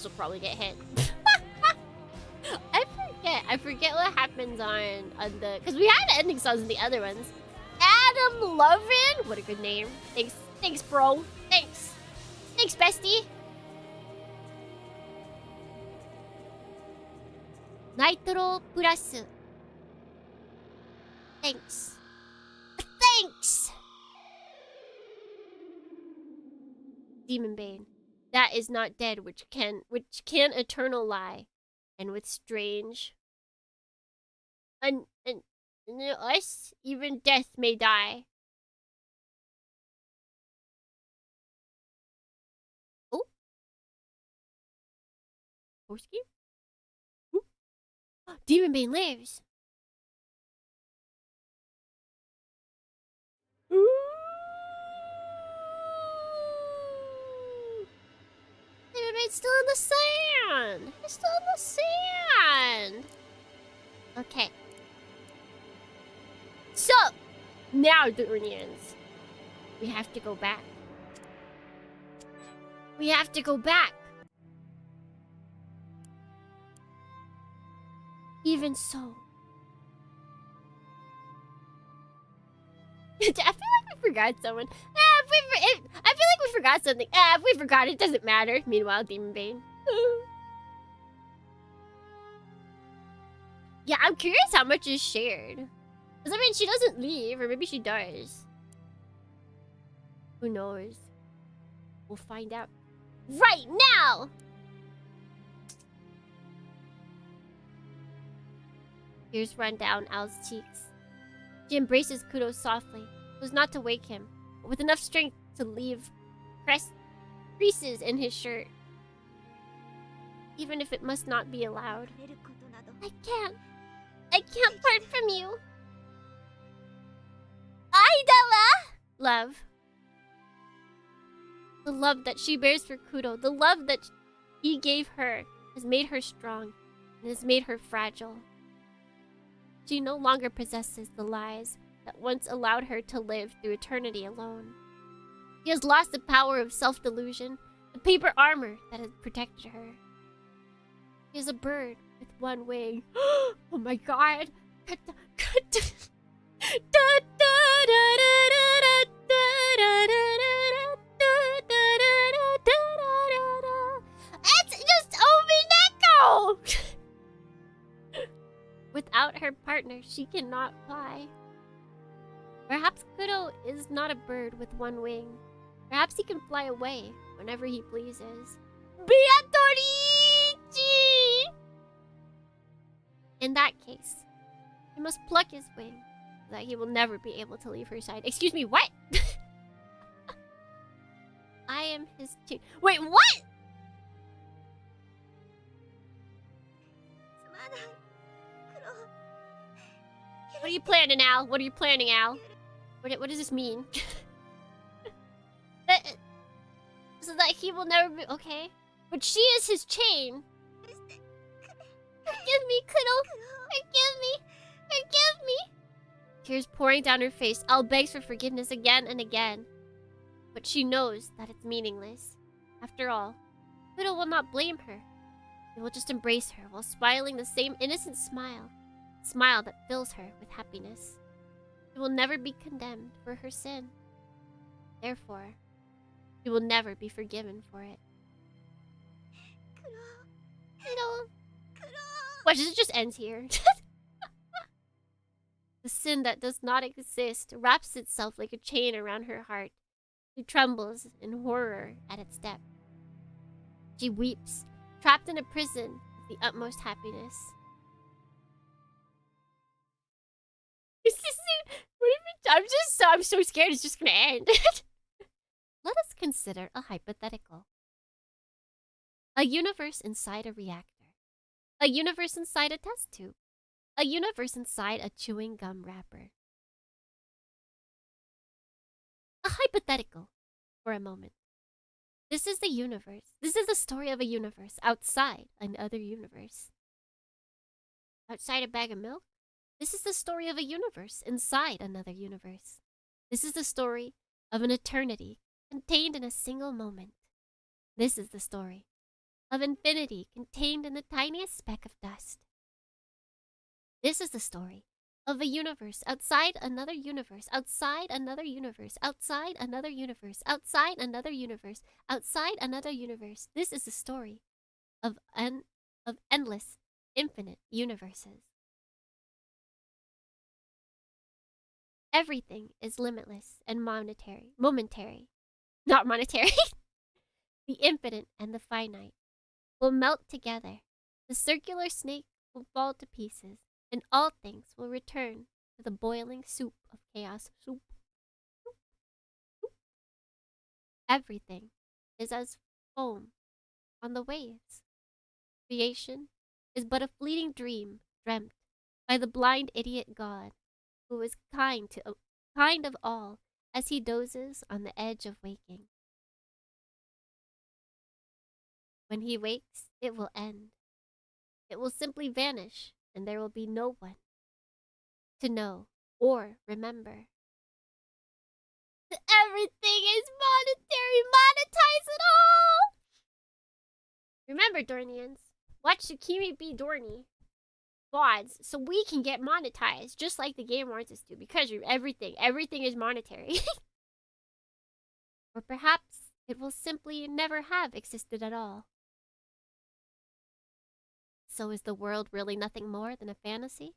will probably get hit. I forget what happens on the, because we had ending songs in the other ones. Adam Lovin, what a good name. Thanks, bro. Thanks, bestie. Nitro Plus. Thanks. Demonbane. That is not dead, which can eternal lie, and with strange. And us, even death may die. Oh, Horsky? Demonbane lives. Ooh. Demonbane's still in the sand. He's still in the sand. Okay. So, now the Urnians. We have to go back. We have to go back. Even so. I feel like we forgot someone. I feel like we forgot something. If we forgot, it doesn't matter. Meanwhile, Demonbane. Yeah, I'm curious how much is shared. Because, I mean, she doesn't leave, or maybe she does. Who knows? We'll find out right now! Tears run down Al's cheeks. She embraces Kudo softly, so as not to wake him, but with enough strength to leave creases in his shirt. Even if it must not be allowed. I can't part from you. Aidala! Love. The love that she bears for Kudo, the love that he gave her, has made her strong and has made her fragile. She no longer possesses the lies that once allowed her to live through eternity alone. She has lost the power of self-delusion, the paper armor that had protected her. She is a bird with one wing. Oh my god! It's just Omineko! Without her partner, she cannot fly. Perhaps Kudo is not a bird with one wing. Perhaps he can fly away whenever he pleases. Beatorici! In that case, he must pluck his wing so that he will never be able to leave her side. Excuse me, what? I am his too. Wait, what? What are you planning, Al? What are you planning, Al? What does this mean? So that he will never be... Okay. But she is his chain. Forgive me, Kudo. Forgive me. Forgive me. Tears pouring down her face, Al begs for forgiveness again and again. But she knows that it's meaningless. After all, Kudo will not blame her. He will just embrace her while smiling the same innocent smile. Smile that fills her with happiness. She will never be condemned for her sin. Therefore, she will never be forgiven for it. Kudo. What, does it just end here? The sin that does not exist wraps itself like a chain around her heart. She trembles in horror at its depth. She weeps, trapped in a prison of the utmost happiness. I'm so scared it's just gonna end. Let us consider a hypothetical. A universe inside a reactor. A universe inside a test tube. A universe inside a chewing gum wrapper. A hypothetical for a moment. This is the universe. This is the story of a universe outside another universe. Outside a bag of milk? This is the story of a universe inside another universe. This is the story of an eternity contained in a single moment. This is the story of infinity contained in the tiniest speck of dust. This is the story of a universe outside another universe, outside another universe, outside another universe, outside another universe, outside another universe. This is the story of endless, infinite universes. Everything is limitless and momentary. Not monetary. The infinite and the finite will melt together. The circular snake will fall to pieces, and all things will return to the boiling soup of chaos. Soup. Everything is as foam on the waves. Creation is but a fleeting dream dreamt by the blind idiot god, who is kind of all as he dozes on the edge of waking. When he wakes, it will end. It will simply vanish, and there will be no one to know or remember. Everything is monetary. Monetize it all! Remember, Dornians, watch Tsukimi be Dorny VODs so we can get monetized, just like the game wants us to, because everything is monetary. Or perhaps it will simply never have existed at all. So is the world really nothing more than a fantasy?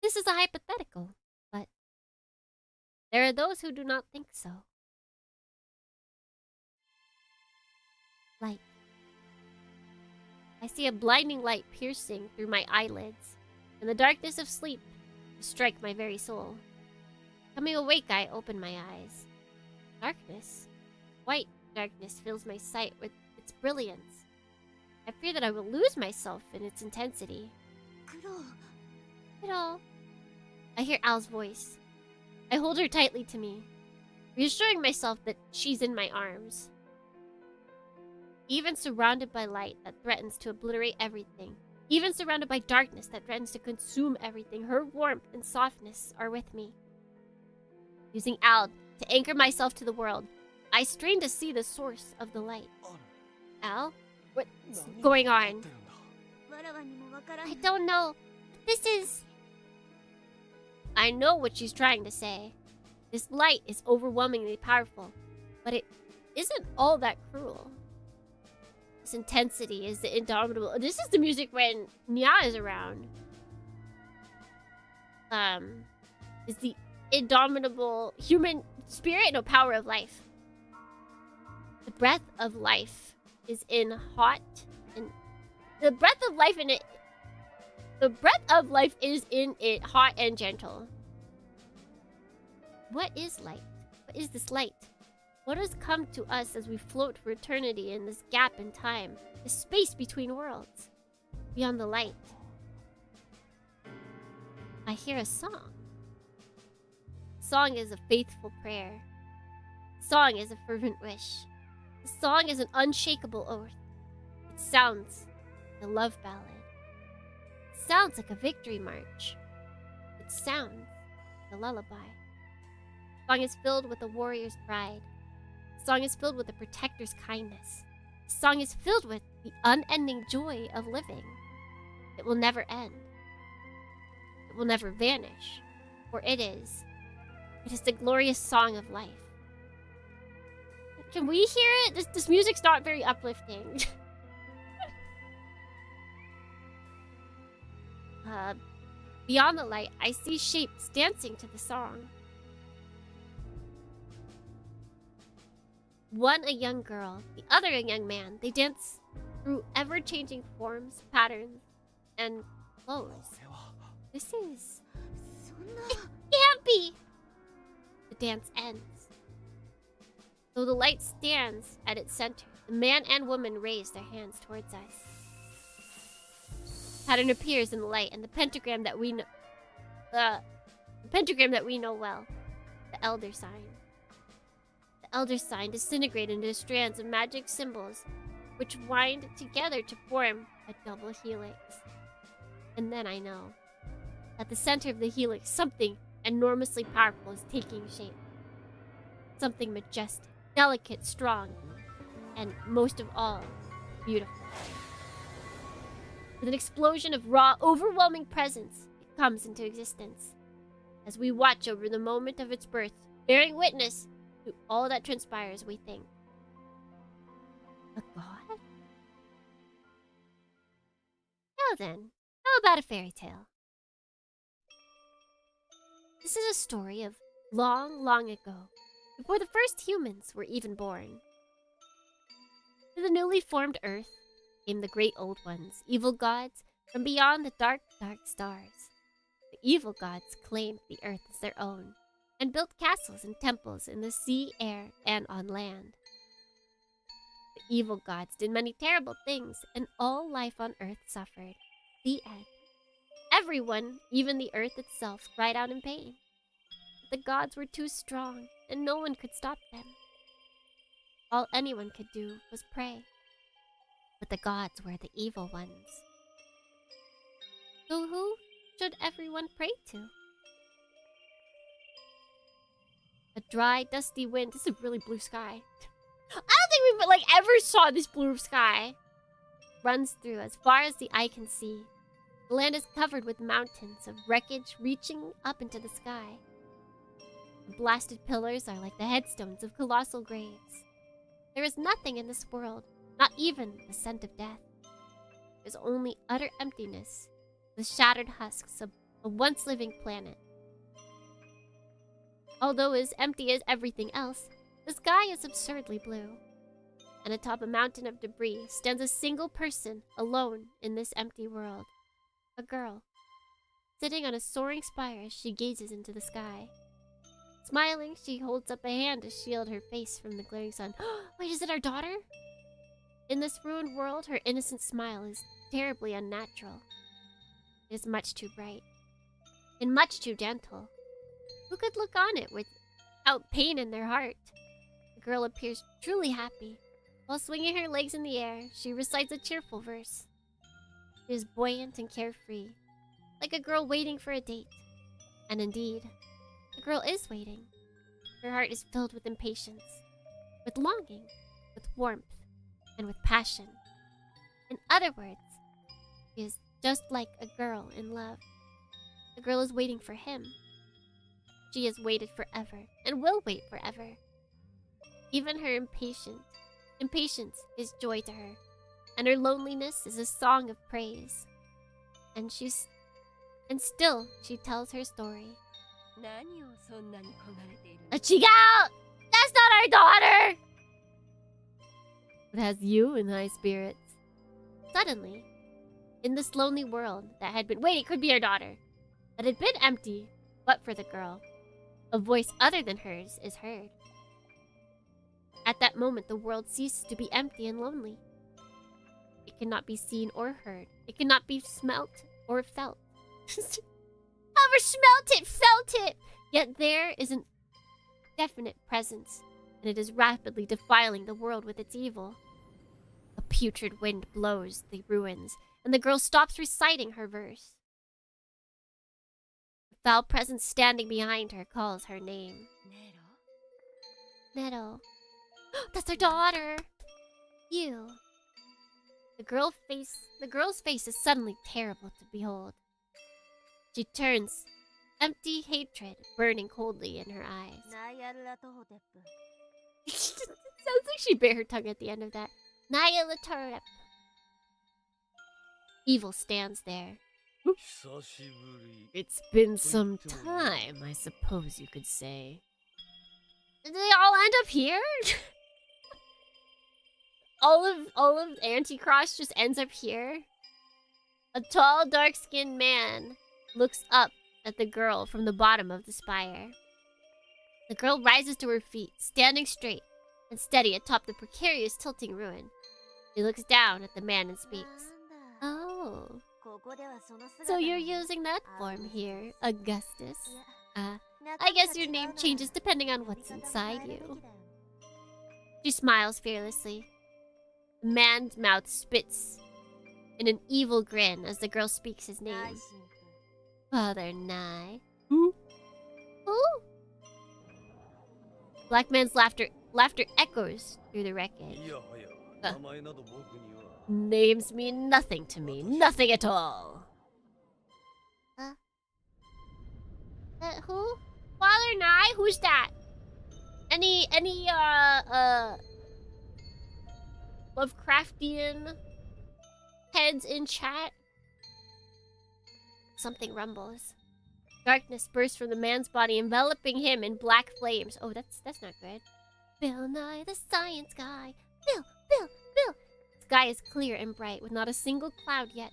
This is a hypothetical, but there are those who do not think so. Light. I see a blinding light piercing through my eyelids, and the darkness of sleep to strike my very soul. Coming awake, I open my eyes. Darkness. White darkness fills my sight with its brilliance. I fear that I will lose myself in its intensity. Kuro. I hear Al's voice. I hold her tightly to me, reassuring myself that she's in my arms. Even surrounded by light that threatens to obliterate everything, even surrounded by darkness that threatens to consume everything, her warmth and softness are with me. Using Al to anchor myself to the world, I strain to see the source of the light. Al? What's going on? I don't know. This is... I know what she's trying to say. This light is overwhelmingly powerful, but it isn't all that cruel. This intensity is the indomitable... This is the music when Nya is around. Is the indomitable human spirit, no, power of life. The breath of life is in hot and... The breath of life in it... The breath of life is in it hot and gentle. What is light? What is this light? What has come to us as we float for eternity in this gap in time, this space between worlds, beyond the light? I hear a song. Song is a faithful prayer. Song is a fervent wish. The song is an unshakable oath. It sounds like a love ballad. It sounds like a victory march. It sounds like a lullaby. Song is filled with a warrior's pride. Song is filled with a protector's kindness. Song is filled with the unending joy of living. It will never end. It will never vanish, for it is the glorious song of life. Can we hear it? This music's not very uplifting. Beyond the light, I see shapes dancing to the song. One a young girl, the other a young man. They dance through ever-changing forms, patterns, and clothes. This is... It can't be! The dance ends. Though the light stands at its center, the man and woman raise their hands towards us. Pattern appears in the light, and the pentagram that we know... the pentagram that we know well. The Elder Sign. The Elder Sign disintegrated into strands of magic symbols, which wind together to form a double helix. And then I know. At the center of the helix, something enormously powerful is taking shape. Something majestic, delicate, strong, and most of all, beautiful. With an explosion of raw, overwhelming presence, it comes into existence. As we watch over the moment of its birth, bearing witness to all that transpires, we think. A god? Now then, how about a fairy tale? This is a story of long, long ago, before the first humans were even born. To the newly formed earth came the great old ones, evil gods from beyond the dark, dark stars. The evil gods claimed the earth as their own, and built castles and temples in the sea, air, and on land. The evil gods did many terrible things, and all life on earth suffered. The end. Everyone, even the earth itself, cried out in pain. But the gods were too strong, and no one could stop them. All anyone could do was pray. But the gods were the evil ones. So who should everyone pray to? A dry, dusty wind. This is a really blue sky. I don't think we've ever saw this blue sky. Runs through as far as the eye can see. The land is covered with mountains of wreckage reaching up into the sky. The blasted pillars are like the headstones of colossal graves. There is nothing in this world, not even the scent of death. There's only utter emptiness, the shattered husks of a once living planet. Although as empty as everything else, the sky is absurdly blue. And atop a mountain of debris stands a single person alone in this empty world. A girl, sitting on a soaring spire as she gazes into the sky. Smiling, she holds up a hand to shield her face from the glaring sun. Wait, is it our daughter? In this ruined world, her innocent smile is terribly unnatural. It is much too bright, and much too gentle. Who could look on it without pain in their heart? The girl appears truly happy. While swinging her legs in the air, she recites a cheerful verse. She is buoyant and carefree, like a girl waiting for a date. And indeed, the girl is waiting. Her heart is filled with impatience, with longing, with warmth, and with passion. In other words, she is just like a girl in love. The girl is waiting for him. She has waited forever, and will wait forever. Even her impatience is joy to her, and her loneliness is a song of praise. And still she tells her story. Achigao! That's not our daughter! It has you in high spirits. Suddenly, in this lonely world that had been— wait, it could be our daughter. That had been empty, but for the girl. A voice other than hers is heard. At that moment, the world ceases to be empty and lonely. It cannot be seen or heard. It cannot be smelt or felt. Never smelt it, felt it! Yet there is a definite presence, and it is rapidly defiling the world with its evil. A putrid wind blows the ruins, and the girl stops reciting her verse. The foul presence standing behind her calls her name. Nero. That's her daughter! You. The girl's face is suddenly terrible to behold. She turns, empty hatred burning coldly in her eyes. It sounds like she bit her tongue at the end of that. Nayalatorep. Evil stands there. It's been some time, I suppose you could say. Did they all end up here? all of Anticross just ends up here? A tall, dark-skinned man looks up at the girl from the bottom of the spire. The girl rises to her feet, standing straight and steady atop the precarious tilting ruin. She looks down at the man and speaks. Oh. So you're using that form here, Augustus? I guess your name changes depending on what's inside you. She smiles fearlessly. The man's mouth spits in an evil grin as the girl speaks his name. Father Nai. Who? Who? Black man's laughter echoes through the wreckage. Names mean nothing to me. Nothing at all. Who? Father Nai? Who's that? Any Lovecraftian heads in chat? Something rumbles. Darkness bursts from the man's body, enveloping him in black flames. Oh, that's not good. Bill Nye, the science guy. Bill. The sky is clear and bright, with not a single cloud yet.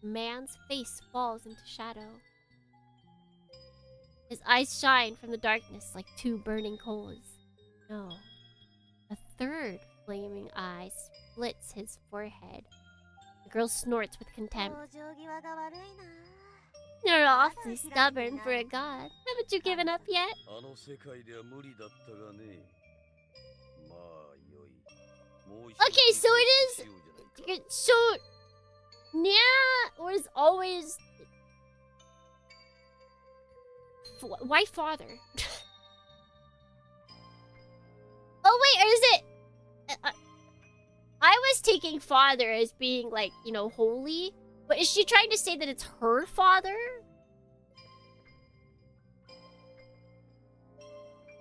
The man's face falls into shadow. His eyes shine from the darkness like two burning coals. No. A third flaming eye splits his forehead. The girl snorts with contempt. You're awfully stubborn for a god. Haven't you given up yet? Okay, so it is... So... Nya was always... Why father? Oh wait, or is it... I was taking father as being like, you know, holy. But is she trying to say that it's her father?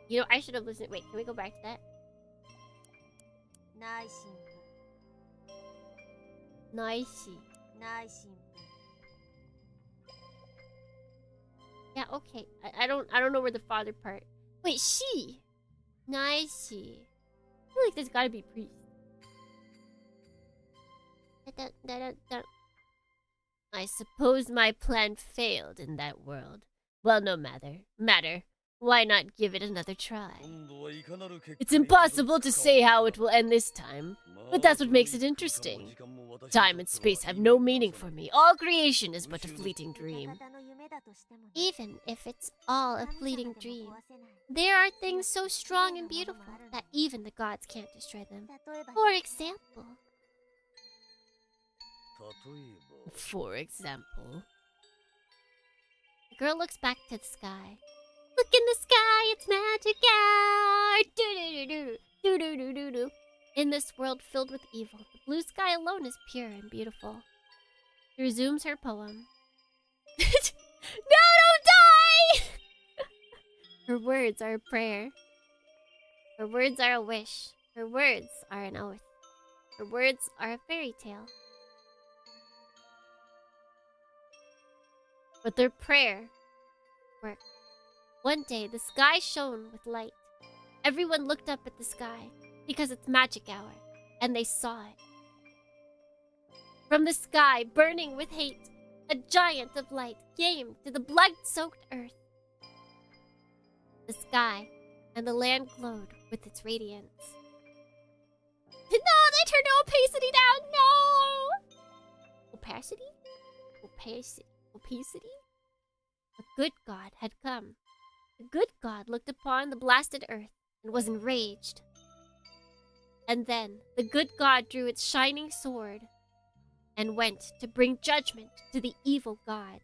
You know, I should have listened. Wait, can we go back to that? Nice. Yeah, okay. I don't know where the father part. Wait, she. Nice. I feel like there's gotta be priest. I suppose my plan failed in that world. Well, no matter. Why not give it another try? It's impossible to say how it will end this time, but that's what makes it interesting. Time and space have no meaning for me. All creation is but a fleeting dream. Even if it's all a fleeting dream, there are things so strong and beautiful that even the gods can't destroy them. For example, the girl looks back to the sky. Look in the sky, it's magic hour. Do-do-do-do-do. In this world filled with evil, the blue sky alone is pure and beautiful. She resumes her poem. No, don't die! Her words are a prayer. Her words are a wish. Her words are an oath. Her words are a fairy tale. But their prayer worked. One day, the sky shone with light. Everyone looked up at the sky because it's magic hour, and they saw it. From the sky, burning with hate, a giant of light came to the blood-soaked earth. The sky and the land glowed with its radiance. No, they turned the opacity down! No! Opacity? Opacity? A good god had come. The good god looked upon the blasted earth and was enraged. And then the good god drew its shining sword and went to bring judgment to the evil gods.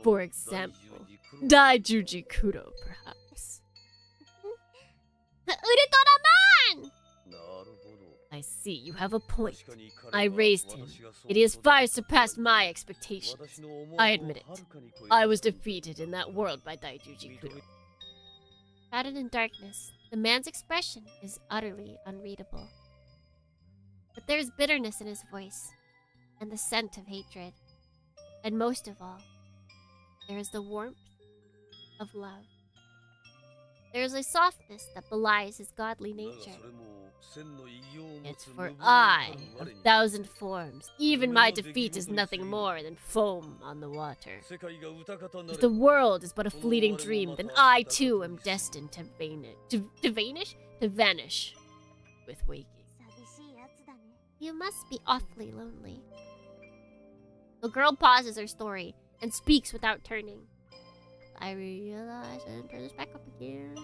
For example, Daijuji Kudo, perhaps. Uritoraman! I see, you have a point. I raised him. He has far surpassed my expectations. I admit it. I was defeated in that world by Daijuji Kudo. Shrouded in darkness, the man's expression is utterly unreadable. But there is bitterness in his voice, and the scent of hatred. And most of all, there is the warmth of love. There is a softness that belies his godly nature. It's for I, of 1,000 forms. Even my defeat is nothing more than foam on the water. If the world is but a fleeting dream, then I too am destined to vanish. To vanish with waking. You must be awfully lonely. The girl pauses her story and speaks without turning. I realize and turn this back up again.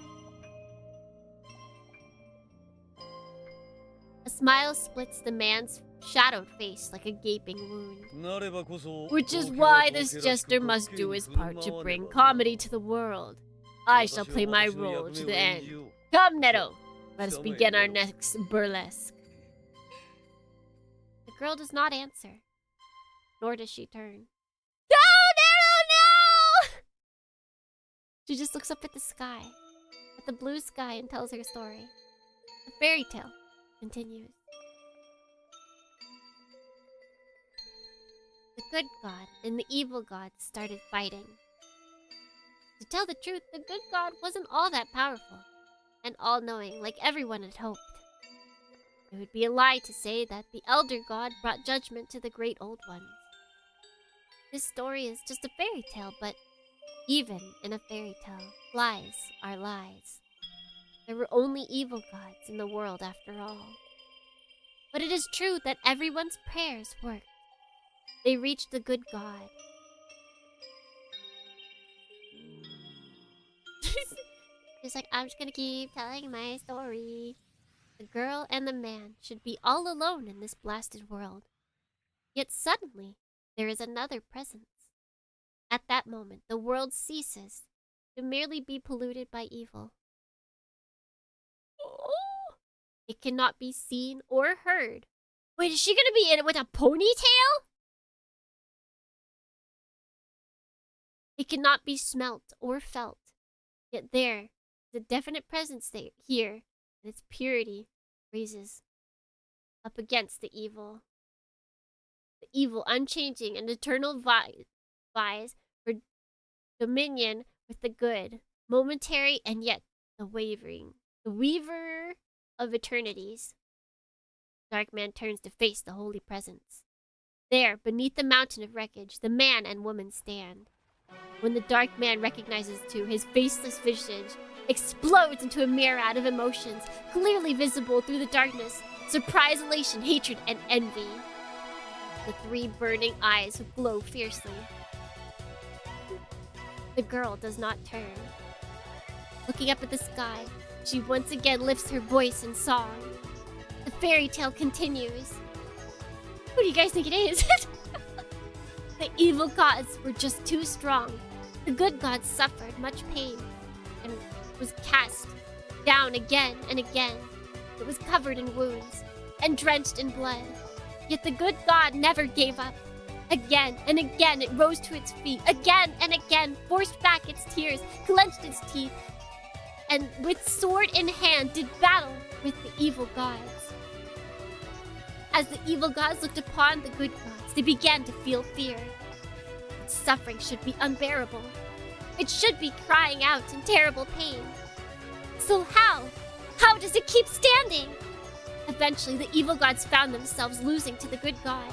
A smile splits the man's shadowed face like a gaping wound. Which is why this jester must do his part to bring comedy to the world. I shall play my role to the end. Come, Nero! Let us begin our next burlesque. The girl does not answer. Nor does she turn. No, Nero, no! She just looks up at the sky. At the blue sky and tells her story. The fairy tale continues. The good god and the evil god started fighting. To tell the truth, the good god wasn't all that powerful and all-knowing like everyone had hoped. It would be a lie to say that the elder god brought judgment to the great old ones. This story is just a fairy tale, but even in a fairy tale, lies are lies. There were only evil gods in the world after all. But it is true that everyone's prayers worked. They reached the good God. She's like, I'm just gonna keep telling my story. The girl and the man should be all alone in this blasted world. Yet suddenly, there is another presence. At that moment, the world ceases to merely be polluted by evil. It cannot be seen or heard. Wait, is she gonna be in it with a ponytail? It cannot be smelt or felt. Yet there is a definite presence here, and its purity raises up against the evil. The evil, unchanging and eternal vies for dominion with the good, momentary and yet the wavering. The weaver of eternities. Dark man turns to face the holy presence. There, beneath the mountain of wreckage, the man and woman stand. When the dark man recognizes the two, his faceless visage explodes into a myriad of emotions, clearly visible through the darkness. Surprise, elation, hatred, and envy. The three burning eyes glow fiercely. The girl does not turn. Looking up at the sky, she once again lifts her voice in song. The fairy tale continues. Who do you guys think it is? The evil gods were just too strong. The good gods suffered much pain and was cast down again and again. It was covered in wounds and drenched in blood. Yet the good god never gave up. Again and again it rose to its feet. Again and again forced back its tears, clenched its teeth, and with sword in hand did battle with the evil gods. As the evil gods looked upon the good gods, they began to feel fear. Its suffering should be unbearable. It should be crying out in terrible pain. So how? How does it keep standing? Eventually, the evil gods found themselves losing to the good god.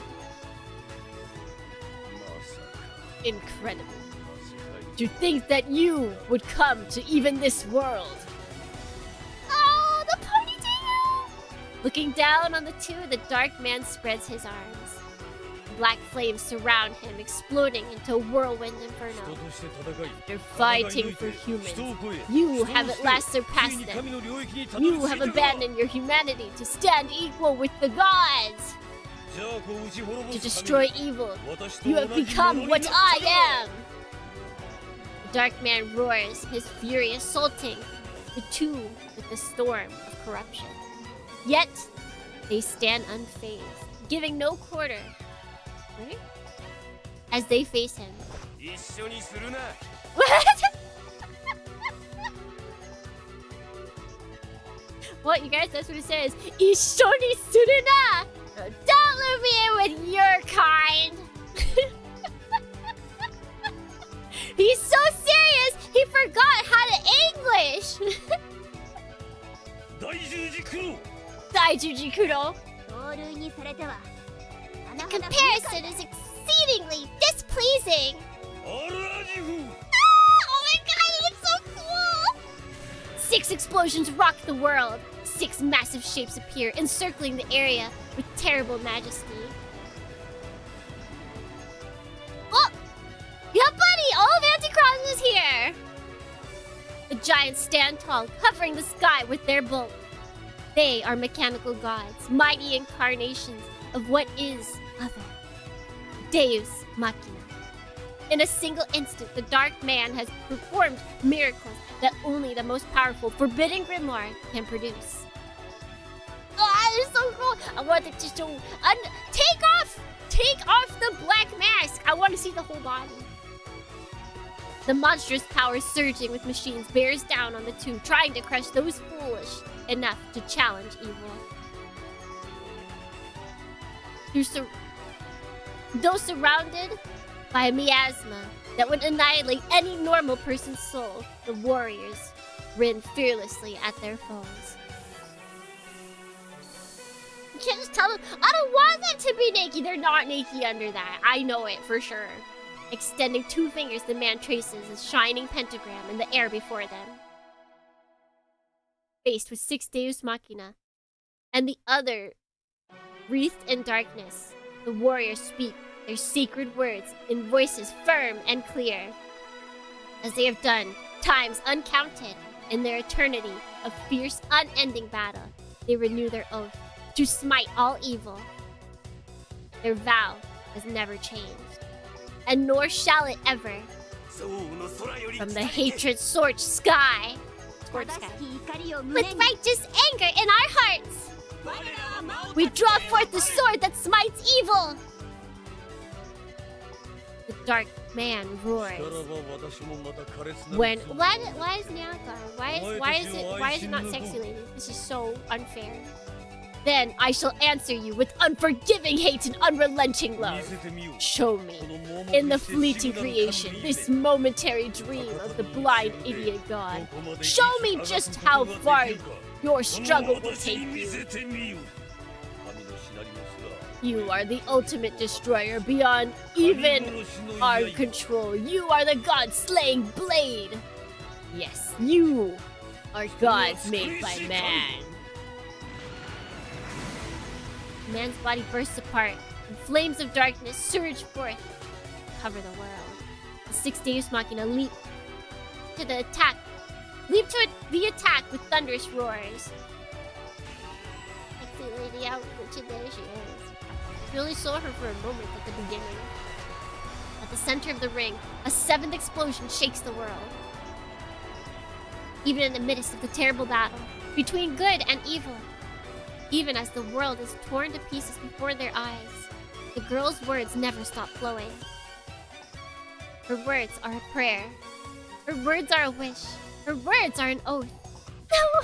Incredible. To think that you would come to even this world. Oh, the ponytail! Looking down on the two, the dark man spreads his arms. Black flames surround him, exploding into a whirlwind inferno. After fighting for humans, you have at last surpassed them. You have abandoned your humanity to stand equal with the gods. To destroy evil, you have become what I am. The dark man roars, his fury assaulting the two with the storm of corruption. Yet, they stand unfazed, giving no quarter. Right? As they face him. What? What, you guys? That's what it says. Ishoni suruna! Don't leave me in with your kind! He's so serious, he forgot how to English! Daijuji kuro. The comparison is exceedingly displeasing! Oh my god, it looks so cool! 6 explosions rock the world. 6 massive shapes appear, encircling the area with terrible majesty. Oh! Yeah, buddy! All of Anticross is here! The giants stand tall, covering the sky with their bulk. They are mechanical gods, mighty incarnations of what is other. Deus Machina. In a single instant, the dark man has performed miracles that only the most powerful forbidden grimoire can produce. Oh, it's so cool! I want it to show. Take off the black mask! I want to see the whole body. The monstrous power surging with machines bears down on the two, trying to crush those foolish enough to challenge evil. Though surrounded by a miasma that would annihilate any normal person's soul, the warriors ran fearlessly at their foes. You can't just tell them, I don't want them to be naked. They're not naked under that. I know it for sure. Extending 2 fingers, the man traces a shining pentagram in the air before them. Faced with 6 Deus Machina and the other Wreathed in darkness, the warriors speak their sacred words in voices firm and clear. As they have done times uncounted in their eternity of fierce, unending battle, they renew their oath to smite all evil. Their vow has never changed, and nor shall it ever. From the hatred-scorched sky, with righteous anger in our hearts, we draw forth the sword that smites evil. The dark man roars. Why is Nyaka? Why is it not sexy lady? This is so unfair. Then I shall answer you with unforgiving hate and unrelenting love. Show me, in the fleeting creation, this momentary dream of the blind idiot god. Show me just how far your struggle will take you. You are the ultimate destroyer beyond even our control. You are the god-slaying blade. Yes, you are gods made by man. Man's body bursts apart, and flames of darkness surge forth to cover the world. The six Deus Machina leap to the attack. Leap to the attack with thunderous roars. Sexy lady outwitted, there she is. We only saw her for a moment at the beginning. At the center of the ring, a seventh explosion shakes the world. Even in the midst of the terrible battle between good and evil, even as the world is torn to pieces before their eyes, the girl's words never stop flowing. Her words are a prayer. Her words are a wish. Her words are an oath. No!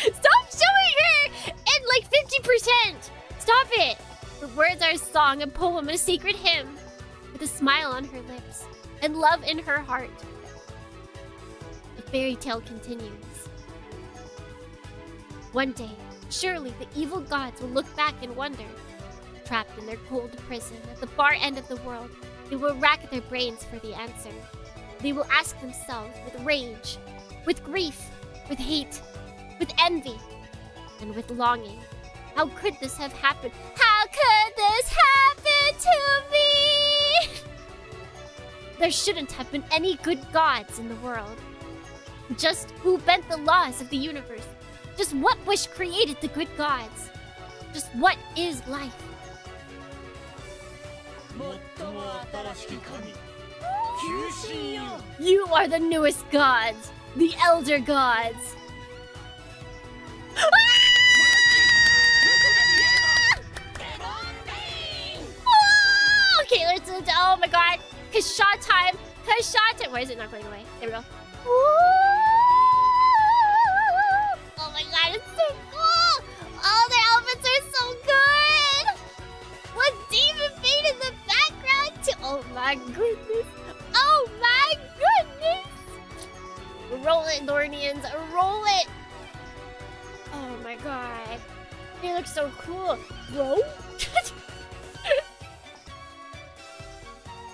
Stop showing her in like 50%! Stop it! Her words are a song, a poem, a sacred hymn, with a smile on her lips and love in her heart. The fairy tale continues. One day, surely the evil gods will look back and wonder. Trapped in their cold prison at the far end of the world, they will rack their brains for the answer. They will ask themselves with rage, with grief, with hate, with envy, and with longing. How could this have happened? How could this happen to me? There shouldn't have been any good gods in the world. Just who bent the laws of the universe? Just what wish created the good gods? Just what is life? You are the newest gods, the elder gods. Okay, let's. Oh my god. Kasha time. Kasha time. Why is it not going away? There we go. Oh my god, it's so cool. All their outfits are so good. With Demonbane in the background too. Oh my goodness. Oh my goodness. Roll it, Dornians. Roll it. Oh my god. They look so cool. Bro.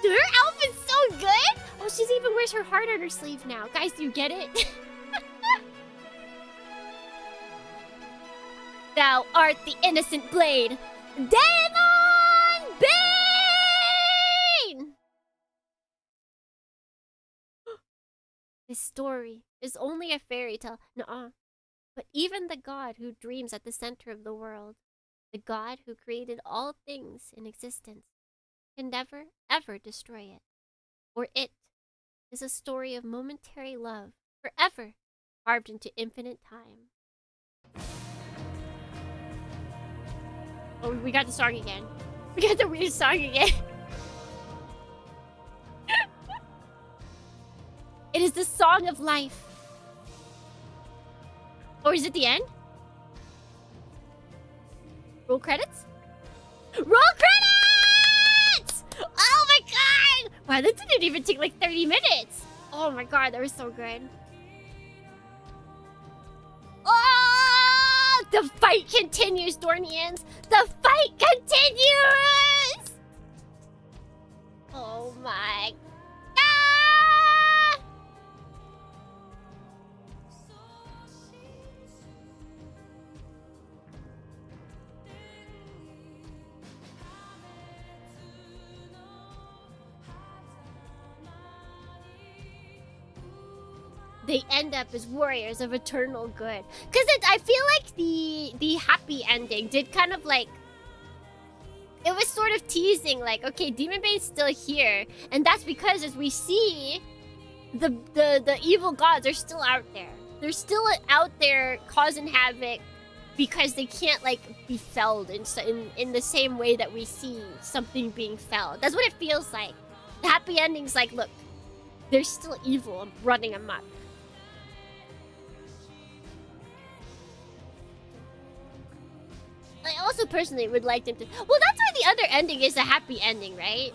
Dude, her outfit's so good! Oh, she's even wears her heart on her sleeve now. Guys, do you get it? Thou art the innocent blade, Demonbane! This story is only a fairy tale. Nuh-uh. But even the god who dreams at the center of the world, the god who created all things in existence, can never, ever destroy it. For it is a story of momentary love, forever carved into infinite time. Oh, we got the song again. We got the weird song again. It is the song of life. Or is it the end? Roll credits? Roll credits! Oh my god! Wow, that didn't even take like 30 minutes. Oh my god, that was so good. Oh! The fight continues, Dornians! The fight continues! Oh my god! they end up as warriors of eternal good. Because I feel like the happy ending did kind of like, it was sort of teasing like, okay, Demonbane's still here, and that's because as we see, the evil gods are still out there. They're still out there causing havoc because they can't like be felled in the same way that we see something being felled. That's what it feels like. The happy ending's like, look, they're still evil and running amok. I also personally would like them to... Well, that's why the other ending is a happy ending, right?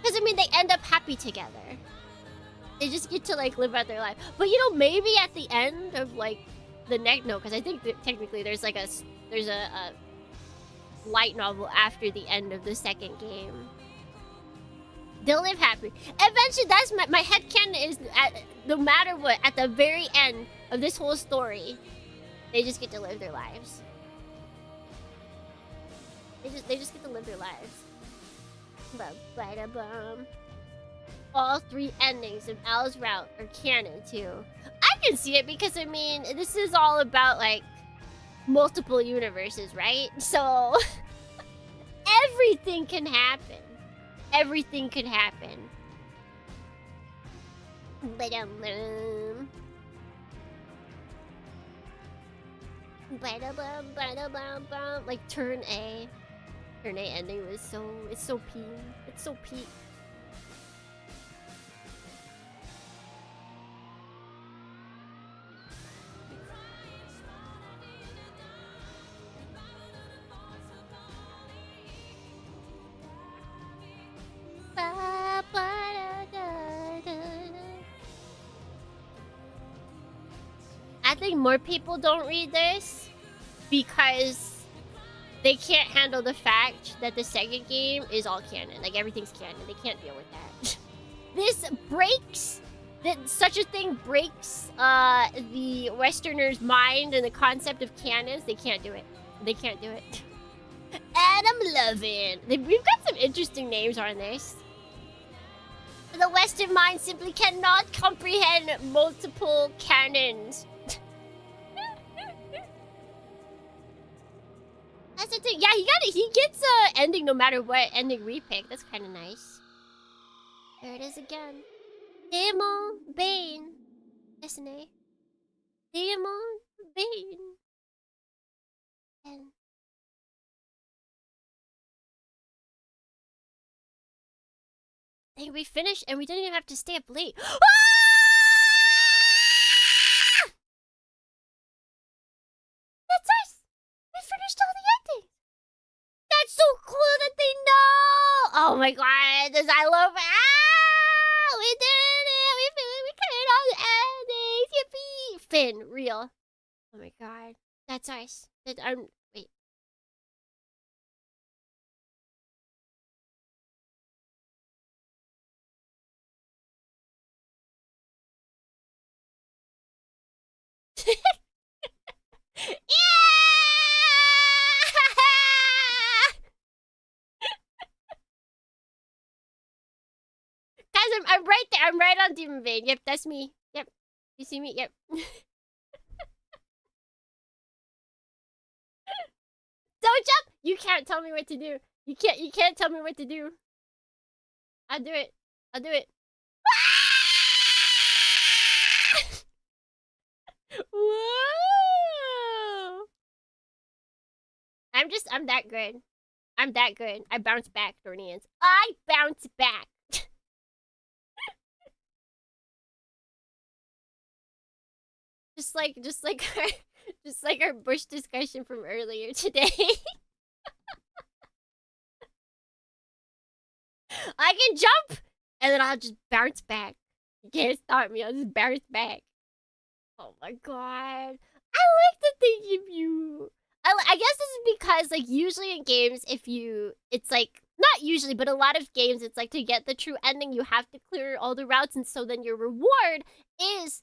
Because, I mean, they end up happy together. They just get to, like, live out their life. But, you know, maybe at the end of, like, the next... No, because I think that technically there's, like, a light novel after the end of the second game. They'll live happy. Eventually, that's my headcanon is, no matter what, at the very end of this whole story, they just get to live their lives. They just get to live their lives. Ba-ba-da-bum. All three endings of Al's route are canon too. I can see it because, I mean, this is all about like multiple universes, right? So everything can happen. Everything could happen. Ba-dum-bum. Ba-da-bum, ba-da-bum-bum. Like turn A. Turn A ending was it's so peak. It's so peak. I think more people don't read this because they can't handle the fact that the second game is all canon. Like, everything's canon. They can't deal with that. This breaks... such a thing breaks the Westerner's mind and the concept of canons. They can't do it. They can't do it. Adam Lovin. We've got some interesting names on this. The Western mind simply cannot comprehend multiple canons. That's the thing. Yeah, he gets a ending no matter what ending we pick. That's kind of nice. There it is again. Demonbane. Isn't it? Demonbane. And I think we finished and we didn't even have to stay up late. Ah! That's us! We finished all the endings! That's so cool that they know! Oh my god, this I love it! Ah! We did it! We cleared all the endings! Yippee! Finn, real. Oh my god. That's us. Wait. Yeah! Guys, I'm right there. I'm right on Demonbane. Yep, that's me. Yep. You see me? Yep. Don't jump! You can't tell me what to do. You can't tell me what to do. I'll do it. I'll do it. Whoa! I'm that good. I'm that good. I bounce back, Dornians. I bounce back. just like our bush discussion from earlier today. I can jump, and then I'll just bounce back. You can't stop me. I'll just bounce back. Oh my god. I like that they give you... I guess this is because, like, usually in games, it's like, not usually, but a lot of games, it's like, to get the true ending, you have to clear all the routes, and so then your reward is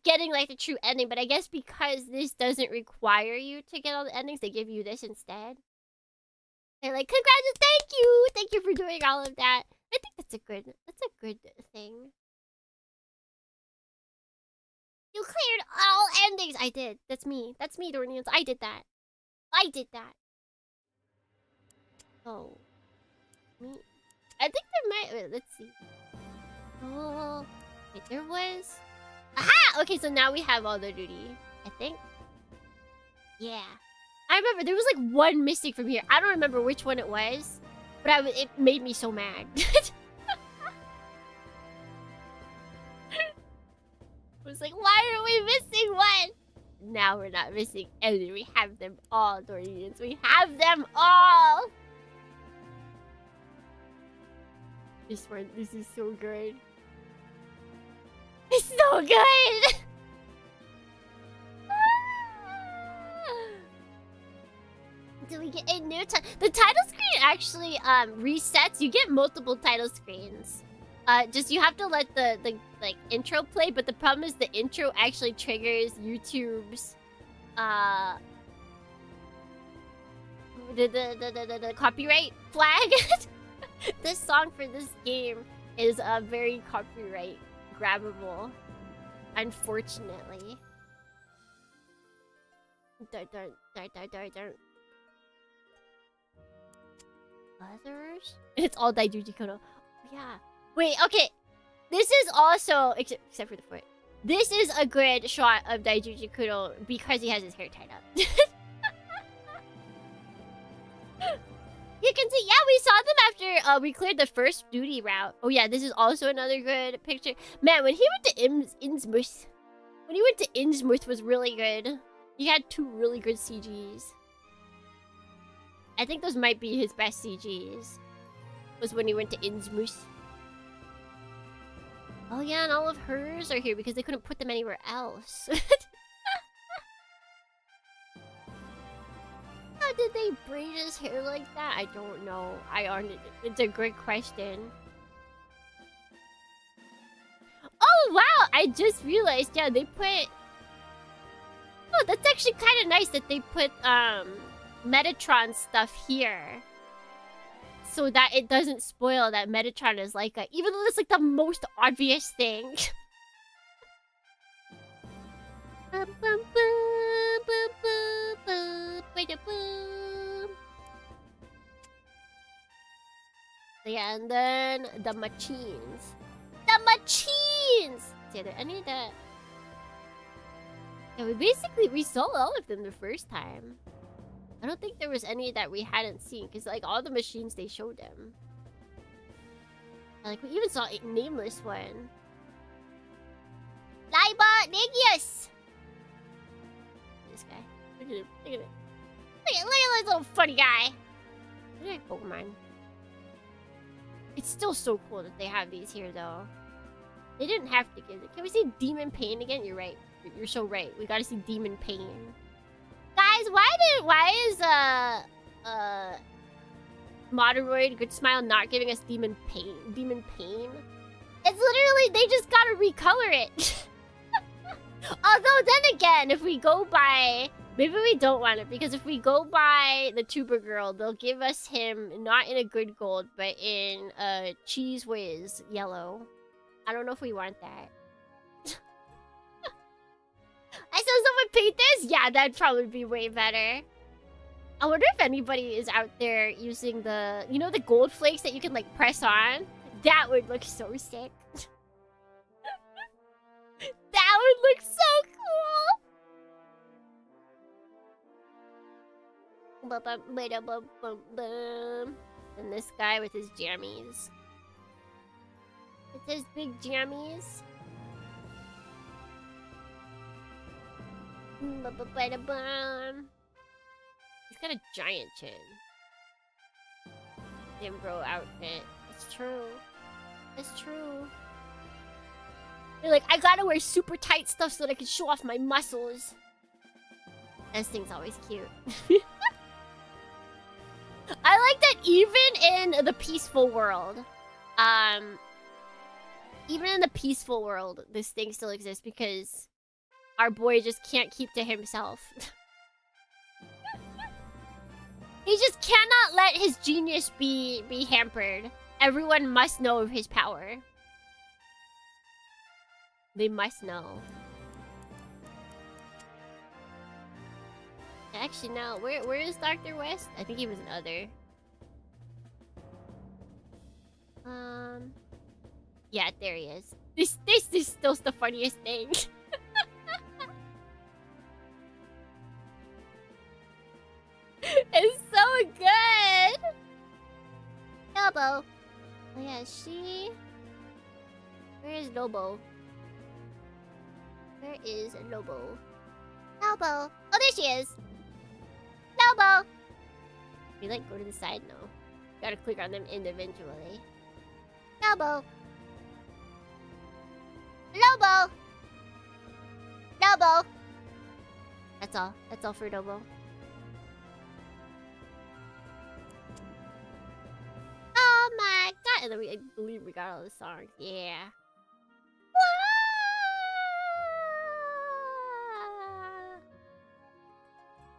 getting, like, the true ending. But I guess because this doesn't require you to get all the endings, they give you this instead. They're like, thank you for doing all of that. I think that's a good thing. You cleared all endings. I did. That's me. That's me, Dornians. I did that. I did that. Oh. Me. I think there might... Wait, let's see. Oh. Wait, there was... Aha! Okay, so now we have all the duty. I think. Yeah. I remember there was like one missing from here. I don't remember which one it was. But it made me so mad. I was like, why are we missing one? Now we're not missing any. We have them all, Dorians. We have them all. This one, this is so good. It's so good. Do we get a new title? The title screen actually resets. You get multiple title screens. Just you have to let the like intro play, but the problem is the intro actually triggers YouTube's the copyright flag. This song for this game is very copyright grabbable, unfortunately. Others? It's all Daijuji Kono. Yeah. Wait, okay. This is also, except for the foot. This is a good shot of Daijuji Kudo because he has his hair tied up. You can see, yeah, we saw them after we cleared the first duty route. Oh yeah, this is also another good picture. Man, when he went to Innsmouth, was really good. He had 2 really good CGs. I think those might be his best CGs. Was when he went to Innsmouth. Oh yeah, and all of hers are here because they couldn't put them anywhere else. How did they braid his hair like that? I don't know. It's a great question. Oh wow! I just realized, yeah, they put... Oh, that's actually kind of nice that they put Metatron stuff here. So that it doesn't spoil that Metatron is like a... Even though that's like the most obvious thing. Yeah, and then the machines. The machines! See, are there any that... Yeah, we saw all of them the first time. I don't think there was any that we hadn't seen, because like all the machines they showed them. Like we even saw a nameless one. Laiba Negius! This guy. Look at him. Look at him. Look at this little funny guy. Look at Pokemon. It's still so cool that they have these here though. They didn't have to give it. Can we see Demonbane again? You're right. You're so right. We gotta see Demonbane. Guys, why is Moderoid Good Smile not giving us Demonbane? It's literally they just gotta recolor it. Although then again, if we go by, maybe we don't want it, because if we go by the Tuber Girl, they'll give us him not in a good gold, but in a Cheese Whiz yellow. I don't know if we want that. I saw someone paint this? Yeah, that'd probably be way better. I wonder if anybody is out there using the... You know the gold flakes that you can, like, press on? That would look so sick. That would look so cool! And this guy with his jammies. It's his big jammies. He's got a giant chin. Dimbro outfit. It's true. It's true. They're like, I gotta wear super tight stuff so that I can show off my muscles. This thing's always cute. I like that even in the peaceful world, this thing still exists because our boy just can't keep to himself. He just cannot let his genius be hampered. Everyone must know of his power. They must know. Actually, no. Where is Dr. West? I think he was an other. Yeah, there he is. This is still the funniest thing. It's so good. Elbow. Oh yeah, she. Where is Lobo? Where is Lobo? Lobo. Oh, there she is. Lobo. We like go to the side? No. Gotta click on them individually. Lobo. Lobo. Lobo. That's all. That's all for Lobo. Oh my god! And then I believe we got all the songs. Yeah.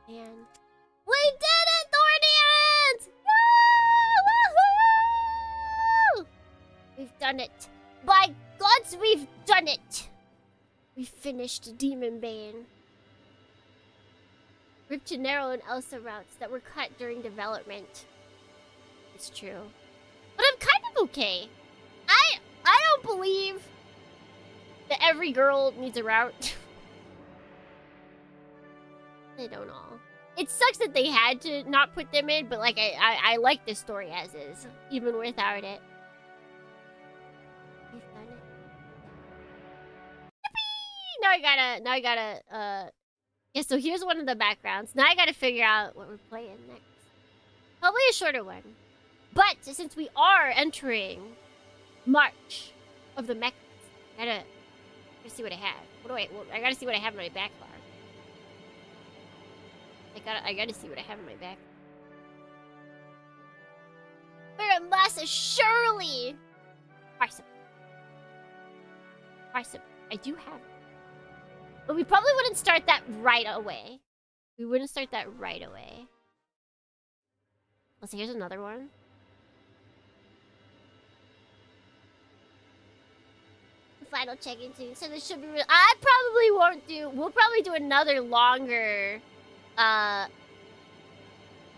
And we did it, Thornians! Woohoo! We've done it. By gods, we've done it. We finished Demonbane. Ripped Gennaro and Elsa routes that were cut during development. It's true. But I'm kind of okay. I don't believe that every girl needs a route. They don't all. It sucks that they had to not put them in, but like I like this story as is, even without it. We've done it. Yippee! Now I gotta yeah, so here's one of the backgrounds. Now I gotta figure out what we're playing next. Probably a shorter one. But since we are entering March of the Mechas, I gotta see what I have. I gotta see what I have in my backlog. I gotta see what I have in my back. Muramasa, surely! Parsip. I do have it. But we probably wouldn't start that right away. Let's see, here's another one. Final check-in soon, so this should be real. I probably won't do... We'll probably do another longer...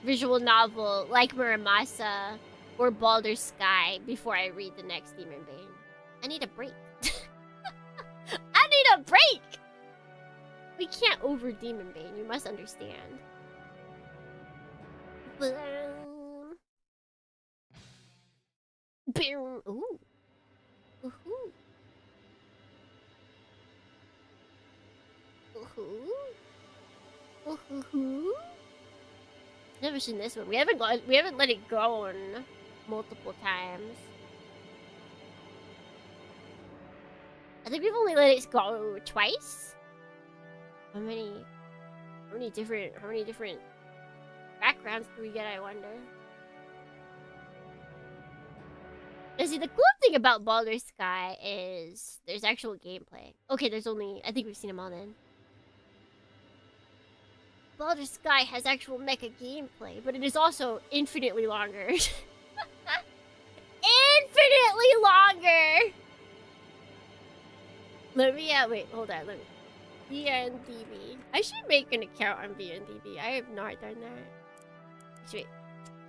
visual novel like Muramasa or Baldur's Sky before I read the next Demonbane. I need a break. I need a break! We can't over Demonbane, you must understand. Boom. Boom. Ooh. Ooh. Ooh. Never seen this one. We haven't let it go on multiple times. I think we've only let it go twice. How many different backgrounds do we get, I wonder? Now see, the cool thing about Baldur's Sky is there's actual gameplay. Okay, I think we've seen them all then. Baldur's Sky has actual mecha gameplay, but it is also infinitely longer. Infinitely longer! Let me, wait, hold on, let me. VNDB. I should make an account on VNDB. I have not done that. Wait,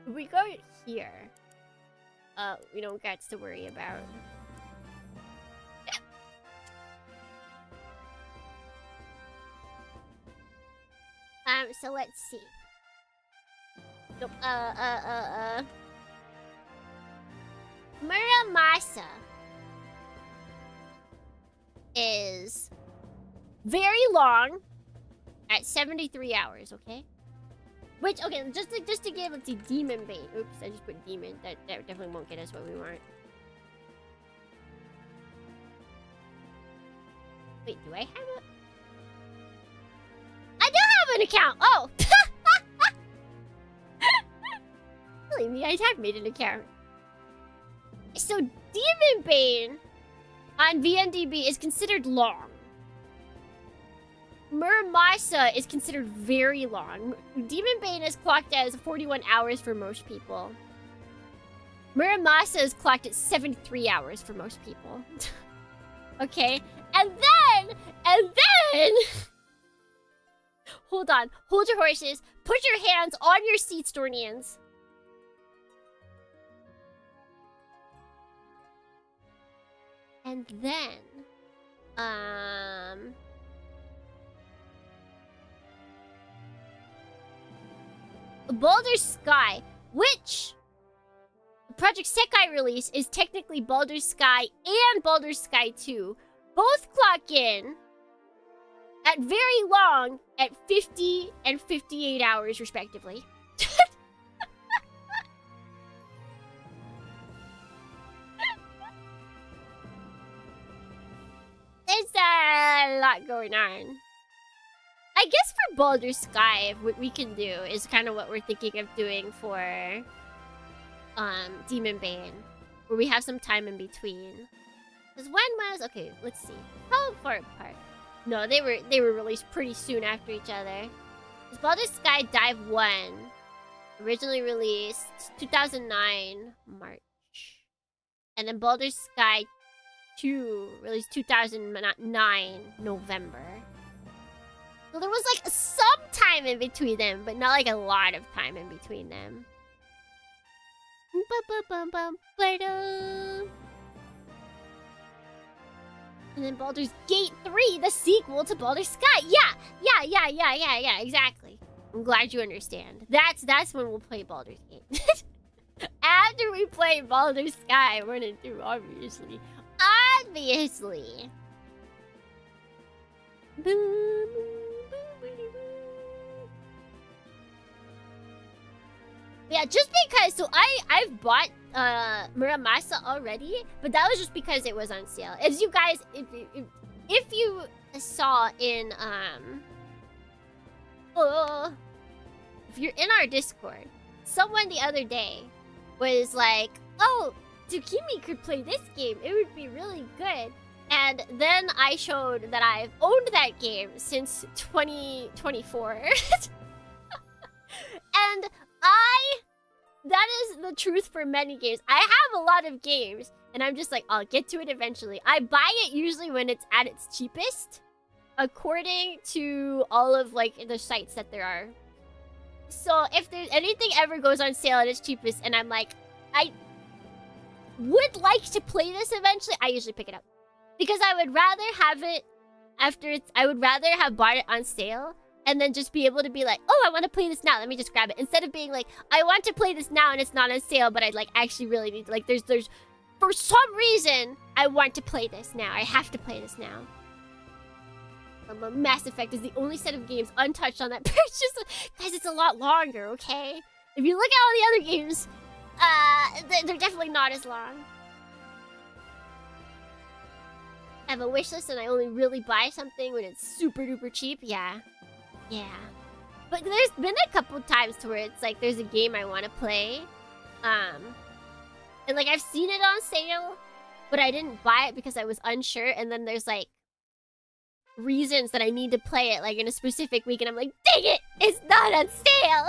if we go here, we don't get to worry about. So let's see. Nope, Muramasa is very long at 73 hours, okay? Which, okay, just to give, let's see, Demonbane. Oops, I just put demon. That definitely won't get us what we want. Wait, do I have it? I do have an account! Oh! Believe me, I have made an account. So, Demonbane on VNDB is considered long. Muramasa is considered very long. Demonbane is clocked as 41 hours for most people. Muramasa is clocked at 73 hours for most people. Okay? And then... Hold on. Hold your horses. Put your hands on your seats, Dornians. And then... Baldur's Sky, which... Project Sekai release is technically Baldur's Sky and Baldur's Sky 2. Both clock in at very long at 50 and 58 hours, respectively. There's a lot going on. I guess for Baldur's Sky, what we can do is kind of what we're thinking of doing for Demonbane, where we have some time in between. Because when was... Okay, let's see. How far apart? No, they were released pretty soon after each other. Because Baldur's Sky Dive 1, originally released 2009 March. And then Baldur's Sky 2, released 2009 November. So there was like some time in between them, but not like a lot of time in between them. And then Baldur's Gate 3, the sequel to Baldur's Sky. Yeah, exactly. I'm glad you understand. That's when we'll play Baldur's Gate. After we play Baldur's Sky, we're gonna do, obviously. Obviously. Yeah, just because, so I've bought Muramasa already, but that was just because it was on sale. As you guys, if you saw in if you're in our Discord, someone the other day was like, "Oh, Tsukimi could play this game. It would be really good." And then I showed that I've owned that game since 2024. And that is the truth for many games. I have a lot of games, and I'm just like, I'll get to it eventually. I buy it usually when it's at its cheapest, according to all of, like, the sites that there are. So if there's anything ever goes on sale at its cheapest, and I'm like, I would like to play this eventually, I usually pick it up. Because I would rather have it I would rather have bought it on sale and then just be able to be like, oh, I want to play this now, let me just grab it. Instead of being like, I want to play this now and it's not on sale, but I like actually really need to, like, there's for some reason, I want to play this now. I have to play this now. Mass Effect is the only set of games untouched on that purchase. Guys, it's a lot longer, okay? If you look at all the other games, they're definitely not as long. I have a wish list and I only really buy something when it's super duper cheap. Yeah. But there's been a couple times to where it's like there's a game I want to play. And like I've seen it on sale, but I didn't buy it because I was unsure. And then there's like reasons that I need to play it like in a specific week. And I'm like, dang it, it's not on sale.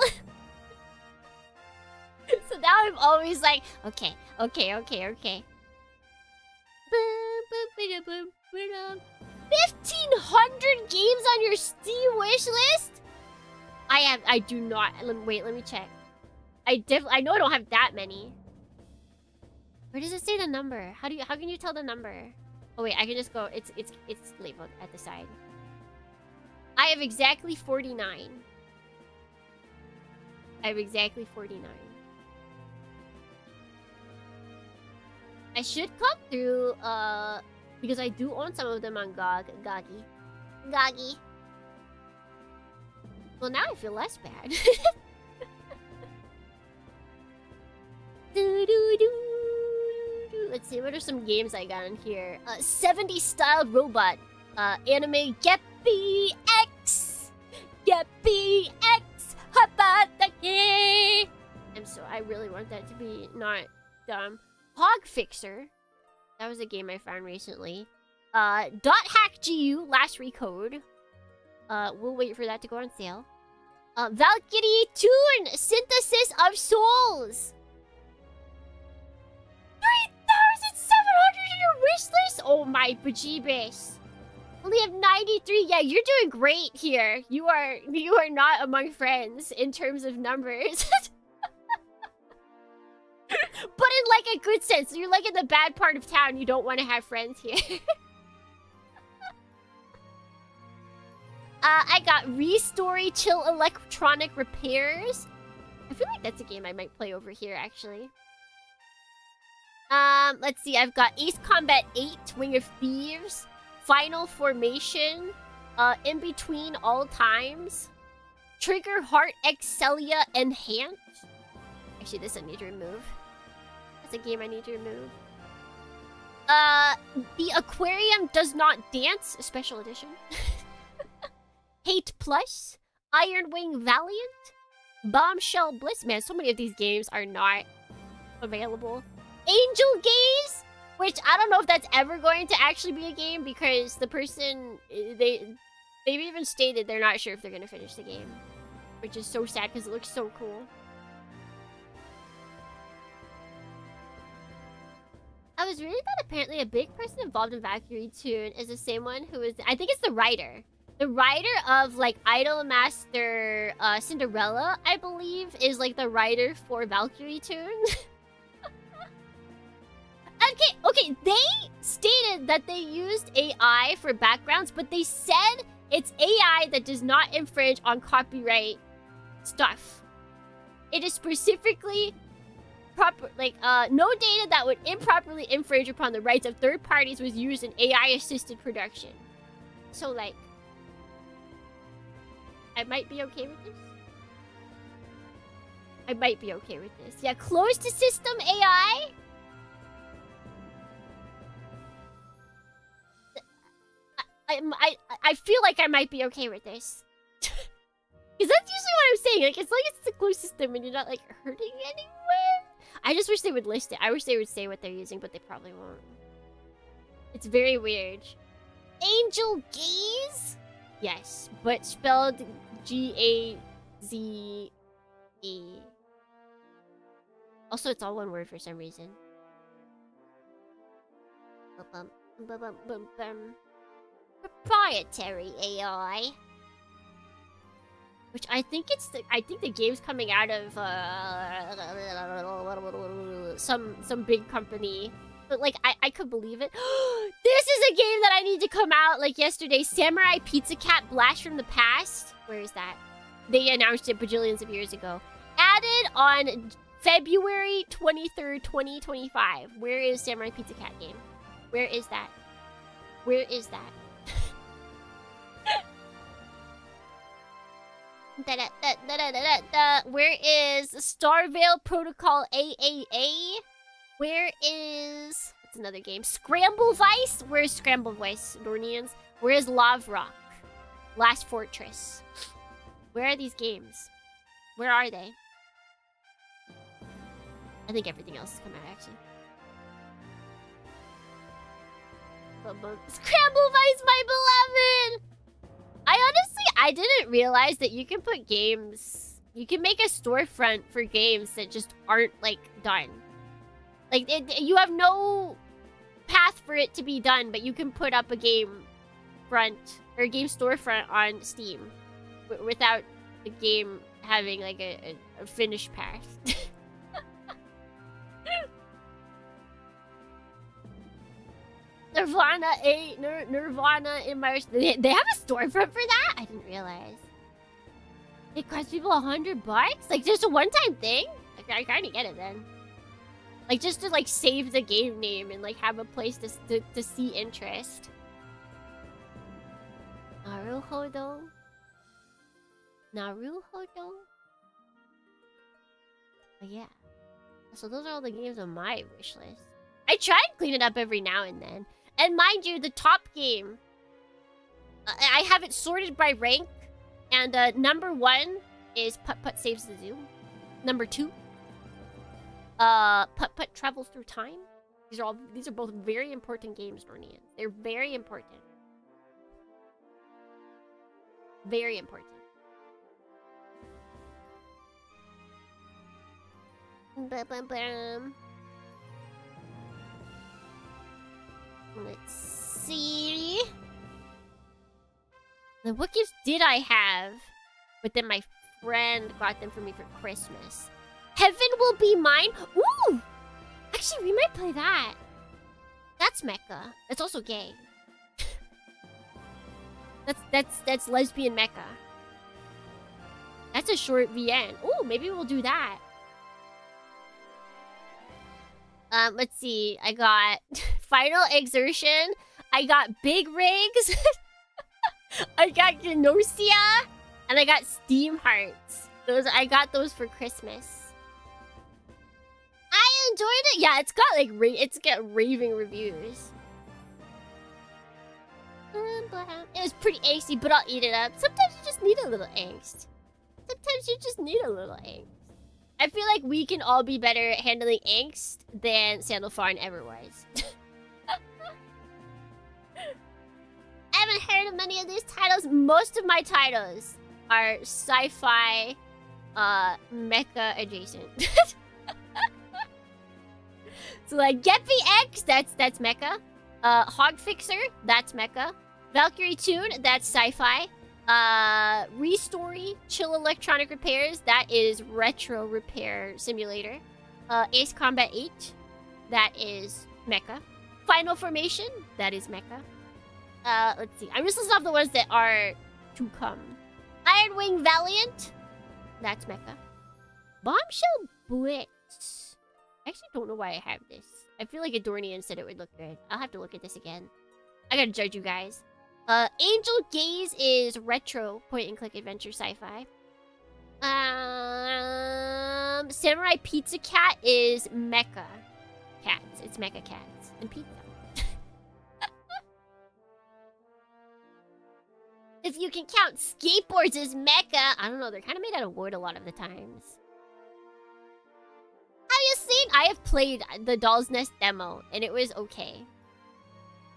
So now I'm always like, okay. 1,500 games on your Steam wish list? I do not. Wait, let me check. I know I don't have that many. Where does it say the number? How can you tell the number? Oh wait, I can just go. It's labeled at the side. I have exactly 49. I have exactly 49. I should come through, because I do own some of them on Goggy. Well, now I feel less bad. Let's see, what are some games I got in here? 70s styled robot. Anime Geppy X! Geppy X! Habatake! I really want that to be not dumb. Hog Fixer. That was a game I found recently. Dot Hack GU, last recode. We'll wait for that to go on sale. Valkyrie Tune, Synthesis of Souls. 3,700 in your wish list? Oh my bejeebus. Only have 93. Yeah, you're doing great here. You are not among friends in terms of numbers. But in like a good sense. You're like in the bad part of town. You don't want to have friends here. I got Restory Chill Electronic Repairs. I feel like that's a game I might play over here, actually. Let's see. I've got Ace Combat 8, Wing of Thieves, Final Formation, In Between All Times, Trigger Heart Excelia Enhanced. Actually, this I need to remove. That's a game I need to remove. The Aquarium Does Not Dance, Special Edition. Hate Plus, Iron Wing Valiant, Bombshell Bliss. Man, so many of these games are not available. Angel Gaze, which I don't know if that's ever going to actually be a game because the person, they've even stated they're not sure if they're going to finish the game, which is so sad because it looks so cool. I was reading that apparently a big person involved in Valkyrie Tune is the same one who is, I think it's the writer. The writer of, like, Idolmaster Cinderella, I believe, is, like, the writer for Valkyrie Tune. Okay, they stated that they used AI for backgrounds, but they said it's AI that does not infringe on copyright stuff. It is specifically proper, like, no data that would improperly infringe upon the rights of third parties was used in AI-assisted production. So, like, I might be okay with this. I might be okay with this. Yeah, closed to system AI. I feel like I might be okay with this. Because that's usually what I'm saying. Like, as long as it's a closed system and you're not, like, hurting anyone. I just wish they would list it. I wish they would say what they're using, but they probably won't. It's very weird. Angel Gaze? Yes, but spelled Gaze. Also, it's all one word for some reason. Proprietary AI. Which I think it's I think the game's coming out of some big company. But like I could believe it. This is a game that I need to come out like yesterday. Samurai Pizza Cat Blast from the Past. Where is that? They announced it bajillions of years ago. Added on February 23rd, 2025. Where is Samurai Pizza Cat game? Where is that? Where is that? Where is Starvale Protocol AAA? Where is... What's another game? Scramble Vice? Where is Scramble Vice, Dornians? Where is Love Rock? Last Fortress. Where are these games? Where are they? I think everything else has come out, actually. Scramble Vice, my beloved! I didn't realize that you can put games... You can make a storefront for games that just aren't, like, done. Like, you have no path for it to be done, but you can put up a game front, or a game storefront on Steam without the game having, like, a finished path. Nirvana in my... They have a storefront for that? I didn't realize. It costs people $100? Like, just a one-time thing? Like, I kinda get it then. Like, just to, like, save the game name and, like, have a place to see interest. Naruhodo? Naruhodo? But yeah. So those are all the games on my wish list. I try and clean it up every now and then. And mind you, the top game, I have it sorted by rank. And number 1 is Putt Putt Saves the Zoo. Number 2, Putt Putt Travels Through Time. These are both very important games, Dornian. They're very important. Very important. Ba-bam-bam. Let's see. Then what gifts did I have? But then my friend got them for me for Christmas. Heaven Will Be Mine? Ooh! Actually, we might play that. That's Mecha. That's also gay. That's lesbian Mecha. That's a short VN. Ooh, maybe we'll do that. Let's see. I got Final Exertion. I got Big Rigs. I got Gnosia. And I got Steam Hearts. I got those for Christmas. I enjoyed it. Yeah, it's got like it's got raving reviews. It was pretty angsty, but I'll eat it up. Sometimes you just need a little angst. Sometimes you just need a little angst. I feel like we can all be better at handling angst than Sandalphon ever was. I haven't heard of many of these titles. Most of my titles are sci-fi, mecha adjacent. So like Geppy X, that's mecha. Hog Fixer, that's mecha. Valkyrie Tune, that's sci-fi. Restory, Chill Electronic Repairs, that is retro repair simulator. Ace Combat 8, that is mecha. Final Formation, that is mecha. Let's see. I'm just listing off the ones that are to come. Iron Wing Valiant, that's mecha. Bombshell Blitz. I actually don't know why I have this. I feel like Adornian said it would look good. I'll have to look at this again. I gotta judge you guys. Angel Gaze is retro point-and-click adventure sci-fi. Samurai Pizza Cat is mecha cats. It's mecha cats and pizza. If you can count skateboards as mecha, I don't know. They're kind of made out of wood a lot of the times. Have you seen? I have played the Doll's Nest demo, and it was okay.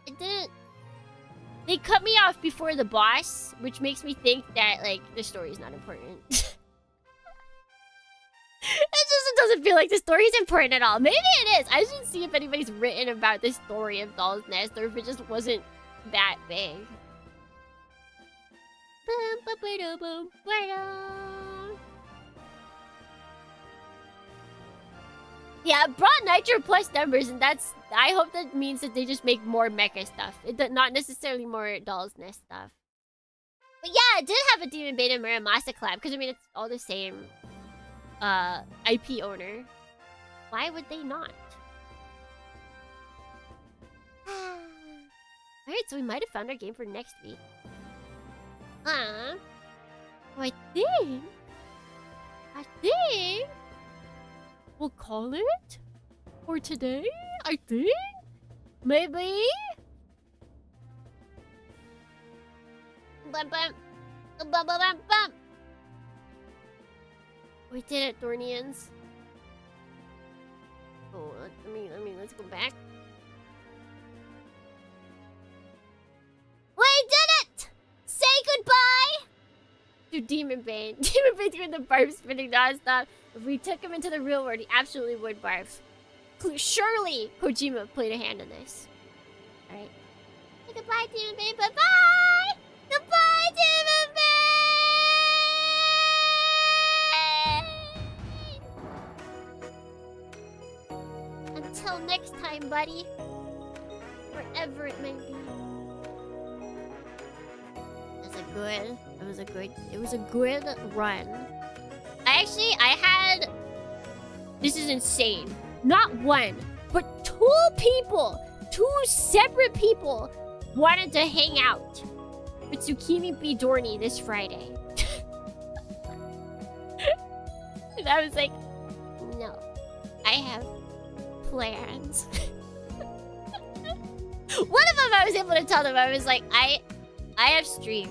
It didn't... They cut me off before the boss, which makes me think that, like, the story's not important. It doesn't feel like the story's important at all. Maybe it is. I should see if anybody's written about the story of Doll's Nest, or if it just wasn't that big. Yeah, it brought Nitro plus numbers, and that's... I hope that means that they just make more mecha stuff. Not necessarily more Doll's Nest stuff. But yeah, it did have a Demonbane and Muramasa collab, because I mean, it's all the same IP owner. Why would they not? Alright, so we might have found our game for next week. Oh, I think we'll call it for today. I think maybe. Bum, bum. Bum, bum, bum, bum. We did it, Dornians. Oh, let's go back. We did it! Say goodbye to Demonbane. Demonbane doing the barf spinning nonstop. If we took him into the real world, he absolutely would barf. Surely Kojima played a hand in this. Alright. Say goodbye, Demonbane. Bye-bye! Goodbye, Demonbane! Until next time, buddy. Wherever it may be. It was a good run. This is insane. Not one, but two separate people wanted to hang out with Tsukimi B. Dorney this Friday. And I was like, no, I have plans. One of them I was able to tell them, I was like, I have stream.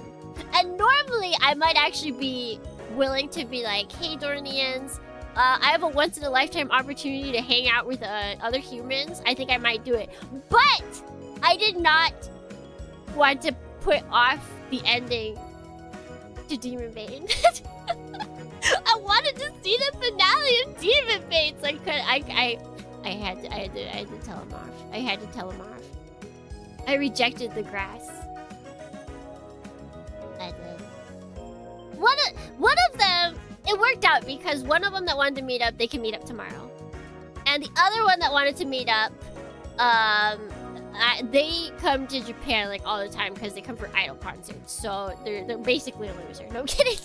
And normally I might actually be willing to be like, hey Dornians, I have a once-in-a-lifetime opportunity to hang out with other humans. I think I might do it. But I did not want to put off the ending to Demonbane. I wanted to see the finale of Demonbane, so I had to tell him off. I had to tell him off. I rejected the grass. I one of them, it worked out because one of them that wanted to meet up, they can meet up tomorrow. And the other one that wanted to meet up, they come to Japan like all the time because they come for idol concerts. So they're basically a loser. No kidding.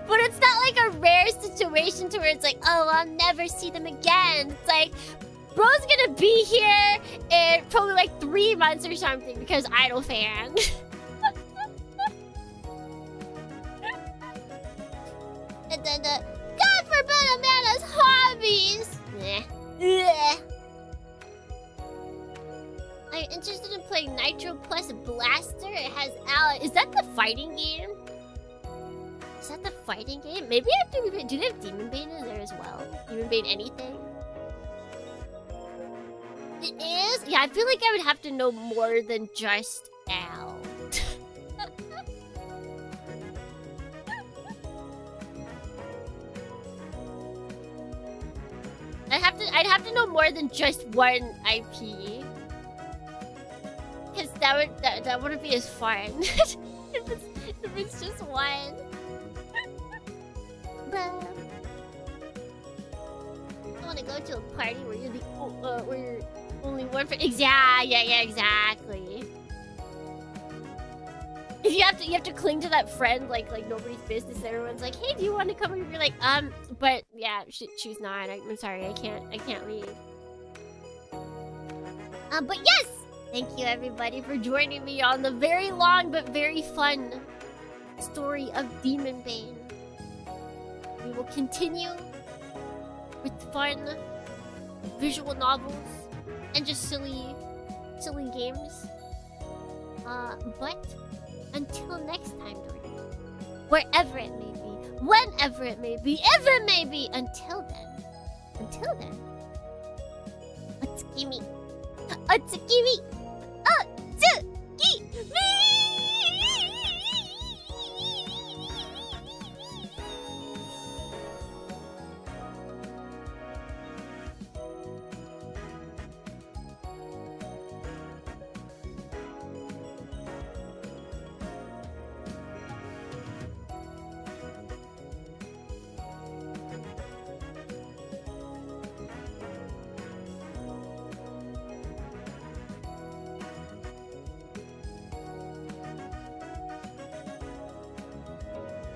But it's not like a rare situation to where it's like, oh, I'll never see them again. It's like, bro's gonna be here in probably like 3 months or something because idol fan. And then God forbid a man has hobbies. I'm interested in playing Nitro Plus Blaster. It has Al. Is that the fighting game? Is that the fighting game? Maybe I have to. Do they have Demonbane in there as well? Demonbane anything? It is? Yeah, I feel like I would have to know more than just Al. I'd have to know more than just one IP. Cause that wouldn't be as fun. if it's just one. I want to go to a party where you're the where you're only one for yeah, exactly. If you have to cling to that friend like nobody's business. Everyone's like, hey, do you want to come? And you're like, but yeah, choose not. I'm sorry, I can't leave. But yes, thank you everybody for joining me on the very long but very fun story of Demonbane. We will continue with fun visual novels and just silly games. But until next time, wherever it may be, whenever it may be, if it may be, until then, Otsukimi.